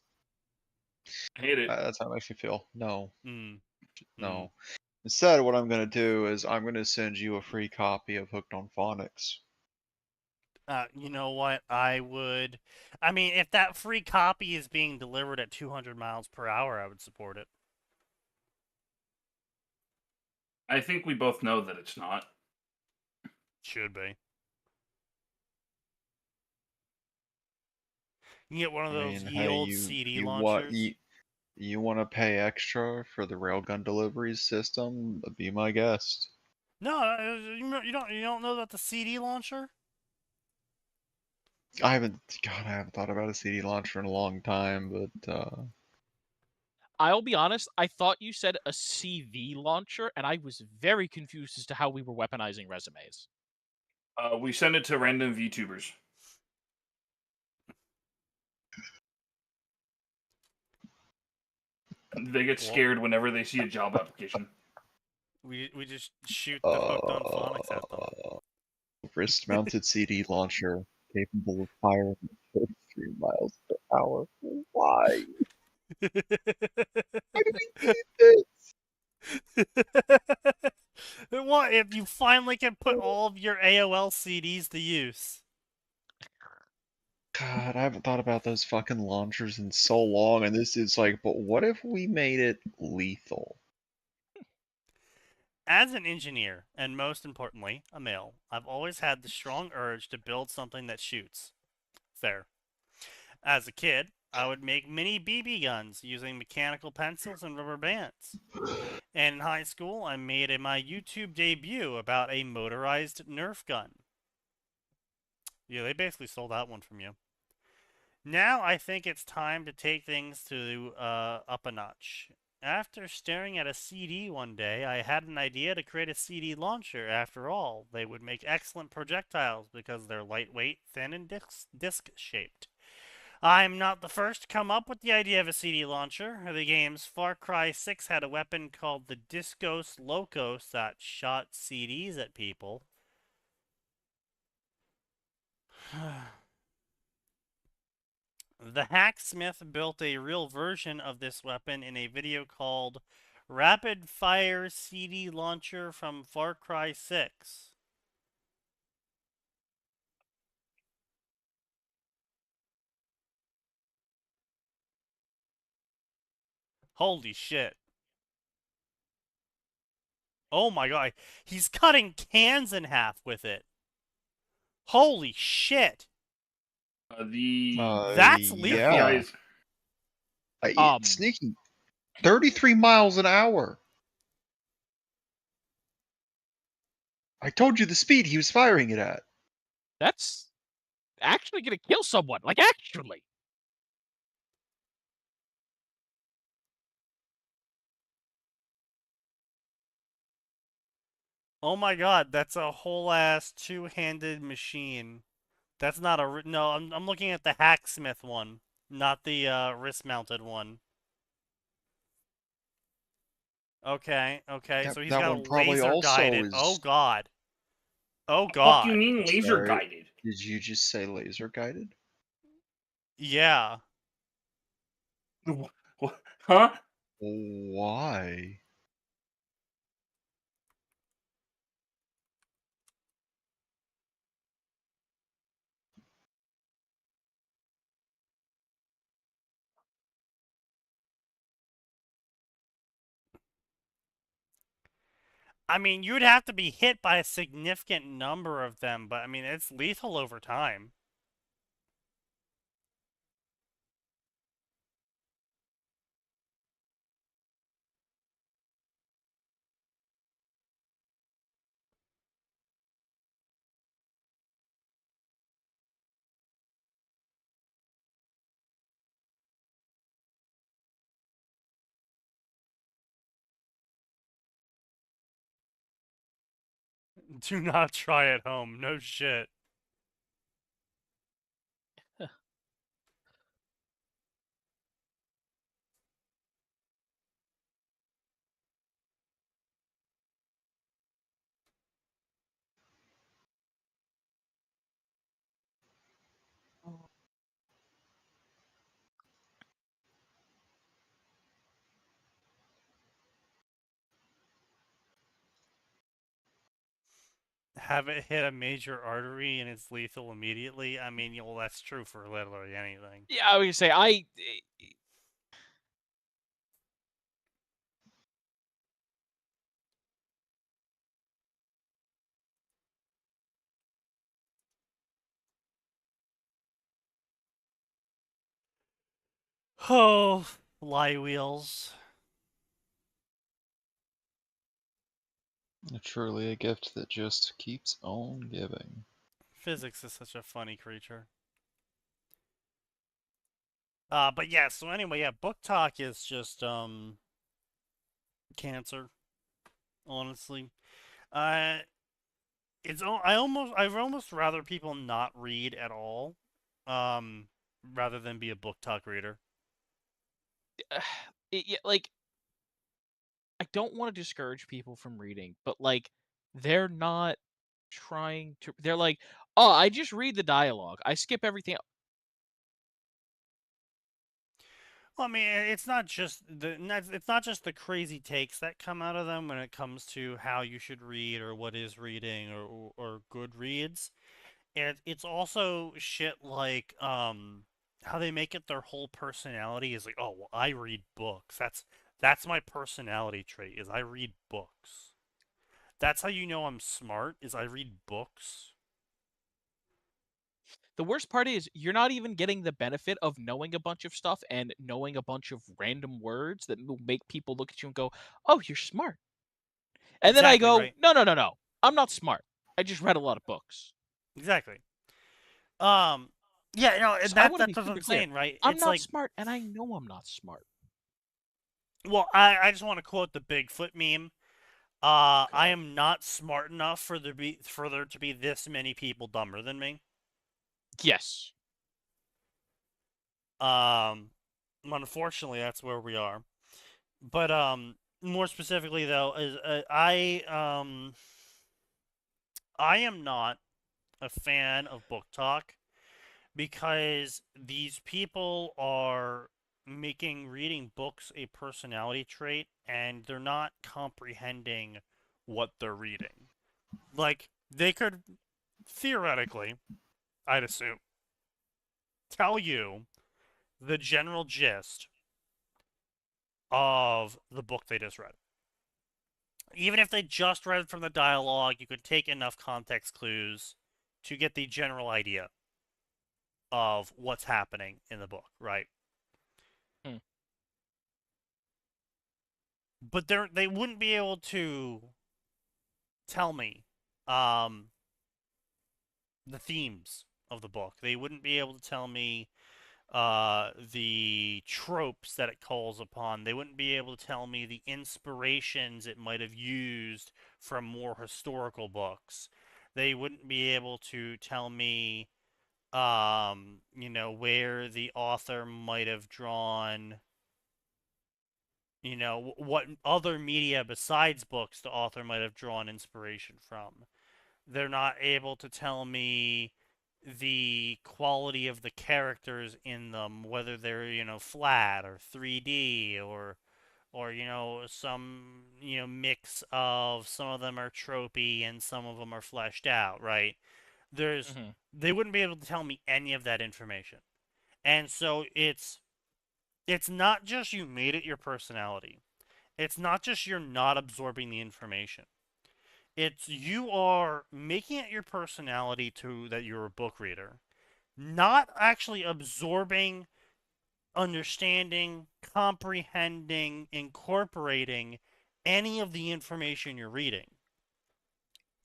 [SPEAKER 4] I hate it.
[SPEAKER 1] that's how it makes me feel. No,
[SPEAKER 2] Mm.
[SPEAKER 1] no. Instead, what I'm gonna do is I'm gonna send you a free copy of Hooked on Phonics.
[SPEAKER 2] You know what? I mean, if that free copy is being delivered at 200 miles per hour, I would support it.
[SPEAKER 4] I think we both know that it's not.
[SPEAKER 2] Should be. You get one of
[SPEAKER 1] I
[SPEAKER 2] those
[SPEAKER 1] mean,
[SPEAKER 2] ye
[SPEAKER 1] hey,
[SPEAKER 2] old
[SPEAKER 1] you
[SPEAKER 2] CD
[SPEAKER 1] you
[SPEAKER 2] launchers.
[SPEAKER 1] what you want to pay extra for the railgun deliveries system? Be my guest.
[SPEAKER 2] No, you don't know about the CD launcher?
[SPEAKER 1] I haven't thought about a CD launcher in a long time, but
[SPEAKER 3] I'll be honest, I thought you said a CV launcher, and I was very confused as to how we were weaponizing resumes.
[SPEAKER 4] We send it to random VTubers. They get scared whenever they see a job application.
[SPEAKER 2] We just shoot the hooked on phonics at them.
[SPEAKER 1] wrist-mounted CD launcher capable of firing 33 miles per hour. Why? Why do we need this?
[SPEAKER 2] What if you finally can put all of your AOL CDs to use?
[SPEAKER 1] God, I haven't thought about those fucking launchers in so long, and this is like, but what if we made it lethal?
[SPEAKER 2] As an engineer, and most importantly, a male, I've always had the strong urge to build something that shoots. Fair. As a kid, I would make mini BB guns using mechanical pencils and rubber bands. And in high school, I made my YouTube debut about a motorized Nerf gun. Yeah, they basically stole that one from you. Now I think it's time to take things to up a notch. After staring at a CD one day, I had an idea to create a CD launcher. After all, they would make excellent projectiles because they're lightweight, thin, and disc-shaped. I'm not the first to come up with the idea of a CD launcher. The game's Far Cry 6 had a weapon called the Discos Locos that shot CDs at people. The hacksmith built a real version of this weapon in a video called Rapid Fire CD Launcher from Far Cry 6. Holy shit. Oh my god. He's cutting cans in half with it. Holy shit. That's lethal.
[SPEAKER 1] Yeah. Sneaky. 33 miles an hour. I told you the speed he was firing it at.
[SPEAKER 3] That's actually gonna kill someone. Like, actually.
[SPEAKER 2] Oh my god, that's a whole ass two-handed machine. That's not a no. I'm looking at the hacksmith one, not the wrist-mounted one. Okay, so he's
[SPEAKER 1] That
[SPEAKER 2] got a
[SPEAKER 1] one probably
[SPEAKER 2] laser
[SPEAKER 1] also
[SPEAKER 2] guided.
[SPEAKER 1] is.
[SPEAKER 2] Oh god. Oh
[SPEAKER 4] Fuck
[SPEAKER 2] god.
[SPEAKER 4] you mean laser
[SPEAKER 1] Sorry.
[SPEAKER 4] guided?
[SPEAKER 1] Did you just say laser guided?
[SPEAKER 2] Yeah.
[SPEAKER 4] Huh?
[SPEAKER 1] Why?
[SPEAKER 2] I mean, you'd have to be hit by a significant number of them, but I mean, it's lethal over time. Do not try at home. No shit. Have it hit a major artery and it's lethal immediately? I mean, well, that's true for literally anything.
[SPEAKER 3] Yeah, I was gonna say,
[SPEAKER 2] Oh, lie wheels.
[SPEAKER 1] Truly a gift that just keeps on giving.
[SPEAKER 2] Physics is such a funny creature. But yeah, so anyway, yeah, book talk is just, cancer, honestly. Uh, I'd almost rather people not read at all, rather than be a book talk reader.
[SPEAKER 3] Like, I don't want to discourage people from reading, but like, they're not trying to. They're like, oh, I just read the dialogue. I skip everything.
[SPEAKER 2] Well, I mean, it's not just the crazy takes that come out of them when it comes to how you should read or what is reading or good reads. It's also shit like how they make it their whole personality is like, oh well, I read books. That's my personality trait is I read books. That's how you know I'm smart is I read books.
[SPEAKER 3] The worst part is you're not even getting the benefit of knowing a bunch of stuff and knowing a bunch of random words that will make people look at you and go, "Oh, you're smart." And then I
[SPEAKER 2] Exactly,
[SPEAKER 3] go,
[SPEAKER 2] right?
[SPEAKER 3] "No, no, no, no. I'm not smart. I just read a lot of books."
[SPEAKER 2] Exactly. Um yeah, no, and
[SPEAKER 3] So I want to
[SPEAKER 2] that's
[SPEAKER 3] be
[SPEAKER 2] what
[SPEAKER 3] super
[SPEAKER 2] I'm
[SPEAKER 3] clear.
[SPEAKER 2] saying, right?
[SPEAKER 3] I'm
[SPEAKER 2] It's
[SPEAKER 3] not
[SPEAKER 2] like
[SPEAKER 3] smart, and I know I'm not smart.
[SPEAKER 2] well, I just want to quote the Bigfoot meme. I
[SPEAKER 3] God.
[SPEAKER 2] am not smart enough for there to be this many people dumber than me.
[SPEAKER 3] Yes.
[SPEAKER 2] Unfortunately, that's where we are. But more specifically though, is I am not a fan of book talk because these people are making reading books a personality trait and they're not comprehending what they're reading. Like they could theoretically, I'd assume, tell you the general gist of the book they just read. Even if they just read from the dialogue, you could take enough context clues to get the general idea of what's happening in the book, right?
[SPEAKER 3] Hmm.
[SPEAKER 2] But they wouldn't be able to tell me um, the themes of the book. They wouldn't be able to tell me the tropes that it calls upon. They wouldn't be able to tell me the inspirations it might have used from more historical books. They wouldn't be able to tell me, where the author might have drawn, what other media besides books the author might have drawn inspiration from. They're not able to tell me the quality of the characters in them, whether they're, flat or 3D or some, mix of some of them are tropey and some of them are fleshed out, right? There's
[SPEAKER 3] Mm-hmm.
[SPEAKER 2] they wouldn't be able to tell me any of that information. And so it's not just you made it your personality. It's not just you're not absorbing the information. It's you are making it your personality to that you're a book reader, not actually absorbing, understanding, comprehending, incorporating any of the information you're reading.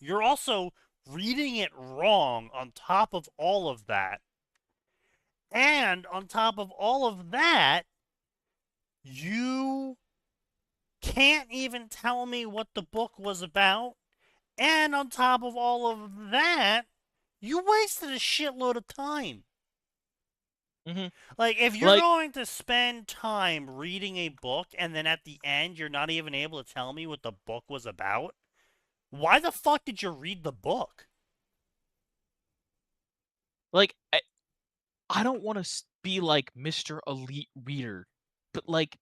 [SPEAKER 2] You're also reading it wrong on top of all of that. And on top of all of that, you can't even tell me what the book was about. And on top of all of that, you wasted a shitload of time.
[SPEAKER 3] Mm-hmm.
[SPEAKER 2] Like, if you're
[SPEAKER 3] Like,
[SPEAKER 2] going to spend time reading a book and then at the end you're not even able to tell me what the book was about, why the fuck did you read the book?
[SPEAKER 3] I don't want to be like Mr. Elite Reader, but like,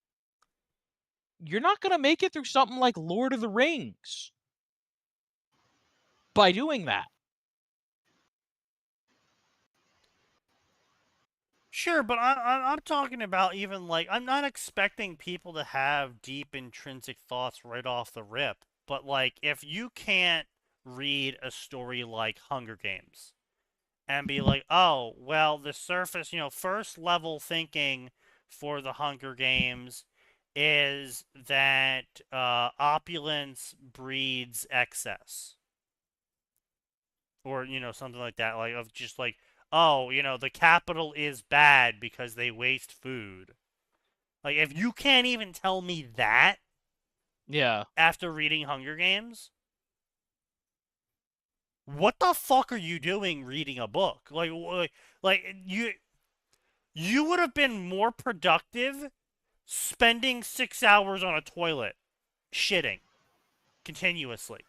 [SPEAKER 3] you're not gonna make it through something like Lord of the Rings by doing that.
[SPEAKER 2] Sure, but I'm talking about even like I'm not expecting people to have deep intrinsic thoughts right off the rip. But like if you can't read a story like Hunger Games and be like, "Oh, well, the surface, first level thinking for the Hunger Games is that opulence breeds excess. Or, something like that. Like, of just like, oh, the capital is bad because they waste food. Like, if you can't even tell me that
[SPEAKER 3] Yeah.
[SPEAKER 2] after reading Hunger Games, what the fuck are you doing reading a book? Like you would have been more productive spending 6 hours on a toilet shitting continuously.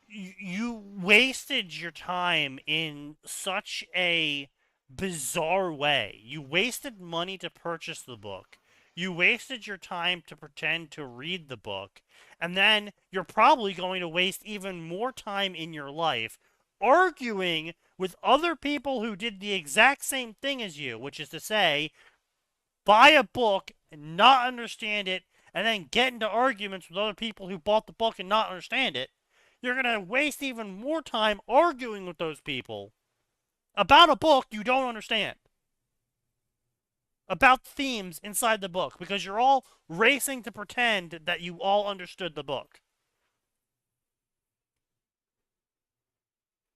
[SPEAKER 2] You wasted your time in such a bizarre way. You wasted money to purchase the book. You wasted your time to pretend to read the book. And then you're probably going to waste even more time in your life arguing with other people who did the exact same thing as you, which is to say, buy a book and not understand it, and then get into arguments with other people who bought the book and not understand it. You're going to waste even more time arguing with those people about a book you don't understand. About themes inside the book, because you're all racing to pretend that you all understood the book.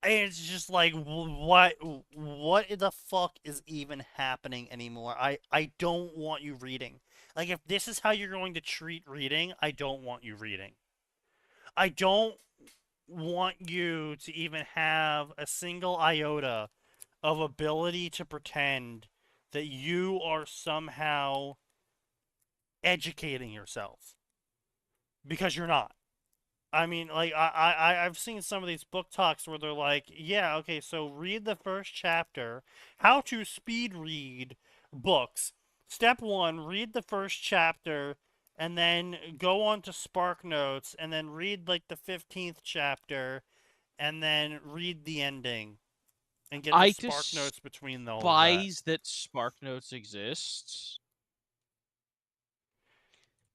[SPEAKER 2] And it's just like, what the fuck is even happening anymore? I don't want you reading. Like, if this is how you're going to treat reading, I don't want you reading. I don't want you to even have a single iota of ability to pretend that you are somehow educating yourself. Because you're not. I mean, like, I've seen some of these book talks where they're like, yeah, okay, so read the first chapter. How to speed read books. Step 1, read the first chapter, and then go on to Spark Notes, and then read, like, the 15th chapter, and then read the ending. And get the Spark Notes between all of that.
[SPEAKER 3] That Spark Notes exists.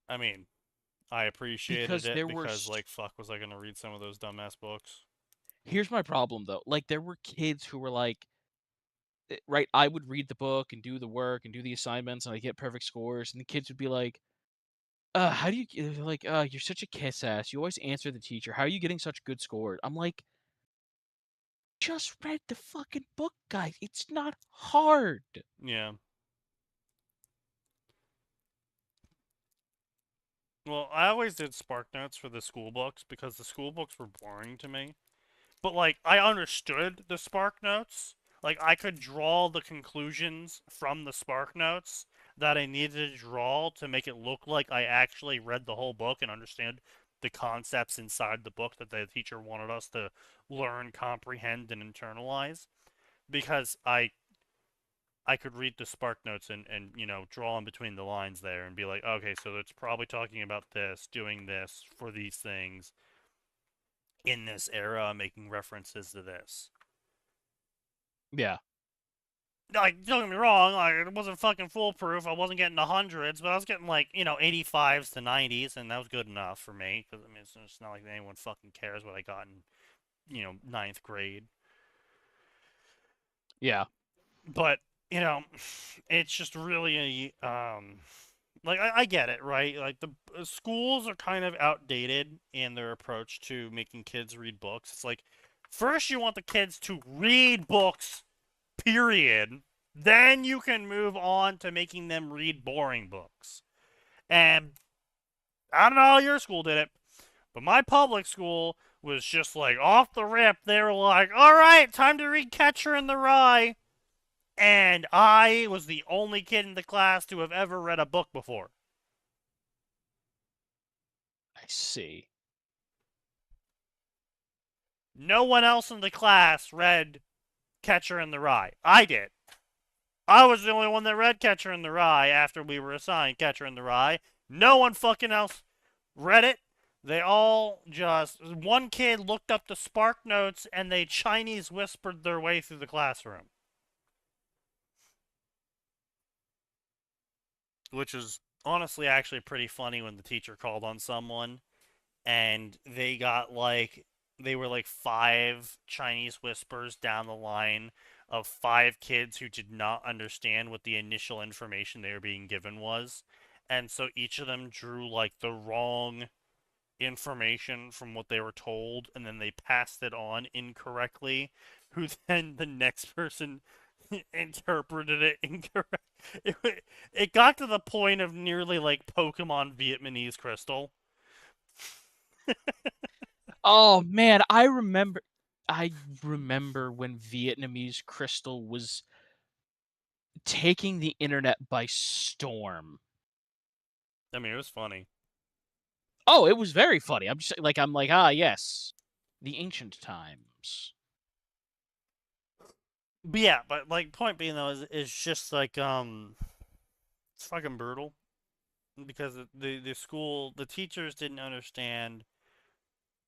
[SPEAKER 2] I mean, I appreciated it because, like, fuck, was I going to read some of those dumbass books?
[SPEAKER 3] Here's my problem, though. Like, there were kids who were like, right, I would read the book and do the work and do the assignments and I get perfect scores, and the kids would be like, how do you, like, you're such a kiss ass. You always answer the teacher. How are you getting such good scores? I'm like, just read the fucking book, guys. It's not hard.
[SPEAKER 2] Yeah. Well, I always did Spark Notes for the school books because the school books were boring to me. But, like, I understood the Spark Notes. Like, I could draw the conclusions from the Spark Notes that I needed to draw to make it look like I actually read the whole book and understand the concepts inside the book that the teacher wanted us to learn, comprehend, and internalize. Because I could read the Spark Notes and draw in between the lines there and be like, okay, so it's probably talking about this, doing this for these things in this era, making references to this.
[SPEAKER 3] Yeah.
[SPEAKER 2] Like, don't get me wrong, like, it wasn't fucking foolproof. I wasn't getting the hundreds, but I was getting, like, 85s to 90s, and that was good enough for me. Because, I mean, it's not like anyone fucking cares what I got in, 9th grade.
[SPEAKER 3] Yeah.
[SPEAKER 2] But, it's just really, like, I get it, right? Like, the schools are kind of outdated in their approach to making kids read books. It's like, first you want the kids to read books, period. Then you can move on to making them read boring books. And I don't know how your school did it, but my public school was just like, off the rip, they were like, all right, time to read Catcher in the Rye. And I was the only kid in the class to have ever read a book before.
[SPEAKER 3] I see.
[SPEAKER 2] No one else in the class read Catcher in the Rye. I did. I was the only one that read Catcher in the Rye after we were assigned Catcher in the Rye. No one fucking else read it. They all just... One kid looked up the Spark Notes and they Chinese whispered their way through the classroom. Which is honestly actually pretty funny when the teacher called on someone and they got like... They were like 5 Chinese whispers down the line of 5 kids who did not understand what the initial information they were being given was. And so each of them drew like the wrong information from what they were told, and then they passed it on incorrectly, who then the next person interpreted it incorrect. It got to the point of nearly like Pokemon Vietnamese Crystal.
[SPEAKER 3] Oh man, I remember when Vietnamese Crystal was taking the internet by storm.
[SPEAKER 2] I mean, it was funny.
[SPEAKER 3] Oh, it was very funny. I'm like, ah, yes, the ancient times.
[SPEAKER 2] But yeah, but like point being though is just like it's fucking brutal because the teachers didn't understand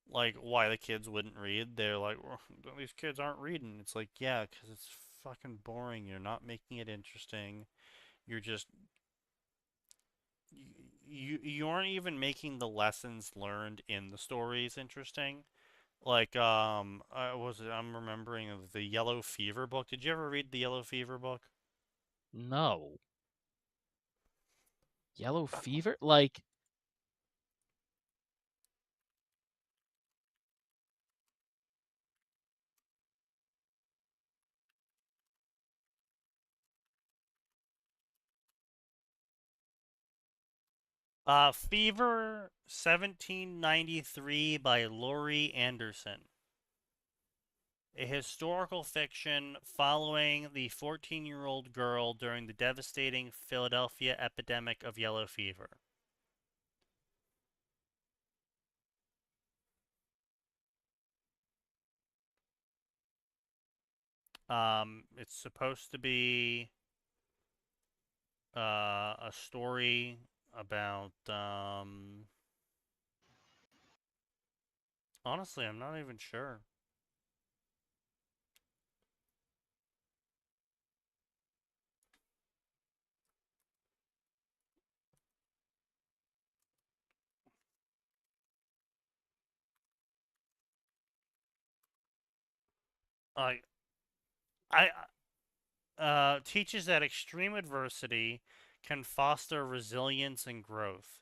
[SPEAKER 2] like why the kids wouldn't read. They're like, well, these kids aren't reading. It's like, yeah, because it's fucking boring. You're not making it interesting. You're just you aren't even making the lessons learned in the stories interesting. Like I'm remembering of the Yellow Fever book. Did you ever read the Yellow Fever book?
[SPEAKER 3] No. Yellow fever? Like,
[SPEAKER 2] Fever 1793 by Laurie Anderson. A historical fiction following the 14-year-old girl during the devastating Philadelphia epidemic of yellow fever. It's supposed to be a story about honestly, I'm not even sure. I teaches that extreme adversity can foster resilience and growth.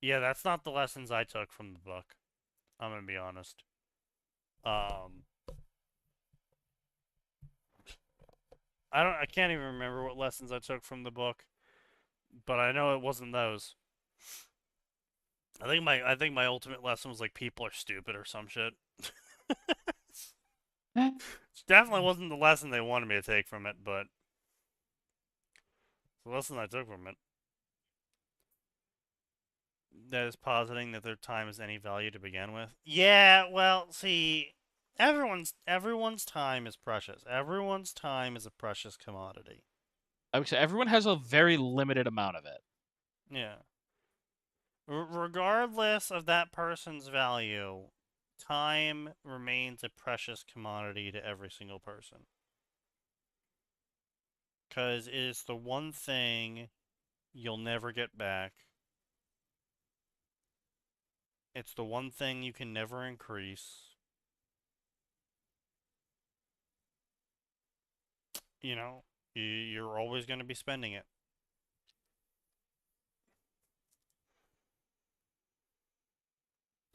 [SPEAKER 2] Yeah, that's not the lessons I took from the book. I'm gonna be honest. Um, I can't even remember what lessons I took from the book, but I know it wasn't those. I think my ultimate lesson was like people are stupid or some shit. It definitely wasn't the lesson they wanted me to take from it, but the lesson I took from it. That is positing that their time is any value to begin with. Yeah, well, see, everyone's time is precious. Everyone's time is a precious commodity.
[SPEAKER 3] I would say everyone has a very limited amount of it.
[SPEAKER 2] Yeah. Regardless of that person's value, time remains a precious commodity to every single person. Because it is the one thing you'll never get back. It's the one thing you can never increase. You know, you're always going to be spending it.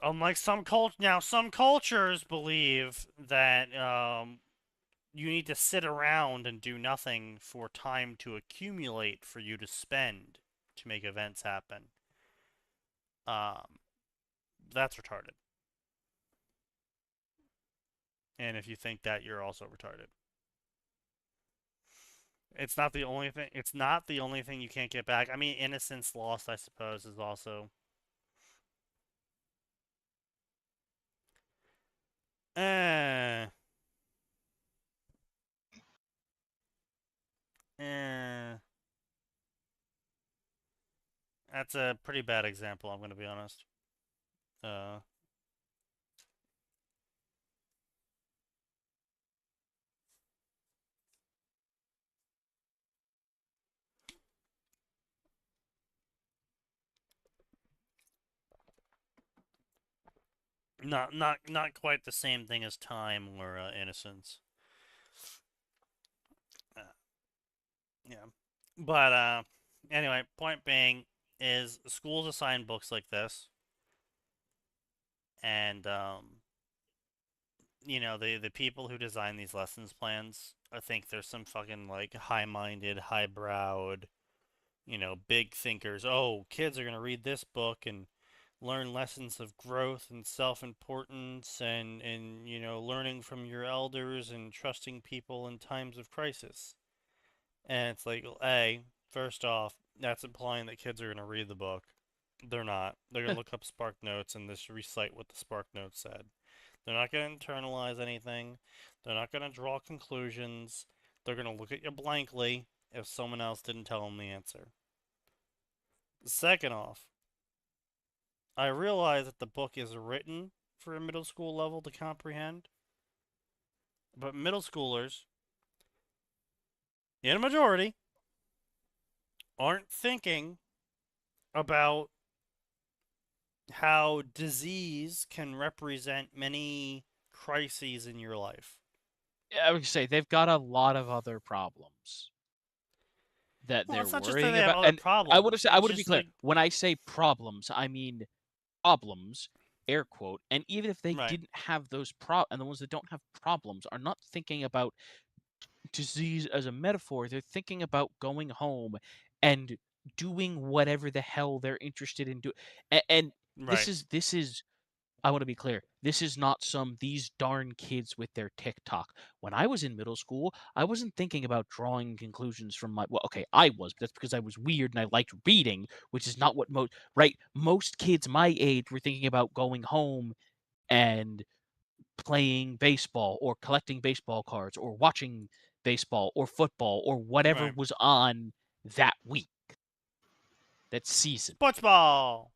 [SPEAKER 2] Unlike some cultures believe that you need to sit around and do nothing for time to accumulate for you to spend to make events happen. That's retarded. And if you think that, you're also retarded. It's not the only thing. It's not the only thing you can't get back. I mean, innocence lost, I suppose, is also. Eh. Eh. That's a pretty bad example, I'm going to be honest. Not quite the same thing as time or innocence. Yeah. But anyway, point being is schools assign books like this, and the people who design these lessons plans, I think there's some fucking like high-minded, high-browed, big thinkers. Oh, kids are gonna read this book and learn lessons of growth and self-importance and learning from your elders and trusting people in times of crisis. And it's like, A, first off, that's implying that kids are going to read the book. They're not. They're going to look up Spark Notes and just recite what the Spark Notes said. They're not going to internalize anything. They're not going to draw conclusions. They're going to look at you blankly if someone else didn't tell them the answer. Second off, I realize that the book is written for a middle school level to comprehend, but middle schoolers, in a majority, aren't thinking about how disease can represent many crises in your life.
[SPEAKER 3] I would say they've got a lot of other problems that
[SPEAKER 2] Well,
[SPEAKER 3] they're
[SPEAKER 2] it's not just that
[SPEAKER 3] worrying
[SPEAKER 2] they have
[SPEAKER 3] about.
[SPEAKER 2] other
[SPEAKER 3] And
[SPEAKER 2] problems.
[SPEAKER 3] I want to
[SPEAKER 2] It's
[SPEAKER 3] be
[SPEAKER 2] just
[SPEAKER 3] clear.
[SPEAKER 2] like,
[SPEAKER 3] When I say problems, I mean problems, air quote. And even if they
[SPEAKER 2] right,
[SPEAKER 3] didn't have those and the ones that don't have problems are not thinking about disease as a metaphor. They're thinking about going home and doing whatever the hell they're interested in doing. And
[SPEAKER 2] right,
[SPEAKER 3] this is I want to be clear. This is not these darn kids with their TikTok. When I was in middle school, I wasn't thinking about drawing conclusions from well, okay, I was, but that's because I was weird and I liked reading, which is not what most kids my age were thinking about going home and playing baseball or collecting baseball cards or watching baseball or football or whatever
[SPEAKER 2] right.
[SPEAKER 3] was on that week, that season,
[SPEAKER 2] Sports ball!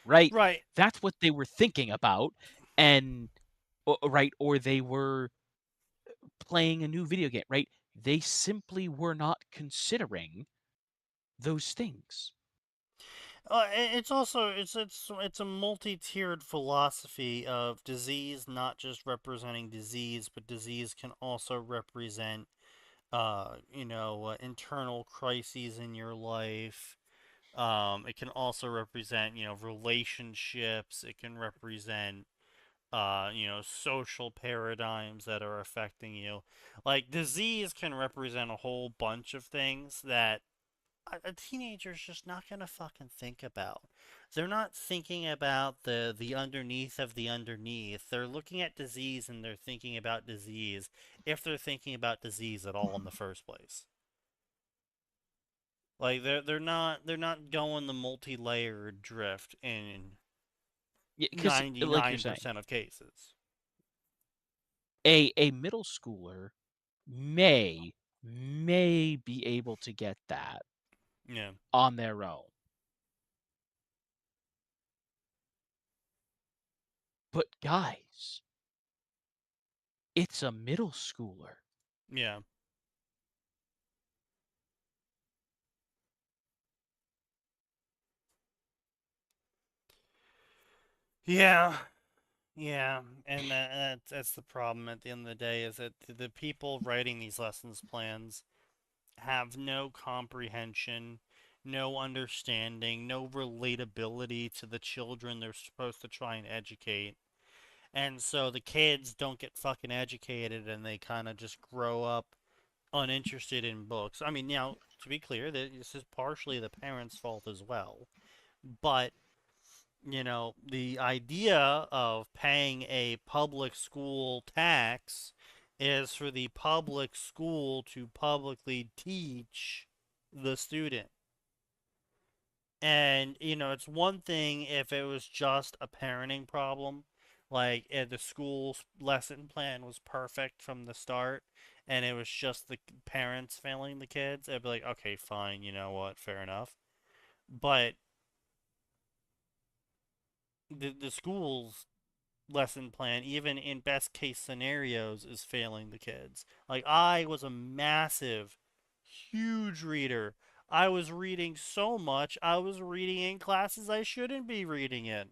[SPEAKER 3] right?
[SPEAKER 2] Right.
[SPEAKER 3] That's what they were thinking about. And right, or they were playing a new video game, right? They simply were not considering those things.
[SPEAKER 2] It's also it's a multi-tiered philosophy of disease not just representing disease, but disease can also represent internal crises in your life. It can also represent relationships. It can represent social paradigms that are affecting you. Like disease can represent a whole bunch of things that a teenager's just not gonna fucking think about. They're not thinking about the underneath of the underneath. They're looking at disease and they're thinking about disease if they're thinking about disease at all in the first place. Like they're not going the multi-layered drift in
[SPEAKER 3] Yeah, because like you're saying,
[SPEAKER 2] 99% of cases.
[SPEAKER 3] a middle schooler may be able to get that
[SPEAKER 2] Yeah.
[SPEAKER 3] on their own. But guys, it's a middle schooler.
[SPEAKER 2] Yeah. Yeah. Yeah, and that's the problem at the end of the day is that the people writing these lessons plans have no comprehension, no understanding, no relatability to the children they're supposed to try and educate. And so the kids don't get fucking educated and they kind of just grow up uninterested in books. I mean, now, to be clear, this is partially the parents' fault as well. But the idea of paying a public school tax is for the public school to publicly teach the student. And, it's one thing if it was just a parenting problem, like if the school's lesson plan was perfect from the start and it was just the parents failing the kids, I'd be like, okay, fine, you know what, fair enough. But the school's lesson plan, even in best case scenarios, is failing the kids. Like, I was a massive, huge reader. I was reading so much, I was reading in classes I shouldn't be reading in.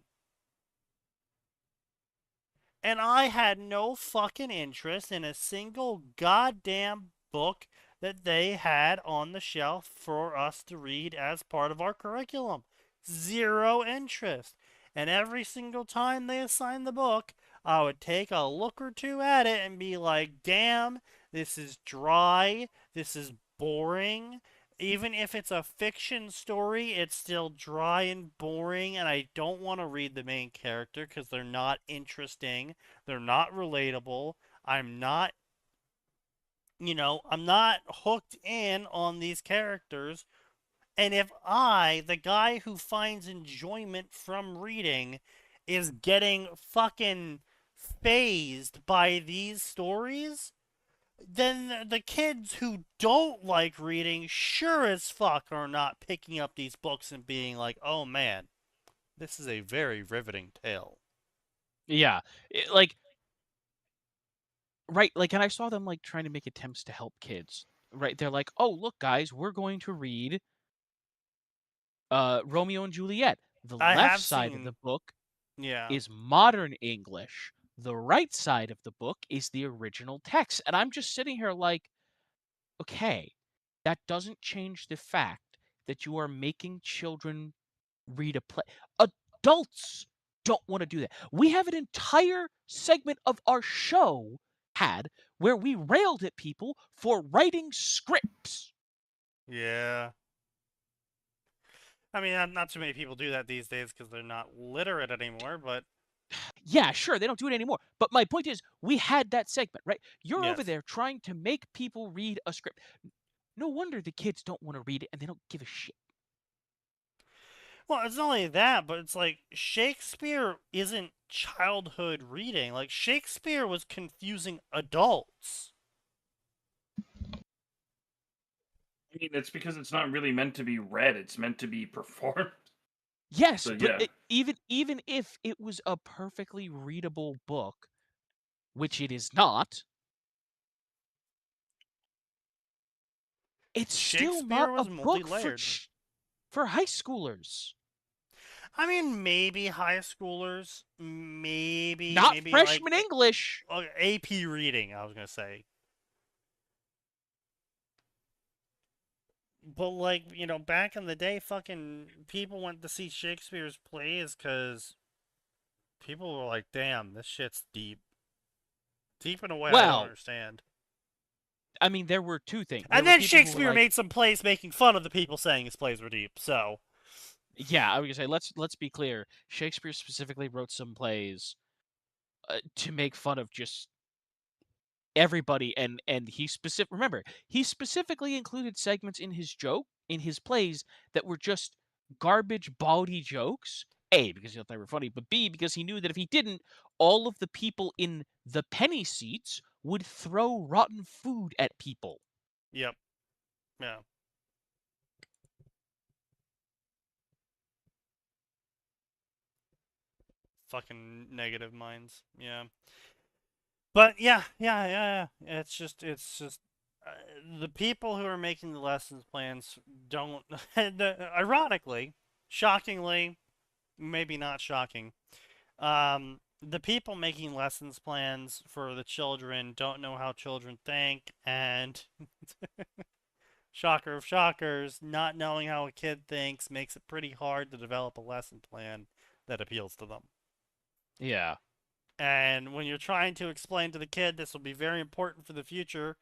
[SPEAKER 2] And I had no fucking interest in a single goddamn book that they had on the shelf for us to read as part of our curriculum. Zero interest. And every single time they assigned the book, I would take a look or two at it and be like, damn, this is dry, this is boring. Even if it's a fiction story, it's still dry and boring, and I don't want to read the main character because they're not interesting, they're not relatable. I'm not, I'm not hooked in on these characters. And if I, the guy who finds enjoyment from reading, is getting fucking phased by these stories, then the kids who don't like reading sure as fuck are not picking up these books and being like, oh man, this is a very riveting tale.
[SPEAKER 3] Yeah, like right, like, and I saw them like trying to make attempts to help kids. Right, they're like, "Oh, look, guys, we're going to read Romeo and Juliet. The
[SPEAKER 2] I
[SPEAKER 3] left
[SPEAKER 2] have
[SPEAKER 3] side of the
[SPEAKER 2] seen,
[SPEAKER 3] book
[SPEAKER 2] yeah,
[SPEAKER 3] is modern English. The right side of the book is the original text." And I'm just sitting here like, okay, that doesn't change the fact that you are making children read a play. Adults don't want to do that. We have an entire segment of our show had where we railed at people for writing scripts.
[SPEAKER 2] yeah. I mean, not too many people do that these days because they're not literate anymore, but
[SPEAKER 3] Yeah, sure, they don't do it anymore. But my point is, we had that segment, right? You're over
[SPEAKER 2] yes.
[SPEAKER 3] there trying to make people read a script. No wonder the kids don't want to read it and they don't give a shit.
[SPEAKER 2] Well, it's not only that, but it's like Shakespeare isn't childhood reading. Like, Shakespeare was confusing adults.
[SPEAKER 4] I mean, it's because it's not really meant to be read; it's meant to be performed.
[SPEAKER 3] Yes,
[SPEAKER 4] So
[SPEAKER 3] but
[SPEAKER 4] yeah,
[SPEAKER 3] even if it was a perfectly readable book, which it is not, it's still
[SPEAKER 2] Shakespeare
[SPEAKER 3] not a
[SPEAKER 2] was
[SPEAKER 3] book for
[SPEAKER 2] multi-layered.
[SPEAKER 3] for high schoolers.
[SPEAKER 2] I mean, maybe high schoolers,
[SPEAKER 3] Not
[SPEAKER 2] maybe like
[SPEAKER 3] freshman English.
[SPEAKER 2] AP reading, I was gonna say. But like, back in the day, fucking people went to see Shakespeare's plays because people were like, damn, this shit's deep. Deep in a way I don't
[SPEAKER 3] Well,
[SPEAKER 2] understand.
[SPEAKER 3] I mean, there were two things. There
[SPEAKER 2] And
[SPEAKER 3] were
[SPEAKER 2] then
[SPEAKER 3] people who were
[SPEAKER 2] Shakespeare
[SPEAKER 3] like,
[SPEAKER 2] made some plays making fun of the people saying his plays were deep, so.
[SPEAKER 3] yeah, I was gonna say, let's be clear. Shakespeare specifically wrote some plays to make fun of just everybody, and he specifically included segments in his plays that were just garbage, bawdy jokes. A, because he thought they were funny, but B, because he knew that if he didn't, all of the people in the penny seats would throw rotten food at people.
[SPEAKER 2] Yep. Yeah. Fucking negative minds. Yeah. But yeah. It's just the people who are making the lessons plans don't. Ironically, shockingly, maybe not shocking. The people making lessons plans for the children don't know how children think, and shocker of shockers, not knowing how a kid thinks makes it pretty hard to develop a lesson plan that appeals to them.
[SPEAKER 3] Yeah.
[SPEAKER 2] And when you're trying to explain to the kid this will be very important for the future,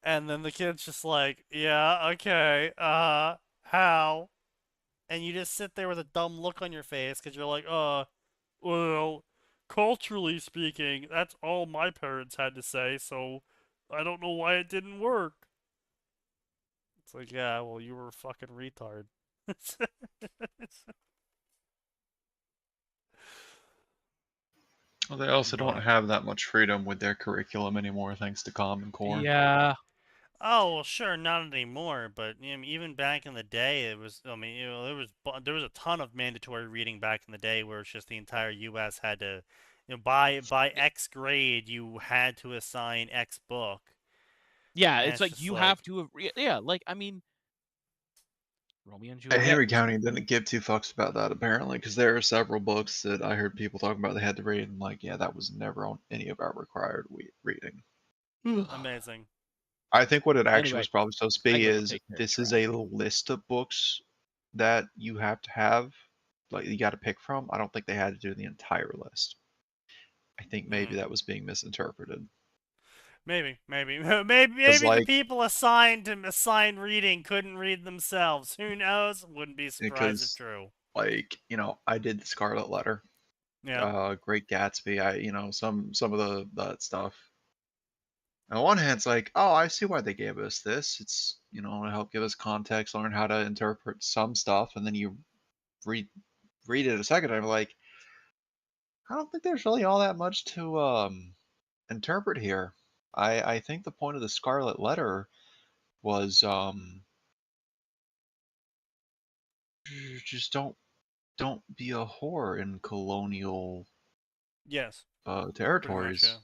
[SPEAKER 2] and then the kid's just like, yeah, okay, how? And you just sit there with a dumb look on your face because you're like, well, culturally speaking, that's all my parents had to say, so I don't know why it didn't work. It's like, yeah, well, you were a fucking retard.
[SPEAKER 1] Well, they also don't
[SPEAKER 2] But
[SPEAKER 1] have that much freedom with their curriculum anymore, thanks to Common Core.
[SPEAKER 3] Yeah.
[SPEAKER 2] oh well, sure, not anymore. But even back in the day, it was. I mean, there was a ton of mandatory reading back in the day, where it's just the entire U.S. had to, by X grade, you had to assign X book,
[SPEAKER 3] Yeah,
[SPEAKER 2] and
[SPEAKER 3] it's
[SPEAKER 2] it's
[SPEAKER 3] like
[SPEAKER 2] just
[SPEAKER 3] you
[SPEAKER 2] like,
[SPEAKER 3] have to yeah, like I mean Romeo and
[SPEAKER 1] And
[SPEAKER 3] Juliet
[SPEAKER 1] Henry
[SPEAKER 3] was
[SPEAKER 1] County didn't give two fucks about that apparently, because there are several books that I heard people talking about they had to read, and like, yeah, that was never on any of our required reading.
[SPEAKER 2] amazing.
[SPEAKER 1] I think what it actually
[SPEAKER 3] Anyway,
[SPEAKER 1] was probably supposed to
[SPEAKER 3] I
[SPEAKER 1] be
[SPEAKER 3] gotta
[SPEAKER 1] is
[SPEAKER 3] take care of
[SPEAKER 1] this is
[SPEAKER 3] trash.
[SPEAKER 1] a list of books that you have to have, like you got to pick from. I don't think they had to do the entire list. I think maybe that was being misinterpreted.
[SPEAKER 2] Maybe
[SPEAKER 1] Because
[SPEAKER 2] the
[SPEAKER 1] like,
[SPEAKER 2] people assigned to assign reading couldn't read themselves. Who knows? Wouldn't be surprised if
[SPEAKER 1] because
[SPEAKER 2] true.
[SPEAKER 1] like, I did the Scarlet Letter,
[SPEAKER 2] Yeah.
[SPEAKER 1] Great Gatsby. Some of that stuff. On the one hand, it's like, oh, I see why they gave us this. It's to help give us context, learn how to interpret some stuff, and then you read it a second time, like, I don't think there's really all that much to interpret here. I think the point of the Scarlet Letter was just don't be a whore in colonial
[SPEAKER 2] Yes. Pretty much. Yeah.
[SPEAKER 1] territories.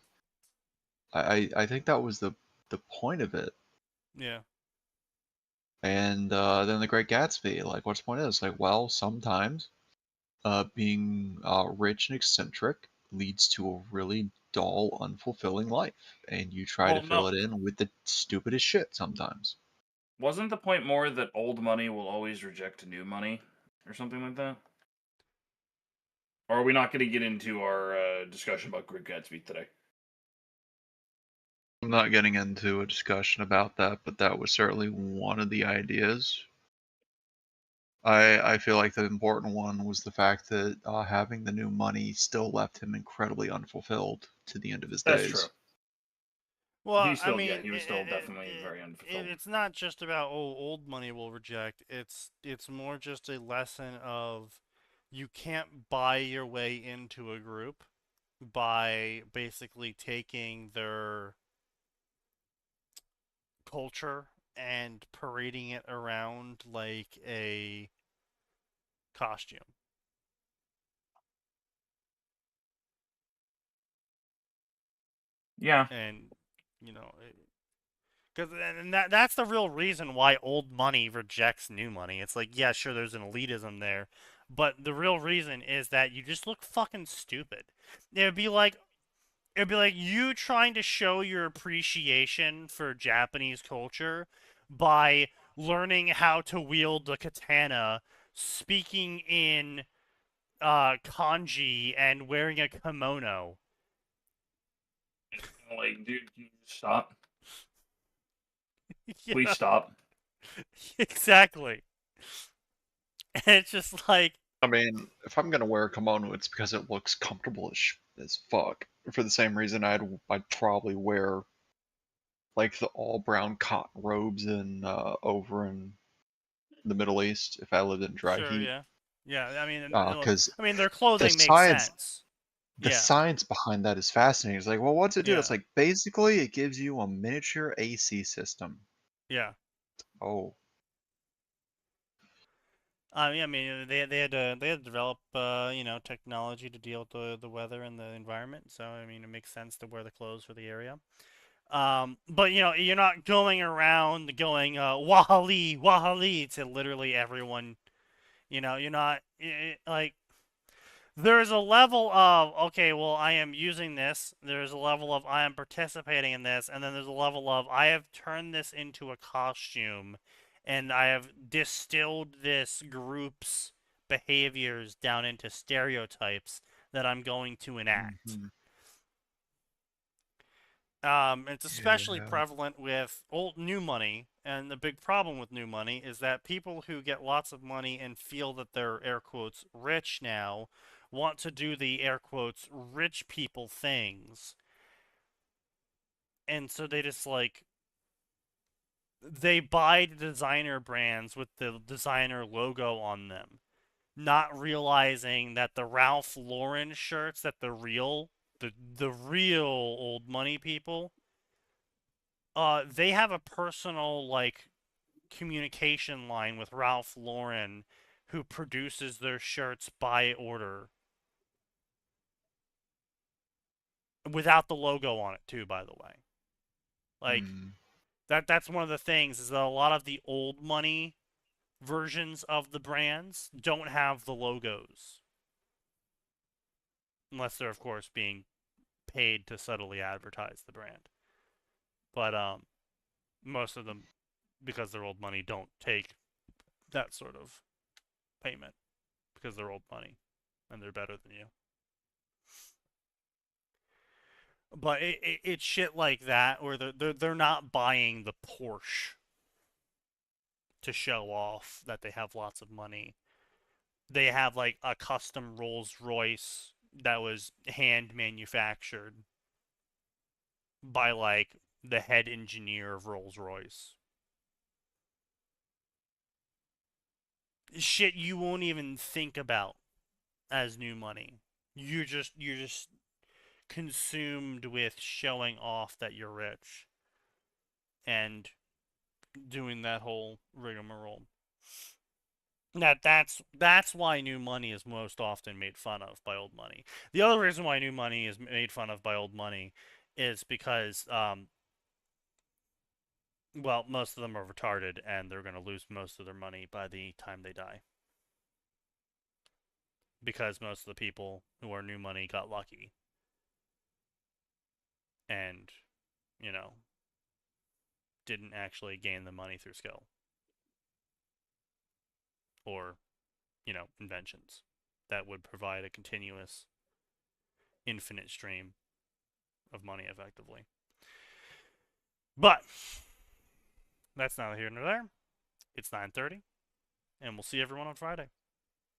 [SPEAKER 1] I think that was the point of it.
[SPEAKER 2] Yeah.
[SPEAKER 1] And then the Great Gatsby, like, what's the point of this? Like, well, sometimes being rich and eccentric leads to a really dull, unfulfilling life, and you try to
[SPEAKER 4] Well,
[SPEAKER 1] fill
[SPEAKER 4] no.
[SPEAKER 1] it in with the stupidest shit sometimes.
[SPEAKER 4] Wasn't the point more that old money will always reject new money, or something like that? Or are we not going to get into our discussion about Great Gatsby today?
[SPEAKER 1] I'm not getting into a discussion about that, but that was certainly one of the ideas. I feel like the important one was the fact that having the new money still left him incredibly unfulfilled to the end of his
[SPEAKER 4] That's
[SPEAKER 1] days.
[SPEAKER 4] true.
[SPEAKER 2] Well,
[SPEAKER 4] He
[SPEAKER 2] I
[SPEAKER 4] still,
[SPEAKER 2] mean,
[SPEAKER 4] he was still definitely very unfulfilled.
[SPEAKER 2] it's not just about old money will reject. It's more just a lesson of you can't buy your way into a group by basically taking their culture and parading it around like a costume.
[SPEAKER 4] Yeah.
[SPEAKER 2] And because that's the real reason why old money rejects new money. It's like, yeah, sure, there's an elitism there, but the real reason is that you just look fucking stupid. It'd be like you trying to show your appreciation for Japanese culture by learning how to wield the katana, speaking in kanji, and wearing a kimono.
[SPEAKER 4] Like, dude, can you stop?
[SPEAKER 2] Yeah,
[SPEAKER 4] Please stop.
[SPEAKER 2] exactly. And it's just like,
[SPEAKER 1] I mean, if I'm gonna wear a kimono, it's because it looks comfortable as fuck. For the same reason I'd probably wear like the all brown cotton robes in over in the Middle East if I lived in dry
[SPEAKER 2] sure,
[SPEAKER 1] heat.
[SPEAKER 2] yeah, yeah.
[SPEAKER 1] Because
[SPEAKER 2] I mean, their
[SPEAKER 1] the
[SPEAKER 2] clothing makes
[SPEAKER 1] science
[SPEAKER 2] sense.
[SPEAKER 1] the
[SPEAKER 2] Yeah,
[SPEAKER 1] science behind that is fascinating. It's like, well, what's it do?
[SPEAKER 2] yeah,
[SPEAKER 1] It's like basically it gives you a miniature AC system.
[SPEAKER 2] yeah.
[SPEAKER 1] Oh,
[SPEAKER 2] I mean, they had to develop technology to deal with the weather and the environment. So I mean, it makes sense to wear the clothes for the area. But you're not going around going wahali wahali to literally everyone. You're not like there's a level of okay, well, I am using this. There's a level of I am participating in this, and then there's a level of I have turned this into a costume, and I have distilled this group's behaviors down into stereotypes that I'm going to enact.
[SPEAKER 1] mhm.
[SPEAKER 2] It's especially
[SPEAKER 1] Yeah.
[SPEAKER 2] prevalent with new money, and the big problem with new money is that people who get lots of money and feel that they're air quotes rich now want to do the air quotes rich people things, and so they just like they buy designer brands with the designer logo on them, not realizing that the Ralph Lauren shirts that the real old money people they have a personal like communication line with Ralph Lauren who produces their shirts by order without the logo on it too, by the way. Like
[SPEAKER 1] Mm.
[SPEAKER 2] that's one of the things is that a lot of the old money versions of the brands don't have the logos unless they're of course being paid to subtly advertise the brand. But most of them, because they're old money, don't take that sort of payment because they're old money and they're better than you. But it's shit like that where they're not buying the Porsche to show off that they have lots of money. They have like a custom Rolls Royce that was hand manufactured by like the head engineer of Rolls Royce. Shit you won't even think about as new money. You're just consumed with showing off that you're rich and doing that whole rigmarole. That's why new money is most often made fun of by old money. The other reason why new money is made fun of by old money is because well, most of them are retarded and they're going to lose most of their money by the time they die. Because most of the people who are new money got lucky. And, you know, didn't actually gain the money through skill. Or, you know, inventions that would provide a continuous, infinite stream of money effectively. But that's neither here nor there. It's 9:30, and we'll see everyone on Friday.